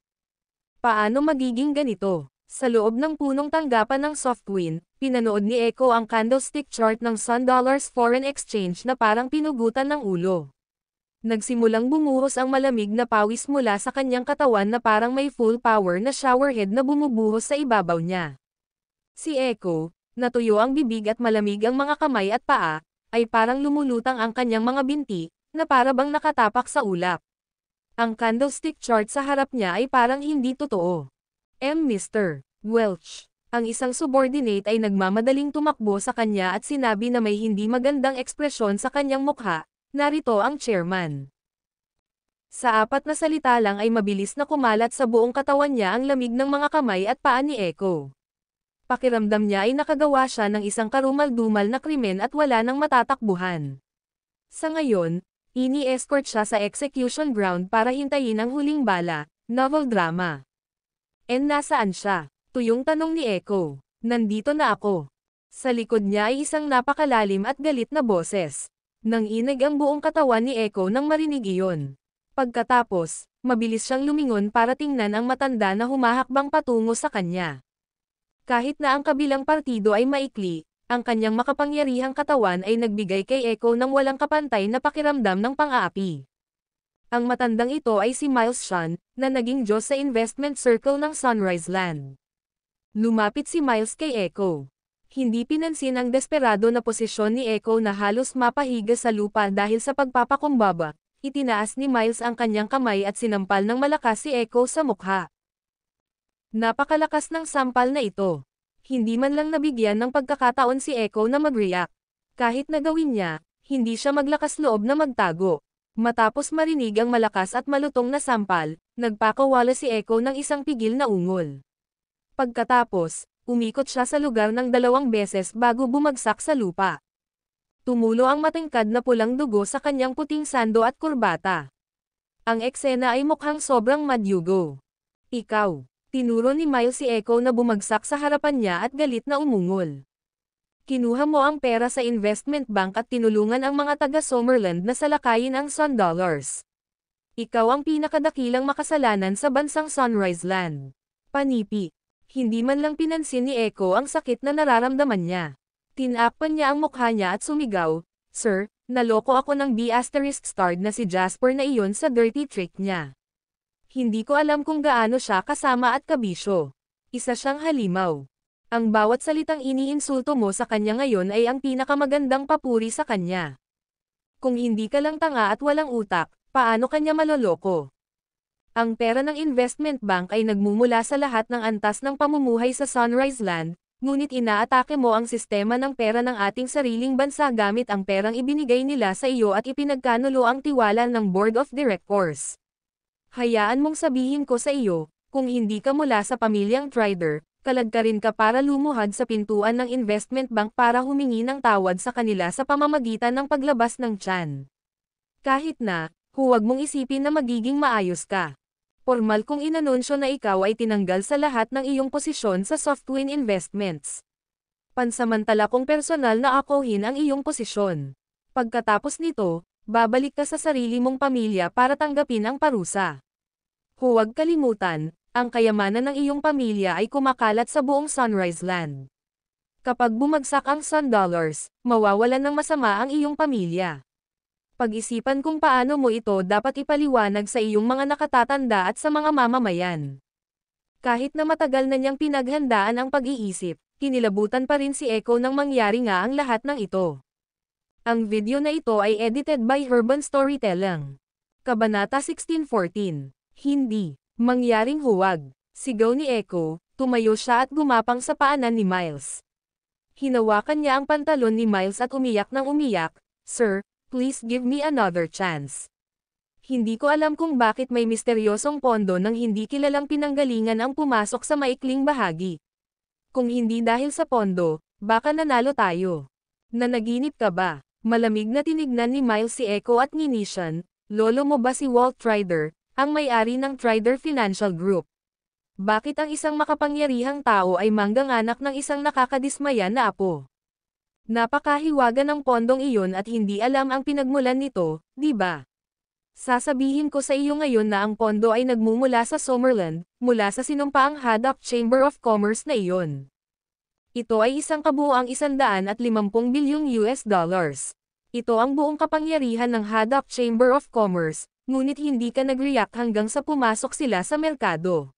Paano magiging ganito? Sa loob ng punong tanggapan ng Softwin, pinanood ni Echo ang candlestick chart ng Sun Dollars Foreign Exchange na parang pinugutan ng ulo. Nagsimulang bumuhos ang malamig na pawis mula sa kanyang katawan na parang may full power na showerhead na bumubuhos sa ibabaw niya. Si Echo, natuyo ang bibig at malamig ang mga kamay at paa, ay parang lumulutang ang kanyang mga binti, na para bang nakatapak sa ulap. Ang candlestick chart sa harap niya ay parang hindi totoo. Mr. Welch, ang isang subordinate ay nagmamadaling tumakbo sa kanya at sinabi na may hindi magandang ekspresyon sa kanyang mukha. Narito ang chairman. Sa 4 na salita lang ay mabilis na kumalat sa buong katawan niya ang lamig ng mga kamay at paa ni Echo. Pakiramdam niya ay nakagawa siya ng isang karumal-dumal na krimen at wala nang matatakbuhan. Sa ngayon, ini-escort siya sa execution ground para hintayin ang huling bala, novel drama. Nasaan siya? Tuyong tanong ni Echo. Nandito na ako. Sa likod niya ay isang napakalalim at galit na boses. Nanginig ang buong katawan ni Echo nang marinig iyon. Pagkatapos, mabilis siyang lumingon para tingnan ang matanda na humahakbang patungo sa kanya. Kahit na ang kabilang partido ay maikli, ang kanyang makapangyarihang katawan ay nagbigay kay Echo ng walang kapantay na pakiramdam ng pang-aapi. Ang matandang ito ay si Miles Shan, na naging Diyos sa investment circle ng Sunrise Land. Lumapit si Miles kay Echo. Hindi pinansin ang desperado na posisyon ni Echo na halos mapahiga sa lupa dahil sa pagpapakumbaba. Itinaas ni Miles ang kanyang kamay at sinampal ng malakas si Echo sa mukha. Napakalakas ng sampal na ito. Hindi man lang nabigyan ng pagkakataon si Echo na mag-react. Kahit na gawin niya, hindi siya maglakas loob na magtago. Matapos marinig ang malakas at malutong na sampal, nagpakawala si Echo ng isang pigil na ungol. Pagkatapos, umikot siya sa lugar ng 2 beses bago bumagsak sa lupa. Tumulo ang matingkad na pulang dugo sa kanyang puting sando at kurbata. Ang eksena ay mukhang sobrang madyugo. Ikaw, tinuro ni Miles si Echo na bumagsak sa harapan niya at galit na umungol. Kinuha mo ang pera sa investment bank at tinulungan ang mga taga Summerland na salakayin ang Sun Dollars. Ikaw ang pinakadakilang makasalanan sa bansang Sunrise Land. Panipi. Hindi man lang pinansin ni Echo ang sakit na nararamdaman niya. Tinakpan niya ang mukha niya at sumigaw, "Sir, naloko ako ng B***** na si Jasper na iyon sa dirty trick niya. Hindi ko alam kung gaano siya kasama at kabisyo. Isa siyang halimaw. Ang bawat salitang iniinsulto mo sa kanya ngayon ay ang pinakamagandang papuri sa kanya. Kung hindi ka lang tanga at walang utak, paano kanya maloloko? Ang pera ng investment bank ay nagmumula sa lahat ng antas ng pamumuhay sa Sunrise Land, ngunit inaatake mo ang sistema ng pera ng ating sariling bansa gamit ang perang ibinigay nila sa iyo at ipinagkanulo ang tiwala ng Board of Directors. Hayaan mong sabihin ko sa iyo, kung hindi ka mula sa pamilyang trader, kalagkarin ka para lumuhad sa pintuan ng investment bank para humingi ng tawad sa kanila sa pamamagitan ng paglabas ng tiyan. Kahit na, huwag mong isipin na magiging maayos ka. Formal kung inanunsyo na ikaw ay tinanggal sa lahat ng iyong posisyon sa Softwin Investments. Pansamantala kung personal na akuhin ang iyong posisyon. Pagkatapos nito, babalik ka sa sarili mong pamilya para tanggapin ang parusa. Huwag kalimutan, ang kayamanan ng iyong pamilya ay kumakalat sa buong Sunrise Land. Kapag bumagsak ang Sun Dollars, mawawalan ng masama ang iyong pamilya. Pag-isipan kung paano mo ito dapat ipaliwanag sa iyong mga nakatatanda at sa mga mamamayan. Kahit na matagal na niyang pinaghandaan ang pag-iisip, kinilabutan pa rin si Echo nang mangyari nga ang lahat ng ito. Ang video na ito ay edited by Herban Storytelling. Kabanata 16:14. Hindi. Mangyaring huwag. Sigaw ni Echo, tumayo siya at gumapang sa paanan ni Miles. Hinawakan niya ang pantalon ni Miles at umiyak ng umiyak, "Sir, please give me another chance. Hindi ko alam kung bakit may misteryosong pondo ng hindi kilalang pinanggalingan ang pumasok sa maikling bahagi. Kung hindi dahil sa pondo, baka nanalo tayo. Nanaginip ka ba?" Malamig na tinignan ni Miles si Echo at nginisyan, "Lolo mo ba si Walt Trider, ang may-ari ng Trider Financial Group? Bakit ang isang makapangyarihang tao ay mangganganak ng isang nakakadismaya na apo? Napakahiwaga ng pondong iyon at hindi alam ang pinagmulan nito, di ba?" Sasabihin ko sa iyo ngayon na ang pondo ay nagmumula sa Summerland, mula sa sinumpaang Haddock Chamber of Commerce na iyon. Ito ay isang kabuuang 150 bilyong US dollars. Ito ang buong kapangyarihan ng Haddock Chamber of Commerce, ngunit hindi ka nag-react hanggang sa pumasok sila sa merkado.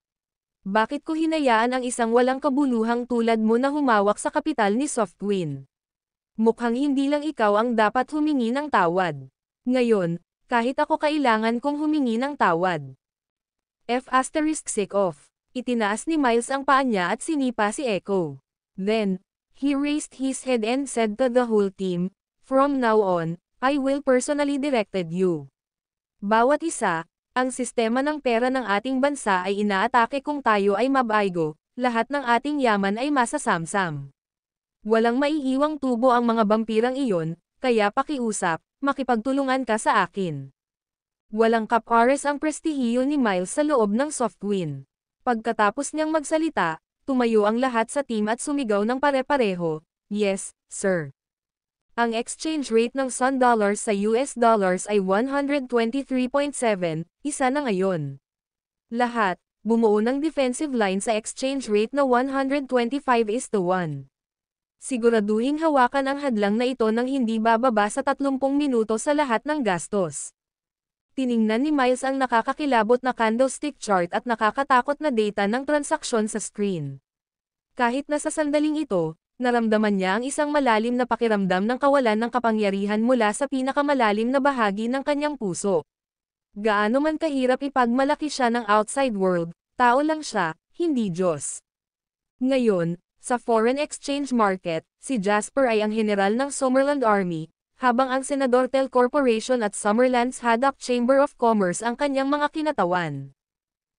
Bakit ko hinayaan ang isang walang kabuluhang tulad mo na humawak sa kapital ni Softwin? Mukhang hindi lang ikaw ang dapat humingi ng tawad. Ngayon, kahit ako kailangan kong humingi ng tawad. Sick off. Itinaas ni Miles ang paa niya at sinipa si Echo. Then, he raised his head and said to the whole team, "From now on, I will personally directed you." Bawat isa, ang sistema ng pera ng ating bansa ay inaatake kung tayo ay mabaygo, lahat ng ating yaman ay masasamsam. Walang maiiwang tubo ang mga bampirang iyon, kaya pakiusap, makipagtulungan ka sa akin. Walang kapares ang prestihiyo ni Miles sa loob ng Softwin. Pagkatapos niyang magsalita, tumayo ang lahat sa team at sumigaw ng pare-pareho, "Yes, sir." Ang exchange rate ng Sun dollars sa US dollars ay 123.7, isa na ngayon. Lahat, bumuo ng defensive line sa exchange rate na 125:1. Siguraduhing hawakan ang hadlang na ito nang hindi bababa sa 30 minuto sa lahat ng gastos. Tiningnan ni Miles ang nakakakilabot na candlestick chart at nakakatakot na data ng transaksyon sa screen. Kahit na sa sandaling ito, naramdaman niya ang isang malalim na pakiramdam ng kawalan ng kapangyarihan mula sa pinakamalalim na bahagi ng kanyang puso. Gaano man kahirap ipagmalaki siya ng outside world, tao lang siya, hindi Diyos. Ngayon, sa foreign exchange market, si Jasper ay ang general ng Summerland Army, habang ang Senador Tel Corporation at Summerland's Haddock Chamber of Commerce ang kanyang mga kinatawan.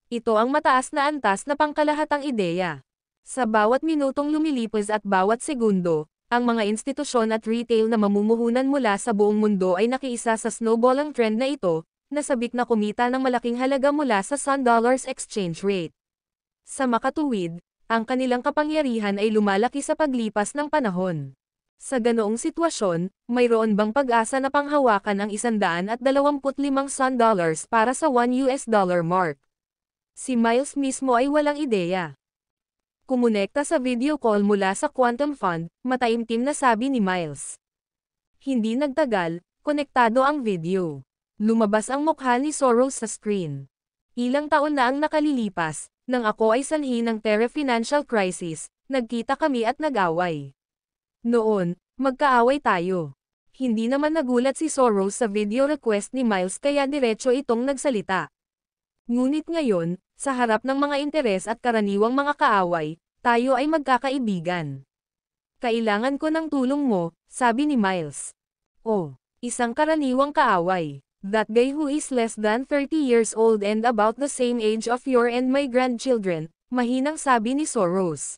Ito ang mataas na antas na pangkalahatang ideya. Sa bawat minutong lumilipas at bawat segundo, ang mga institusyon at retail na mamumuhunan mula sa buong mundo ay nakiisa sa snowballing trend na ito, na sabik na kumita ng malaking halaga mula sa Sun dollars exchange rate. Sa makatuwid, ang kanilang kapangyarihan ay lumalaki sa paglipas ng panahon. Sa ganoong sitwasyon, mayroon bang pag-asa na panghawakan ang 125 Sun dollars para sa 1 US dollar mark? Si Miles mismo ay walang ideya. Kumonekta sa video call mula sa Quantum Fund, mataimtim na sabi ni Miles. Hindi nagtagal, konektado ang video. Lumabas ang mukha ni Soros sa screen. Ilang taon na ang nakalilipas, nang ako ay sanhi ng Terra Financial Crisis, nagkita kami at nag-away. Noon, magkaaway tayo. Hindi naman nagulat si Soros sa video request ni Miles kaya diretso itong nagsalita. Ngunit ngayon, sa harap ng mga interes at karaniwang mga kaaway, tayo ay magkakaibigan. Kailangan ko ng tulong mo, sabi ni Miles. Oh, isang karaniwang kaaway. That guy who is less than 30 years old and about the same age of your and my grandchildren, mahinang sabi ni Soros.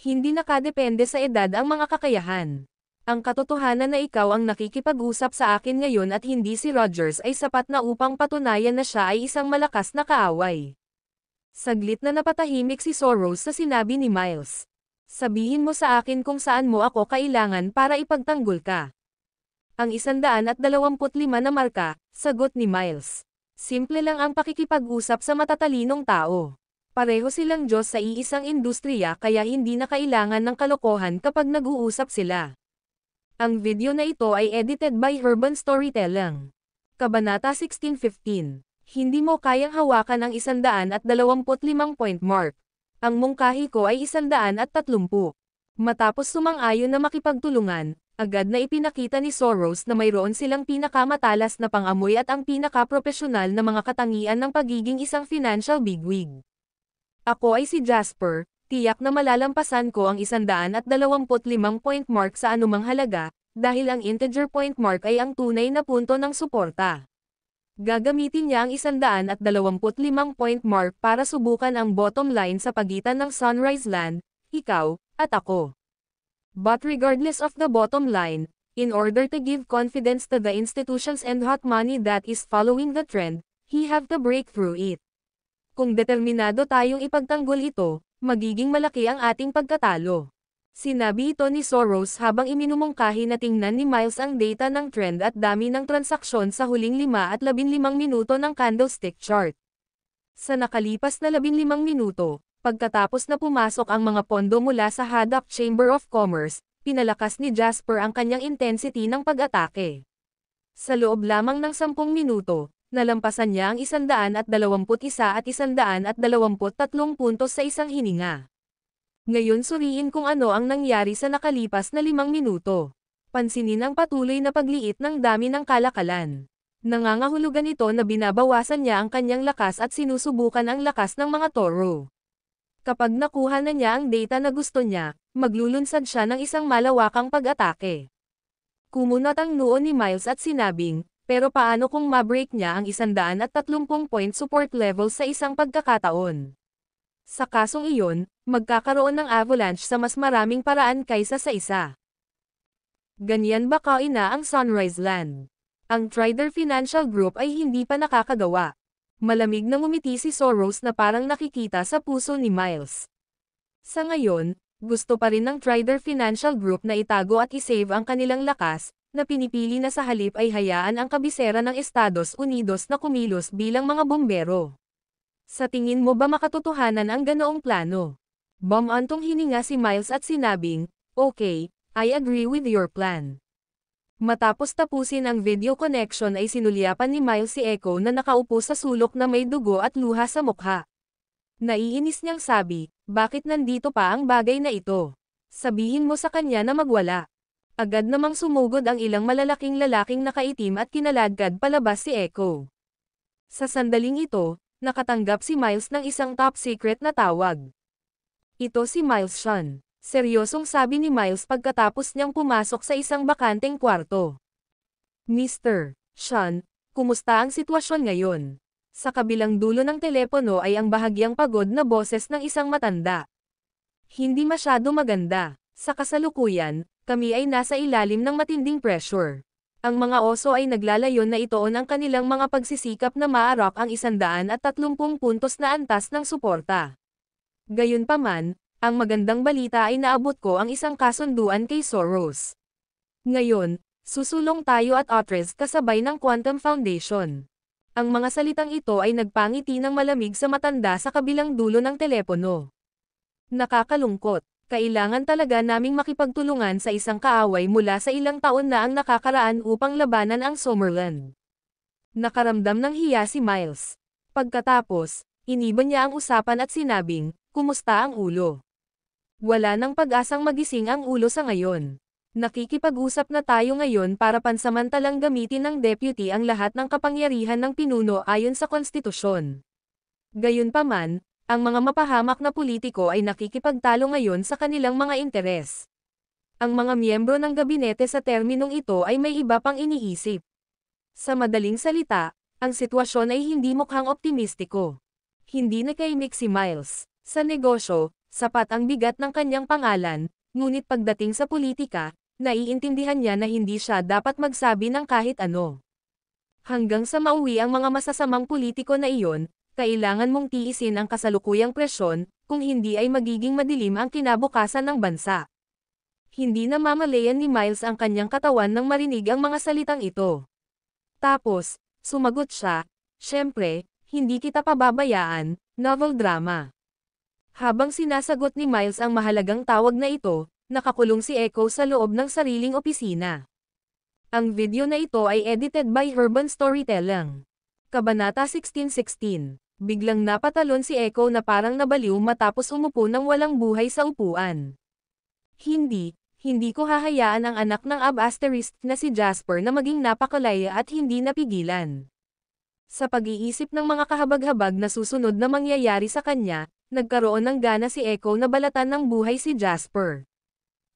Hindi nakadepende sa edad ang mga kakayahan. Ang katotohanan na ikaw ang nakikipag-usap sa akin ngayon at hindi si Rogers ay sapat na upang patunayan na siya ay isang malakas na kaaway. Saglit na napatahimik si Soros sa sinabi ni Miles. Sabihin mo sa akin kung saan mo ako kailangan para ipagtanggol ka. Ang 125 na marka, sagot ni Miles. Simple lang ang pakikipag-usap sa matatalinong tao. Pareho silang Diyos sa iisang industriya kaya hindi na kailangan ng kalokohan kapag nag-uusap sila. Ang video na ito ay edited by Urban Storytelling. Kabanata 16:15. Hindi mo kayang hawakan ang 125 point mark. Ang mungkahi ko ay 130. Matapos sumang-ayon na makipagtulungan, agad na ipinakita ni Soros na mayroon silang pinakamatalas na pangamoy at ang pinaka-propesyonal na mga katangian ng pagiging isang financial bigwig. Ako ay si Jasper, tiyak na malalampasan ko ang 125 point mark sa anumang halaga, dahil ang integer point mark ay ang tunay na punto ng suporta. Gagamitin niya ang 125 point mark para subukan ang bottom line sa pagitan ng Sunrise Land, ikaw, at ako. But regardless of the bottom line, in order to give confidence to the institutions and hot money that is following the trend, he have to break through it. Kung determinado tayong ipagtanggol ito, magiging malaki ang ating pagkatalo. Sinabi ito ni Soros habang iminumungkahi na tingnan ni Miles ang data ng trend at dami ng transaksyon sa huling 5 at 15 minuto ng candlestick chart. Sa nakalipas na 15 minuto, pagkatapos na pumasok ang mga pondo mula sa Haddock Chamber of Commerce, pinalakas ni Jasper ang kanyang intensity ng pag-atake. Sa loob lamang ng 10 minuto, nalampasan niya ang 121 at 123 puntos sa isang hininga. Ngayon suriin kung ano ang nangyari sa nakalipas na 5 minuto. Pansinin ang patuloy na pagliit ng dami ng kalakalan. Nangangahulugan ito na binabawasan niya ang kanyang lakas at sinusubukan ang lakas ng mga toro. Kapag nakuha na niya ang data na gusto niya, maglulunsad siya ng isang malawakang pag-atake. Kumunat ang noo ni Miles at sinabing, pero paano kung ma-break niya ang 130-point support level sa isang pagkakataon? Sa kasong iyon, magkakaroon ng avalanche sa mas maraming paraan kaysa sa isa. Ganyan ba kaina ang Sunrise Land? Ang Trader Financial Group ay hindi pa nakakagawa. Malamig na ngumiti si Soros na parang nakikita sa puso ni Miles. Sa ngayon, gusto pa rin ng Trader Financial Group na itago at isave ang kanilang lakas, na pinipili na sa halip ay hayaan ang kabisera ng Estados Unidos na kumilos bilang mga bombero. Sa tingin mo ba makatotohanan ang ganoong plano? Bumantong hininga si Miles at sinabing, "Okay, I agree with your plan." Matapos tapusin ang video connection ay sinulyapan ni Miles si Echo na nakaupo sa sulok na may dugo at luha sa mukha. Naiinis niyang sabi, "Bakit nandito pa ang bagay na ito? Sabihin mo sa kanya na magwala." Agad namang sumugod ang ilang malalaking lalaking nakaitim at kinaladkad palabas si Echo. Sa sandaling ito, nakatanggap si Miles ng isang top secret na tawag. "Ito si Miles Sean," seryosong sabi ni Miles pagkatapos niyang pumasok sa isang bakanteng kwarto. "Mr. Sean, kumusta ang sitwasyon ngayon?" Sa kabilang dulo ng telepono ay ang bahagyang pagod na boses ng isang matanda. "Hindi masyado maganda. Sa kasalukuyan, kami ay nasa ilalim ng matinding pressure. Ang mga oso ay naglalayon na itoon ang kanilang mga pagsisikap na maarap ang 130 puntos na antas ng suporta. Gayunpaman, ang magandang balita ay naabot ko ang isang kasunduan kay Soros. Ngayon, susulong tayo at Otres kasabay ng Quantum Foundation." Ang mga salitang ito ay nagpangiti ng malamig sa matanda sa kabilang dulo ng telepono. "Nakakalungkot. Kailangan talaga naming makipagtulungan sa isang kaaway mula sa ilang taon na ang nakakaraan upang labanan ang Summerland." Nakaramdam ng hiya si Miles. Pagkatapos, iniban niya ang usapan at sinabing, "Kumusta ang ulo? Wala nang pag-asang magising ang ulo sa ngayon. Nakikipag-usap na tayo ngayon para pansamantalang gamitin ng deputy ang lahat ng kapangyarihan ng pinuno ayon sa konstitusyon. Gayunpaman, ang mga mapahamak na politiko ay nakikipagtalo ngayon sa kanilang mga interes. Ang mga miyembro ng gabinete sa terminong ito ay may iba pang iniisip. Sa madaling salita, ang sitwasyon ay hindi mukhang optimistiko." Hindi nakaimik si Miles. Sa negosyo, sapat ang bigat ng kanyang pangalan, ngunit pagdating sa politika, naiintindihan niya na hindi siya dapat magsabi ng kahit ano. Hanggang sa mauwi ang mga masasamang politiko na iyon, kailangan mong tiisin ang kasalukuyang presyon, kung hindi ay magiging madilim ang kinabukasan ng bansa. Hindi na mamalayan ni Miles ang kanyang katawan nang marinig ang mga salitang ito. Tapos, sumagot siya, "Siyempre, hindi kita pababayaan, novel drama." Habang sinasagot ni Miles ang mahalagang tawag na ito, nakakulong si Echo sa loob ng sariling opisina. Ang video na ito ay edited by Urban Storytelling. Kabanata 16:16. Biglang napatalon si Echo na parang nabaliw matapos umupo ng walang buhay sa upuan. Hindi ko hahayaan ang anak ng Ab-Asterisk na si Jasper na maging napakalaya at hindi napigilan. Sa pag-iisip ng mga kahabag-habag na susunod na mangyayari sa kanya, nagkaroon ng gana si Echo na balatan ng buhay si Jasper.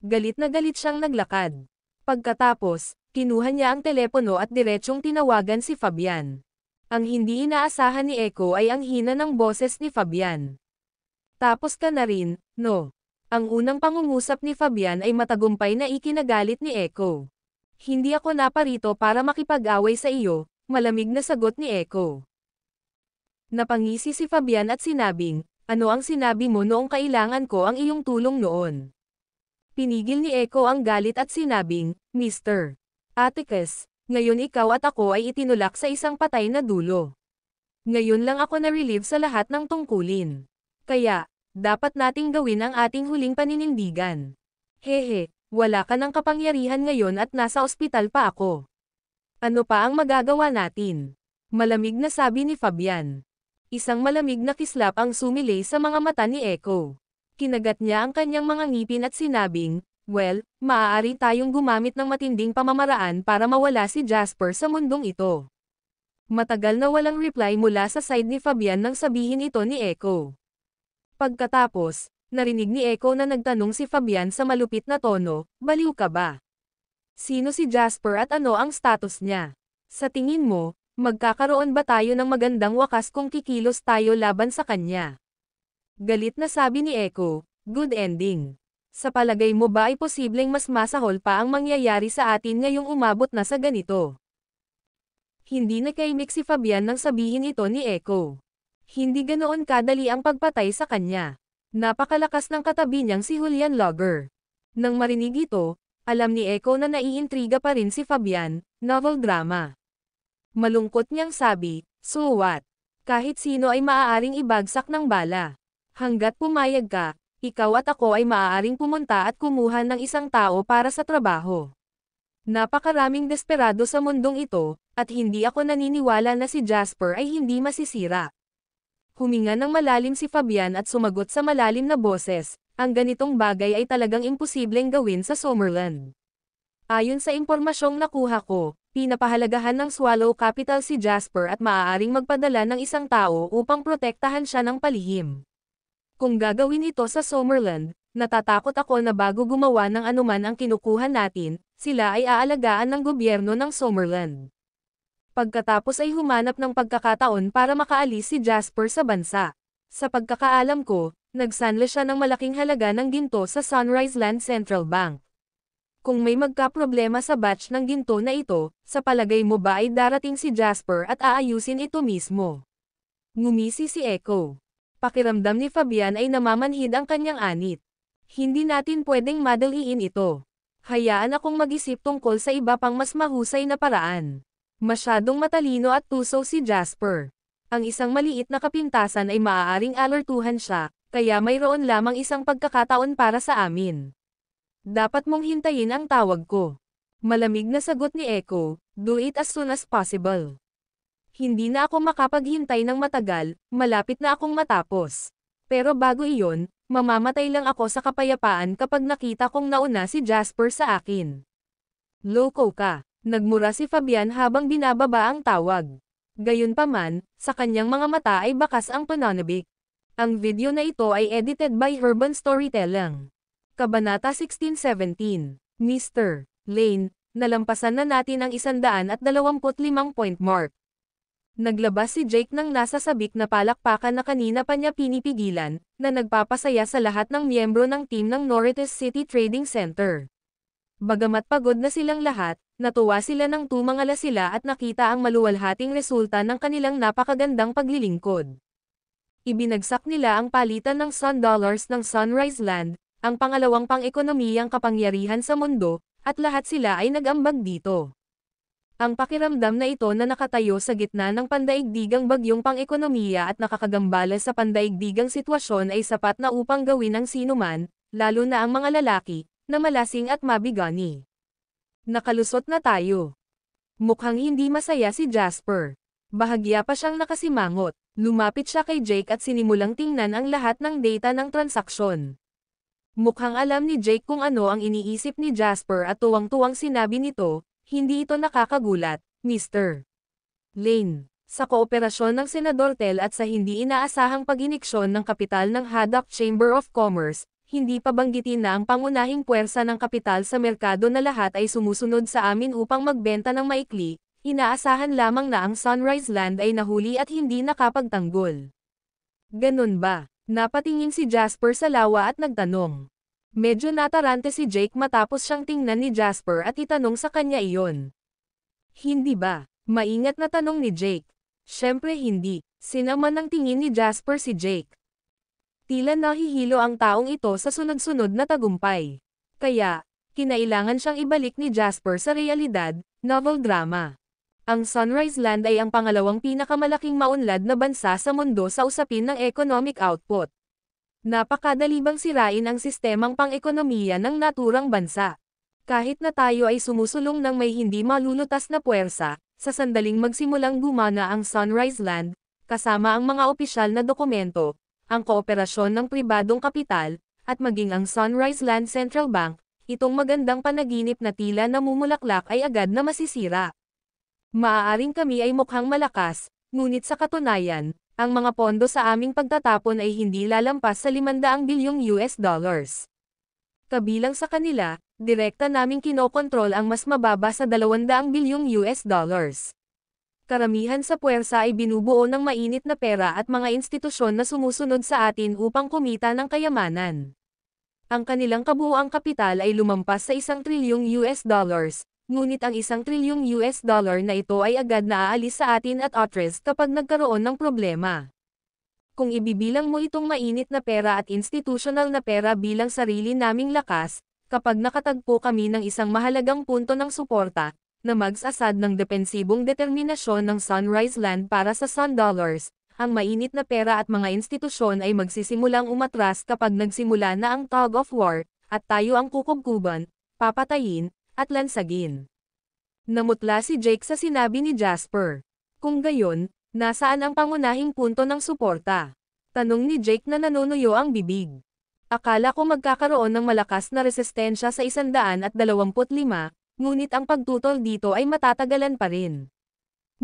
Galit na galit siyang naglakad. Pagkatapos, kinuha niya ang telepono at diretsyong tinawagan si Fabian. Ang hindi inaasahan ni Echo ay ang hina ng boses ni Fabian. "Tapos ka na rin, no?" Ang unang pangungusap ni Fabian ay matagumpay na ikinagalit ni Echo. "Hindi ako naparito para makipag-away sa iyo," malamig na sagot ni Echo. Napangisi si Fabian at sinabing, "Ano ang sinabi mo noong kailangan ko ang iyong tulong noon?" Pinigil ni Echo ang galit at sinabing, Mr. Atticus, ngayon ikaw at ako ay itinulak sa isang patay na dulo. Ngayon lang ako na-relieve sa lahat ng tungkulin. Kaya, dapat nating gawin ang ating huling paninindigan. Hehe, wala ka ng kapangyarihan ngayon at nasa ospital pa ako. Ano pa ang magagawa natin? Malamig na sabi ni Fabian. Isang malamig na kislap ang sumilay sa mga mata ni Echo. Kinagat niya ang kanyang mga ngipin at sinabing, well, maaari tayong gumamit ng matinding pamamaraan para mawala si Jasper sa mundong ito. Matagal na walang reply mula sa side ni Fabian nang sabihin ito ni Echo. Pagkatapos, narinig ni Echo na nagtanong si Fabian sa malupit na tono, baliw ka ba? Sino si Jasper at ano ang status niya? Sa tingin mo, magkakaroon ba tayo ng magandang wakas kung kikilos tayo laban sa kanya? Galit na sabi ni Echo, good ending. Sa palagay mo ba ay posibleng mas masahol pa ang mangyayari sa atin ngayong umabot na sa ganito? Hindi nakaimik si Fabian nang sabihin ito ni Echo. Hindi ganoon kadali ang pagpatay sa kanya. Napakalakas ng katabi niyang si Julian Logger. Nang marinig ito, alam ni Echo na naiintriga pa rin si Fabian, novel drama. Malungkot niyang sabi, so what? Kahit sino ay maaaring ibagsak ng bala. Hanggat pumayag ka, ikaw at ako ay maaaring pumunta at kumuha ng isang tao para sa trabaho. Napakaraming desperado sa mundong ito, at hindi ako naniniwala na si Jasper ay hindi masisira. Huminga ng malalim si Fabian at sumagot sa malalim na boses, ang ganitong bagay ay talagang imposibleng gawin sa Summerland. Ayon sa impormasyong nakuha ko, pinapahalagahan ng Swallow Capital si Jasper at maaaring magpadala ng isang tao upang protektahan siya ng palihim. Kung gagawin ito sa Summerland, natatakot ako na bago gumawa ng anuman ang kinukuha natin, sila ay aalagaan ng gobyerno ng Summerland. Pagkatapos ay humanap ng pagkakataon para makaalis si Jasper sa bansa. Sa pagkakaalam ko, nagsanla siya ng malaking halaga ng ginto sa Sunrise Land Central Bank. Kung may magkaproblema sa batch ng ginto na ito, sa palagay mo ba ay darating si Jasper at aayusin ito mismo? Ngumisi si Echo. Pakiramdam ni Fabian ay namamanhid ang kanyang anit. Hindi natin pwedeng madaliin ito. Hayaan akong mag-isip tungkol sa iba pang mas mahusay na paraan. Masyadong matalino at tuso si Jasper. Ang isang maliit na kapintasan ay maaaring alertuhan siya, kaya mayroon lamang isang pagkakataon para sa amin. Dapat mong hintayin ang tawag ko. Malamig na sagot ni Echo, do it as soon as possible. Hindi na ako makapaghintay ng matagal, malapit na akong matapos. Pero bago iyon, mamamatay lang ako sa kapayapaan kapag nakita kong nauna si Jasper sa akin. Loko ka, nagmura si Fabian habang binababa ang tawag. Gayunpaman, sa kanyang mga mata ay bakas ang pananabik. Ang video na ito ay edited by Urban Storytelling. Kabanata 16-17, Mr. Lane, nalampasan na natin ang 125 point mark. Naglabas si Jake ng nasa sabik na palakpakan na kanina pa niya pinipigilan, na nagpapasaya sa lahat ng miyembro ng team ng Norritos City Trading Center. Bagamat pagod na silang lahat, natuwa sila nang tumangala sila at nakita ang maluwalhating resulta ng kanilang napakagandang paglilingkod. Ibinagsak nila ang palitan ng Sun Dollars ng Sunrise Land, ang pangalawang pang-ekonomiyang kapangyarihan sa mundo, at lahat sila ay nag-ambag dito. Ang pakiramdam na ito na nakatayo sa gitna ng pandaigdigang bagyong pang-ekonomiya at nakakagambala sa pandaigdigang sitwasyon ay sapat na upang gawin ng sinuman, lalo na ang mga lalaki, na malasing at mabigani. Nakalusot na tayo. Mukhang hindi masaya si Jasper. Bahagya pa siyang nakasimangot. Lumapit siya kay Jake at sinimulang tingnan ang lahat ng data ng transaksyon. Mukhang alam ni Jake kung ano ang iniisip ni Jasper at tuwang-tuwang sinabi nito, hindi ito nakakagulat, Mr. Lane. Sa kooperasyon ng Senador Tel at sa hindi inaasahang pag-iniksyon ng kapital ng Haddock Chamber of Commerce, hindi pa banggitin na ang pangunahing puwersa ng kapital sa merkado na lahat ay sumusunod sa amin upang magbenta ng maikli, inaasahan lamang na ang Sunrise Land ay nahuli at hindi nakapagtanggol. Ganun ba? Napatingin si Jasper sa lawa at nagtanong. Medyo natarante si Jake matapos siyang tingnan ni Jasper at itanong sa kanya iyon. Hindi ba? Maingat na tanong ni Jake. Siyempre hindi. Sinaman ng tingin ni Jasper si Jake. Tila nahihilo ang taong ito sa sunod-sunod na tagumpay. Kaya, kinailangan siyang ibalik ni Jasper sa realidad, novel drama. Ang Sunrise Land ay ang pangalawang pinakamalaking maunlad na bansa sa mundo sa usapin ng economic output. Napakadali bang sirain ang sistemang pang-ekonomiya ng naturang bansa? Kahit na tayo ay sumusulong ng may hindi malulutas na puwersa, sa sandaling magsimulang gumana ang Sunrise Land, kasama ang mga opisyal na dokumento, ang kooperasyon ng pribadong kapital, at maging ang Sunrise Land Central Bank, itong magandang panaginip na tila namumulaklak ay agad na masisira. Maaaring kami ay mukhang malakas, ngunit sa katunayan, ang mga pondo sa aming pagtatapon ay hindi lalampas sa 500 bilyong US dollars. Kabilang sa kanila, direkta naming kinokontrol ang mas mababa sa 200 bilyong US dollars. Karamihan sa puwersa ay binubuo ng mainit na pera at mga institusyon na sumusunod sa atin upang kumita ng kayamanan. Ang kanilang kabuuang kapital ay lumampas sa 1 trilyong US dollars, ngunit ang 1 trilyong US dollar na ito ay agad na aalis sa atin at atres kapag nagkaroon ng problema. Kung ibibilang mo itong mainit na pera at institutional na pera bilang sarili naming lakas, kapag nakatagpo kami ng isang mahalagang punto ng suporta, na magsasad ng depensibong determinasyon ng Sunrise Land para sa Sun Dollars, ang mainit na pera at mga institusyon ay magsisimulang umatras kapag nagsimula na ang tug of war, at tayo ang kukubkuban, papatayin, at lansagin. Namutla si Jake sa sinabi ni Jasper. Kung gayon, nasaan ang pangunahing punto ng suporta? Tanong ni Jake na nanunuyo ang bibig. Akala ko magkakaroon ng malakas na resistensya sa 125, ngunit ang pagtutol dito ay matatagalan pa rin.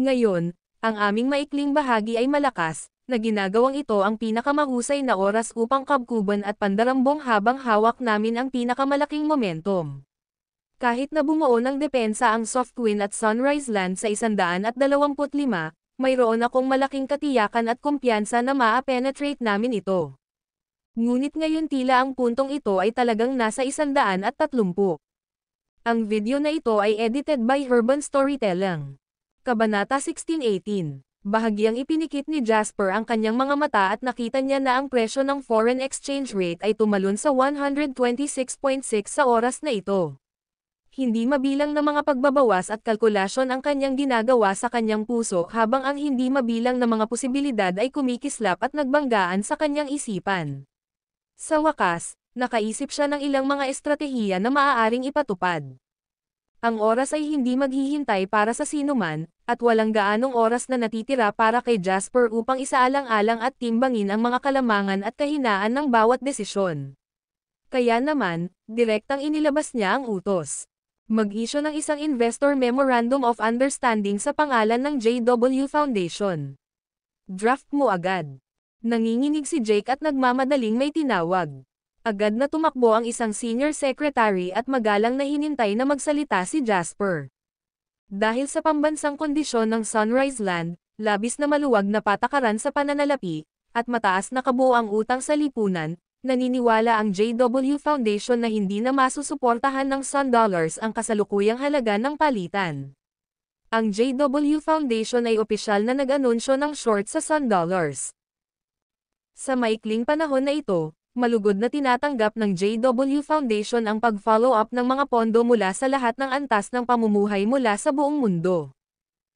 Ngayon, ang aming maikling bahagi ay malakas, na ginagawang ito ang pinakamahusay na oras upang kabkuban at pandarambong habang hawak namin ang pinakamalaking momentum. Kahit na bumuo ng depensa ang Softwind at Sunrise Land sa 125, mayroon akong malaking katiyakan at kumpiyansa na maa-penetrate namin ito. Ngunit ngayon tila ang puntong ito ay talagang nasa 130. Ang video na ito ay edited by Urban Storytelling. Kabanata 16-18. Bahagyang ipinikit ni Jasper ang kanyang mga mata at nakita niya na ang presyo ng foreign exchange rate ay tumalon sa 126.6 sa oras na ito. Hindi mabilang na mga pagbabawas at kalkulasyon ang kanyang ginagawa sa kanyang puso habang ang hindi mabilang na mga posibilidad ay kumikislap at nagbanggaan sa kanyang isipan. Sa wakas, nakaisip siya ng ilang mga estratehiya na maaaring ipatupad. Ang oras ay hindi maghihintay para sa sinuman, at walang gaanong oras na natitira para kay Jasper upang isaalang-alang at timbangin ang mga kalamangan at kahinaan ng bawat desisyon. Kaya naman, direktang inilabas niya ang utos. Mag-issue ng isang Investor Memorandum of Understanding sa pangalan ng JW Foundation. Draft mo agad. Nanginginig si Jake at nagmamadaling may tinawag. Agad na tumakbo ang isang senior secretary at magalang na hinintay na magsalita si Jasper. Dahil sa pambansang kondisyon ng Sunrise Land, labis na maluwag na patakaran sa pananalapi, at mataas na kabuoang utang sa lipunan, naniniwala ang JW Foundation na hindi na masusuportahan ng Sun Dollars ang kasalukuyang halaga ng palitan. Ang JW Foundation ay opisyal na nag-anunsyo ng short sa Sun Dollars. Sa maikling panahon na ito, malugod na tinatanggap ng JW Foundation ang pag-follow up ng mga pondo mula sa lahat ng antas ng pamumuhay mula sa buong mundo.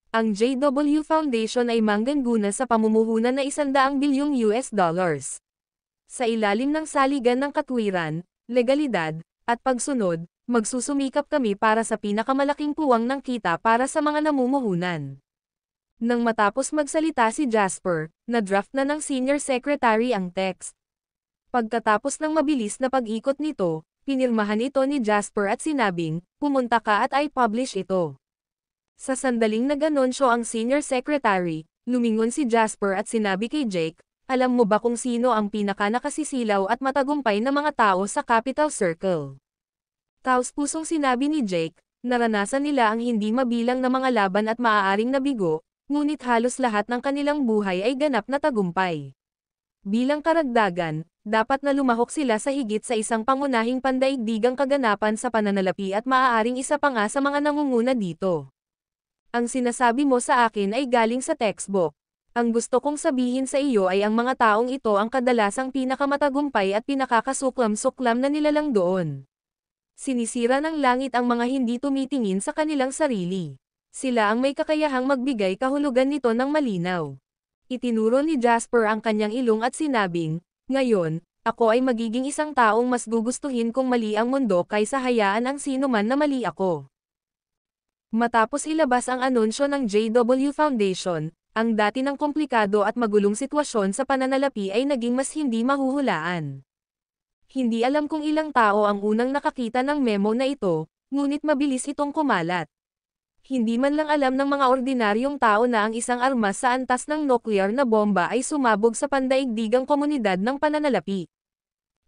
Ang JW Foundation ay manggaguna sa pamumuhunan na 100 bilyong US dollars. Sa ilalim ng saligan ng katwiran, legalidad, at pagsunod, magsusumikap kami para sa pinakamalaking puwang ng kita para sa mga namumuhunan. Nang matapos magsalita si Jasper, na-draft na ng senior secretary ang text. Pagkatapos ng mabilis na pag-ikot nito, pinirmahan ito ni Jasper at sinabing, pumunta ka at i-publish ito. Sa sandaling nag-anunsyo ang senior secretary, lumingon si Jasper at sinabi kay Jake, alam mo ba kung sino ang pinaka-nakasisilaw at matagumpay na mga tao sa Capital Circle? Taos-pusong sinabi ni Jake, naranasan nila ang hindi mabilang na mga laban at maaaring nabigo, ngunit halos lahat ng kanilang buhay ay ganap na tagumpay. Bilang karagdagan, dapat na lumahok sila sa higit sa isang pangunahing pandaigdigang kaganapan sa pananalapi at maaaring isa pa nga sa mga nangunguna dito. Ang sinasabi mo sa akin ay galing sa textbook. Ang gusto kong sabihin sa iyo ay ang mga taong ito ang kadalasang pinakamatagumpay at pinakakasuklam-suklam na nilalang doon. Sinisira ng langit ang mga hindi tumitingin sa kanilang sarili. Sila ang may kakayahang magbigay kahulugan nito ng malinaw. Itinuro ni Jasper ang kanyang ilong at sinabing, "Ngayon, ako ay magiging isang taong mas gugustuhin kung mali ang mundo kaysa hayaan ang sino man na mali ako." Matapos ilabas ang anunsyo ng JW Foundation, ang dati ng komplikado at magulong sitwasyon sa pananalapi ay naging mas hindi mahuhulaan. Hindi alam kung ilang tao ang unang nakakita ng memo na ito, ngunit mabilis itong kumalat. Hindi man lang alam ng mga ordinaryong tao na ang isang armas sa antas ng nuclear na bomba ay sumabog sa pandaigdigang komunidad ng pananalapi.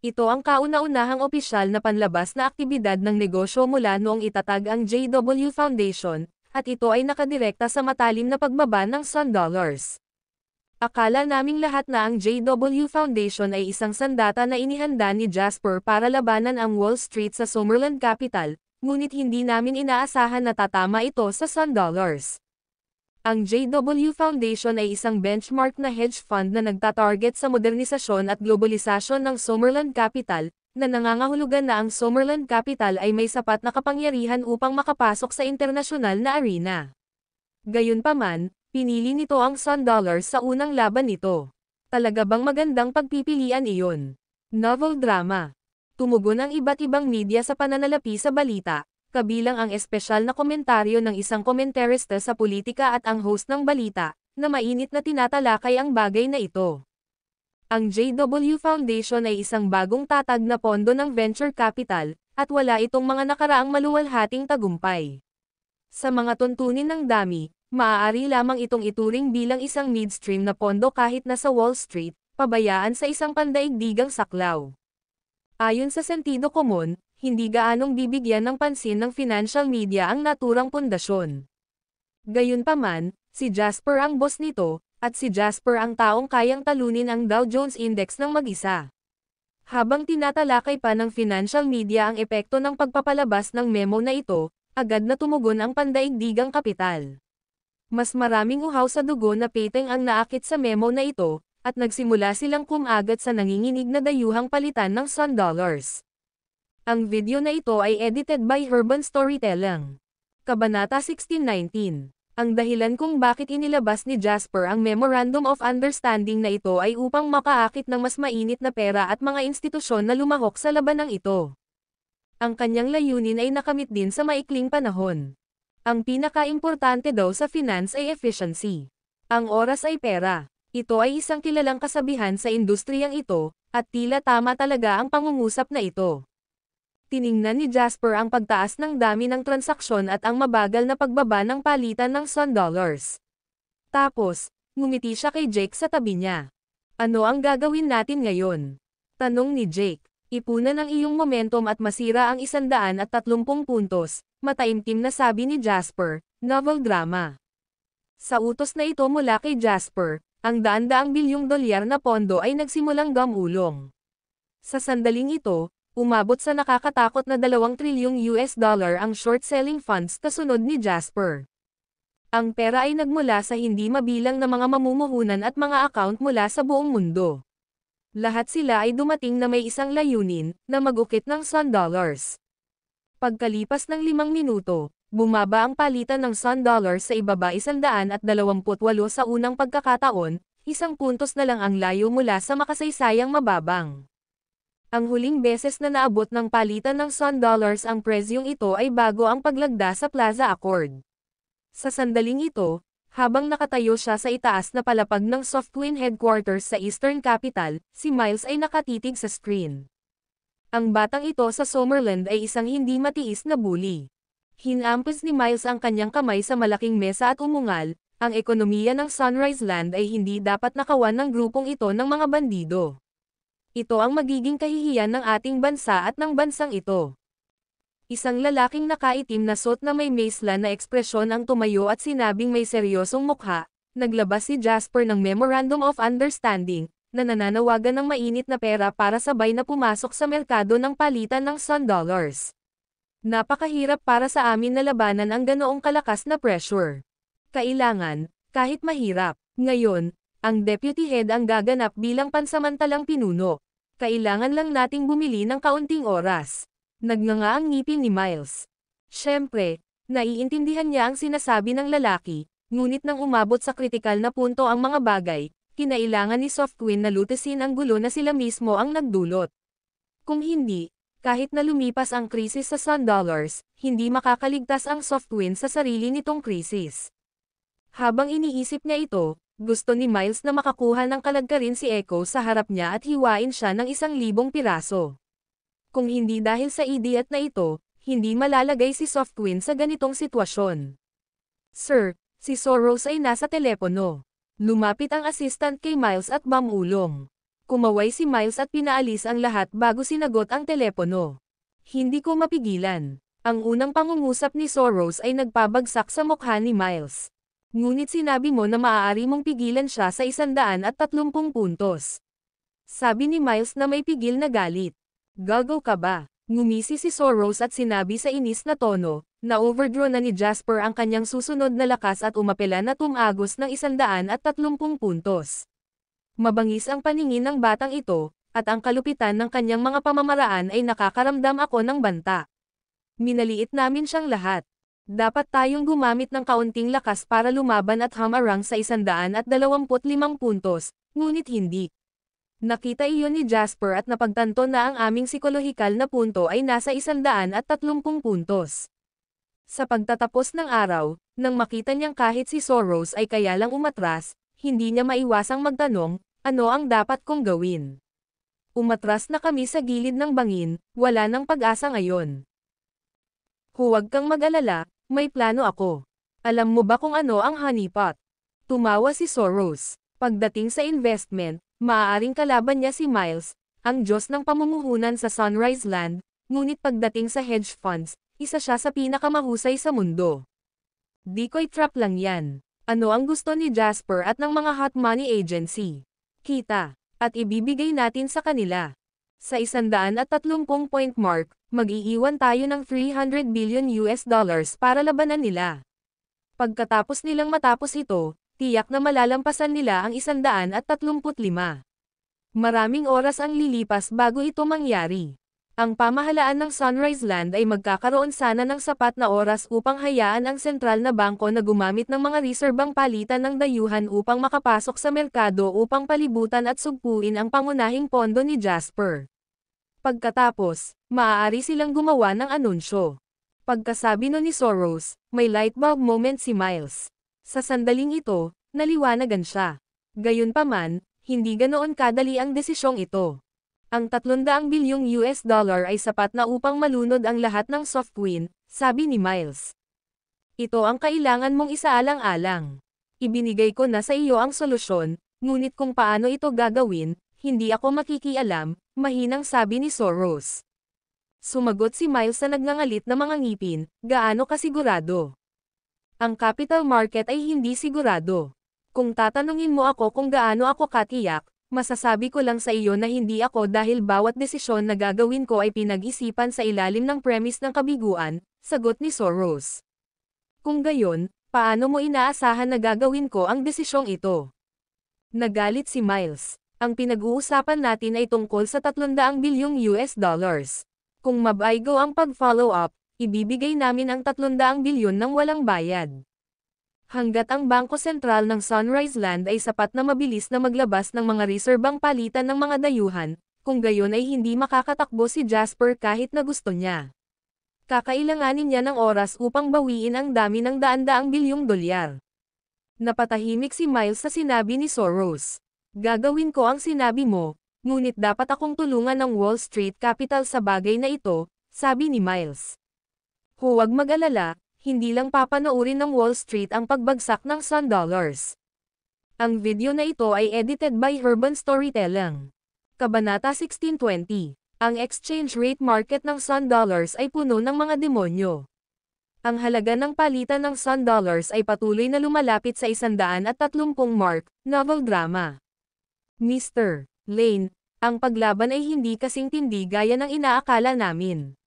Ito ang kauna-unahang opisyal na panlabas na aktibidad ng negosyo mula noong itatag ang JW Foundation, at ito ay nakadirekta sa matalim na pagbaba ng Sun Dollars. Akala naming lahat na ang JW Foundation ay isang sandata na inihanda ni Jasper para labanan ang Wall Street sa Summerland Capital, ngunit hindi namin inaasahan na tatama ito sa Sun Dollars. Ang JW Foundation ay isang benchmark na hedge fund na nagtatarget sa modernisasyon at globalisasyon ng Summerland Capital, na nangangahulugan na ang Summerland Capital ay may sapat na kapangyarihan upang makapasok sa internasyonal na arena. Gayunpaman, pinili nito ang Sun Dollars sa unang laban nito. Talaga bang magandang pagpipilian iyon? Novel drama. Tumugon ang iba't ibang media sa pananalapi sa balita, kabilang ang espesyal na komentaryo ng isang komentarista sa politika at ang host ng balita, na mainit na tinatalakay ang bagay na ito. Ang JW Foundation ay isang bagong tatag na pondo ng venture capital, at wala itong mga nakaraang maluwalhating tagumpay. Sa mga tuntunin ng dami, maaari lamang itong ituring bilang isang midstream na pondo kahit nasa Wall Street, pabayaan sa isang pandaigdigang saklaw. Ayon sa sentido komon, hindi gaanong bibigyan ng pansin ng financial media ang naturang pundasyon. Gayunpaman, si Jasper ang boss nito, at si Jasper ang taong kayang talunin ang Dow Jones Index ng mag-isa. Habang tinatalakay pa ng financial media ang epekto ng pagpapalabas ng memo na ito, agad na tumugon ang pandaigdigang kapital. Mas maraming uhaw sa dugo na peteng ang naakit sa memo na ito, at nagsimula silang kumagat sa nanginginig na dayuhang palitan ng Sun Dollars. Ang video na ito ay edited by Urban Storytelling. Kabanata 1619. Ang dahilan kung bakit inilabas ni Jasper ang Memorandum of Understanding na ito ay upang makaakit ng mas mainit na pera at mga institusyon na lumahok sa labanang ito. Ang kanyang layunin ay nakamit din sa maikling panahon. Ang pinakaimportante daw sa finance ay efficiency. Ang oras ay pera. Ito ay isang kilalang kasabihan sa industriyang ito, at tila tama talaga ang pangungusap na ito. Tiningnan ni Jasper ang pagtaas ng dami ng transaksyon at ang mabagal na pagbaba ng palitan ng Sun Dollars. Tapos, ngumiti siya kay Jake sa tabi niya. "Ano ang gagawin natin ngayon?" tanong ni Jake. "Ipunan ang iyong momentum at masira ang 130 puntos, mataimtim na sabi ni Jasper, novel drama. Sa utos na ito mula kay Jasper, ang daan-daang bilyong dolyar na pondo ay nagsimulang gamulong. Sa sandaling ito, umabot sa nakakatakot na 2 trilyong US dollar ang short-selling funds kasunod ni Jasper. Ang pera ay nagmula sa hindi mabilang na mga mamumuhunan at mga account mula sa buong mundo. Lahat sila ay dumating na may isang layunin, na mag-ukit ng Sun Dollars. Pagkalipas ng 5 minuto, bumaba ang palitan ng Sun Dollars sa ibaba 128 sa unang pagkakataon, 1 puntos na lang ang layo mula sa makasaysayang mababang. Ang huling beses na naabot ng palitan ng Sun Dollars ang presyong ito ay bago ang paglagda sa Plaza Accord. Sa sandaling ito, habang nakatayo siya sa itaas na palapag ng Softwin headquarters sa Eastern Capital, si Miles ay nakatitig sa screen. Ang batang ito sa Summerland ay isang hindi matiis na bully. Hinampas ni Miles ang kanyang kamay sa malaking mesa at umungal, ang ekonomiya ng Sunrise Land ay hindi dapat nakawan ng grupong ito ng mga bandido. Ito ang magiging kahihiyan ng ating bansa at ng bansang ito. Isang lalaking nakaitim na suot na may macelan na ekspresyon ang tumayo at sinabing may seryosong mukha. Naglabas si Jasper ng Memorandum of Understanding, na nananawagan ng mainit na pera para sabay na pumasok sa merkado ng palitan ng Sun Dollars. Napakahirap para sa amin na labanan ang ganoong kalakas na pressure. Kailangan, kahit mahirap, ngayon, ang deputy head ang gaganap bilang pansamantalang pinuno. Kailangan lang nating bumili ng kaunting oras. Nagnganga ang ngipin ni Miles. Siyempre, naiintindihan niya ang sinasabi ng lalaki, ngunit nang umabot sa kritikal na punto ang mga bagay, kinailangan ni Softwin na lutasin ang gulo na sila mismo ang nagdulot. Kung hindi, kahit na lumipas ang krisis sa Sun Dollars, hindi makakaligtas ang Softwin sa sarili nitong krisis. Habang iniisip niya ito, gusto ni Miles na makakuha ng kalagkarin si Echo sa harap niya at hiwain siya ng 1,000 piraso. Kung hindi dahil sa idiot na ito, hindi malalagay si Softwin sa ganitong sitwasyon. Sir, si Soros ay nasa telepono. Lumapit ang assistant kay Miles at mamulong. Kumaway si Miles at pinaalis ang lahat bago sinagot ang telepono. Hindi ko mapigilan. Ang unang pangungusap ni Soros ay nagpabagsak sa mukha ni Miles. Ngunit sinabi mo na maaari mong pigilan siya sa 130 puntos. Sabi ni Miles na may pigil na galit. Gago ka ba? Ngumisi si Soros at sinabi sa inis na tono, na overdraw na ni Jasper ang kanyang susunod na lakas at umapela na tumagos ng 130 puntos. Mabangis ang paningin ng batang ito, at ang kalupitan ng kanyang mga pamamaraan ay nakakaramdam ako ng banta. Minaliit namin siyang lahat. Dapat tayong gumamit ng kaunting lakas para lumaban at hamarang sa 125 puntos, ngunit hindi. Nakita iyon ni Jasper at napagtanto na ang aming psikolohikal na punto ay nasa 130 puntos. Sa pagtatapos ng araw, nang makita niyang kahit si Soros ay kaya lang umatras, hindi niya maiwasang magtanong, ano ang dapat kong gawin? Umatras na kami sa gilid ng bangin, wala nang pag-asa ngayon. Huwag kang mag-alala, may plano ako. Alam mo ba kung ano ang honeypot? Tumawa si Soros. Pagdating sa investment, maaaring kalaban niya si Miles, ang Diyos ng pamumuhunan sa Sunrise Land, ngunit pagdating sa hedge funds, isa siya sa pinakamahusay sa mundo. Decoy trap lang yan. Ano ang gusto ni Jasper at ng mga hot money agency? Kita. At ibibigay natin sa kanila. Sa 130 point mark, mag-iiwan tayo ng $300 billion para labanan nila. Pagkatapos nilang matapos ito, tiyak na malalampasan nila ang 135. Maraming oras ang lilipas bago ito mangyari. Ang pamahalaan ng Sunrise Land ay magkakaroon sana ng sapat na oras upang hayaan ang sentral na bangko na gumamit ng mga reserbang palitan ng dayuhan upang makapasok sa merkado upang palibutan at sugpuin ang pangunahing pondo ni Jasper. Pagkatapos, maaari silang gumawa ng anunsyo. Pagkasabi no ni Soros, may lightbulb moment si Miles. Sa sandaling ito, naliwanagan siya. Gayunpaman, hindi ganoon kadali ang desisyong ito. Ang $300 bilyong ay sapat na upang malunod ang lahat ng Softwin, sabi ni Miles. Ito ang kailangan mong isaalang-alang. Ibinigay ko na sa iyo ang solusyon, ngunit kung paano ito gagawin, hindi ako makikialam, mahinang sabi ni Soros. Sumagot si Miles sa nagngangalit na mga ngipin, gaano kasigurado? Ang capital market ay hindi sigurado. Kung tatanungin mo ako kung gaano ako katiyak, masasabi ko lang sa iyo na hindi ako dahil bawat desisyon na gagawin ko ay pinag-isipan sa ilalim ng premise ng kabiguan, sagot ni Soros. Kung gayon, paano mo inaasahan na gagawin ko ang desisyong ito? Nagalit si Miles. Ang pinag-uusapan natin ay tungkol sa $300 bilyong. Kung mabaygo ang pag-follow up, ibibigay namin ang 300 bilyon ng walang bayad. Hanggat ang Bangko Sentral ng Sunrise Land ay sapat na mabilis na maglabas ng mga reserbang palitan ng mga dayuhan, kung gayon ay hindi makakatakbo si Jasper kahit na gusto niya. Kakailanganin niya ng oras upang bawiin ang dami ng daan-daang bilyong dolyar. Napatahimik si Miles sa sinabi ni Soros. Gagawin ko ang sinabi mo, ngunit dapat akong tulungan ng Wall Street Capital sa bagay na ito, sabi ni Miles. Huwag mag-alala, hindi lang papanoorin ng Wall Street ang pagbagsak ng Sun Dollars. Ang video na ito ay edited by Urban Storytelling. Kabanata 1620. Ang exchange rate market ng Sun Dollars ay puno ng mga demonyo. Ang halaga ng palitan ng Sun Dollars ay patuloy na lumalapit sa 130 mark, novel drama. Mr. Lane, ang paglaban ay hindi kasing tindi gaya ng inaakala namin.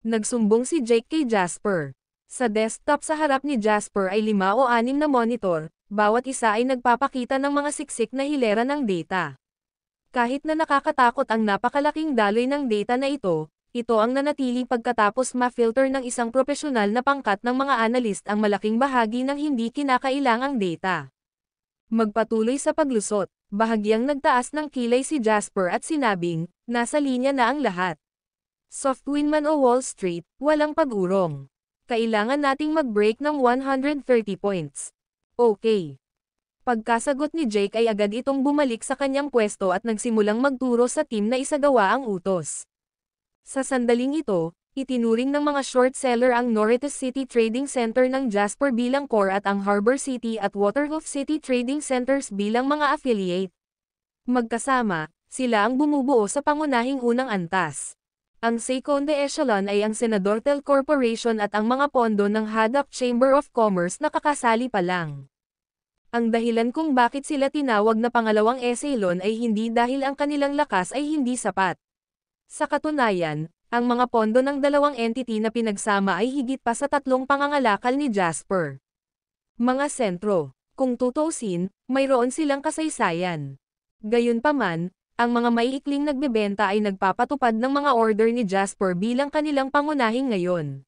Nagsumbong si Jake kay Jasper. Sa desktop sa harap ni Jasper ay 5 o 6 na monitor, bawat isa ay nagpapakita ng mga siksik na hilera ng data. Kahit na nakakatakot ang napakalaking daloy ng data na ito, Ito ang nanatili pagkatapos ma-filter ng isang profesional na pangkat ng mga analyst ang malaking bahagi ng hindi kinakailangang data. Magpatuloy sa paglusot, bahagyang nagtaas ng kilay si Jasper at sinabing, nasa linya na ang lahat. Soft win man o Wall Street, walang pag-urong. Kailangan nating mag-break ng 130 points. Okay. Pagkasagot ni Jake ay agad itong bumalik sa kanyang pwesto at nagsimulang magturo sa team na isagawa ang utos. Sa sandaling ito, itinuring ng mga short seller ang Norritos City Trading Center ng Jasper bilang core at ang Harbor City at Waterhoof City Trading Centers bilang mga affiliate. Magkasama, sila ang bumubuo sa pangunahing unang antas. Ang second echelon ay ang Senadortel Corporation at ang mga pondo ng Haddock Chamber of Commerce na kakasali pa lang. Ang dahilan kung bakit sila tinawag na pangalawang echelon ay hindi dahil ang kanilang lakas ay hindi sapat. Sa katunayan, ang mga pondo ng dalawang entity na pinagsama ay higit pa sa 3 pangangalakal ni Jasper. Mga sentro, kung tutuusin, mayroon silang kasaysayan. Gayunpaman, ang mga maiikling nagbebenta ay nagpapatupad ng mga order ni Jasper bilang kanilang pangunahing ngayon.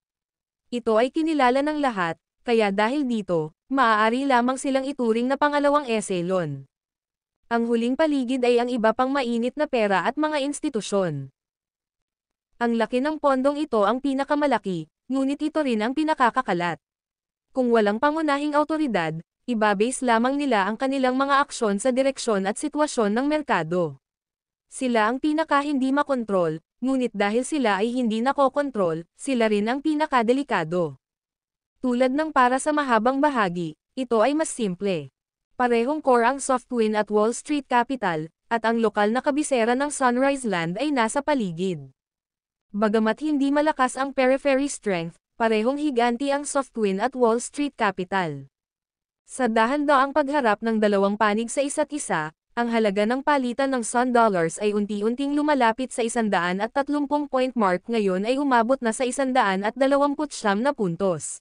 Ito ay kinilala ng lahat, kaya dahil dito, maaari lamang silang ituring na pangalawang echelon. Ang huling paligid ay ang iba pang mainit na pera at mga institusyon. Ang laki ng pondong ito ang pinakamalaki, ngunit ito rin ang pinakakakalat. Kung walang pangunahing awtoridad, ibabase lamang nila ang kanilang mga aksyon sa direksyon at sitwasyon ng merkado. Sila ang pinaka-hindi makontrol, ngunit dahil sila ay hindi nakokontrol, sila rin ang pinakadelikado. Tulad ng para sa mahabang bahagi, ito ay mas simple. Parehong core ang Softwin at Wall Street Capital, at ang lokal na kabisera ng Sunrise Land ay nasa paligid. Bagamat hindi malakas ang periphery strength, parehong higanti ang Softwin at Wall Street Capital. Sa dahan-daang pagharap ng dalawang panig sa isa't isa, ang halaga ng palitan ng Sun Dollars ay unti-unting lumalapit sa 130 point mark ngayon ay umabot na sa 129 na puntos.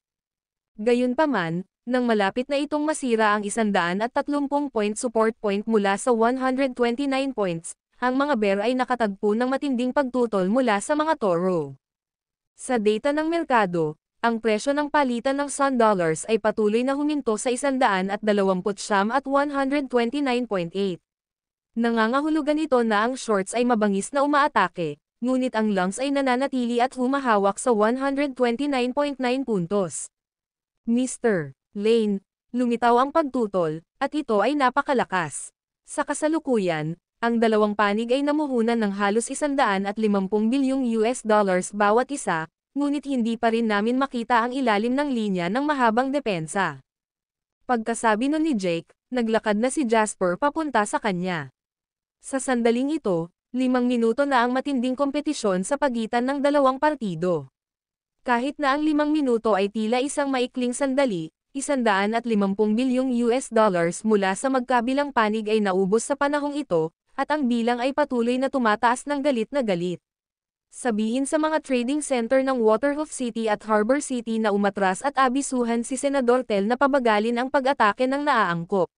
Gayunpaman, nang malapit na itong masira ang 130 point support point mula sa 129 points, ang mga bear ay nakatagpo ng matinding pagtutol mula sa mga toro. Sa data ng merkado, ang presyo ng palitan ng Sun Dollars ay patuloy na huminto sa 129 at 129.8. Nangangahulugan ito na ang shorts ay mabangis na umaatake, ngunit ang longs ay nananatili at humahawak sa 129.9 puntos. Mr. Lane, lumitaw ang pagtutol, at ito ay napakalakas. Sa kasalukuyan, ang dalawang panig ay namuhunan ng halos 150 bilyong US dollars bawat isa, ngunit hindi pa rin namin makita ang ilalim ng linya ng mahabang depensa. Pagkasabi nun ni Jake, naglakad na si Jasper papunta sa kanya. Sa sandaling ito, 5 minuto na ang matinding kompetisyon sa pagitan ng dalawang partido. Kahit na ang 5 minuto ay tila isang maikling sandali, 150 bilyong US dollars mula sa magkabilang panig ay naubos sa panahong ito, at ang bilang ay patuloy na tumataas ng galit na galit. Sabihin sa mga trading center ng Waterhoof City at Harbor City na umatras at abisuhan si Senador Tel na pabagalin ang pag-atake ng naaangkop.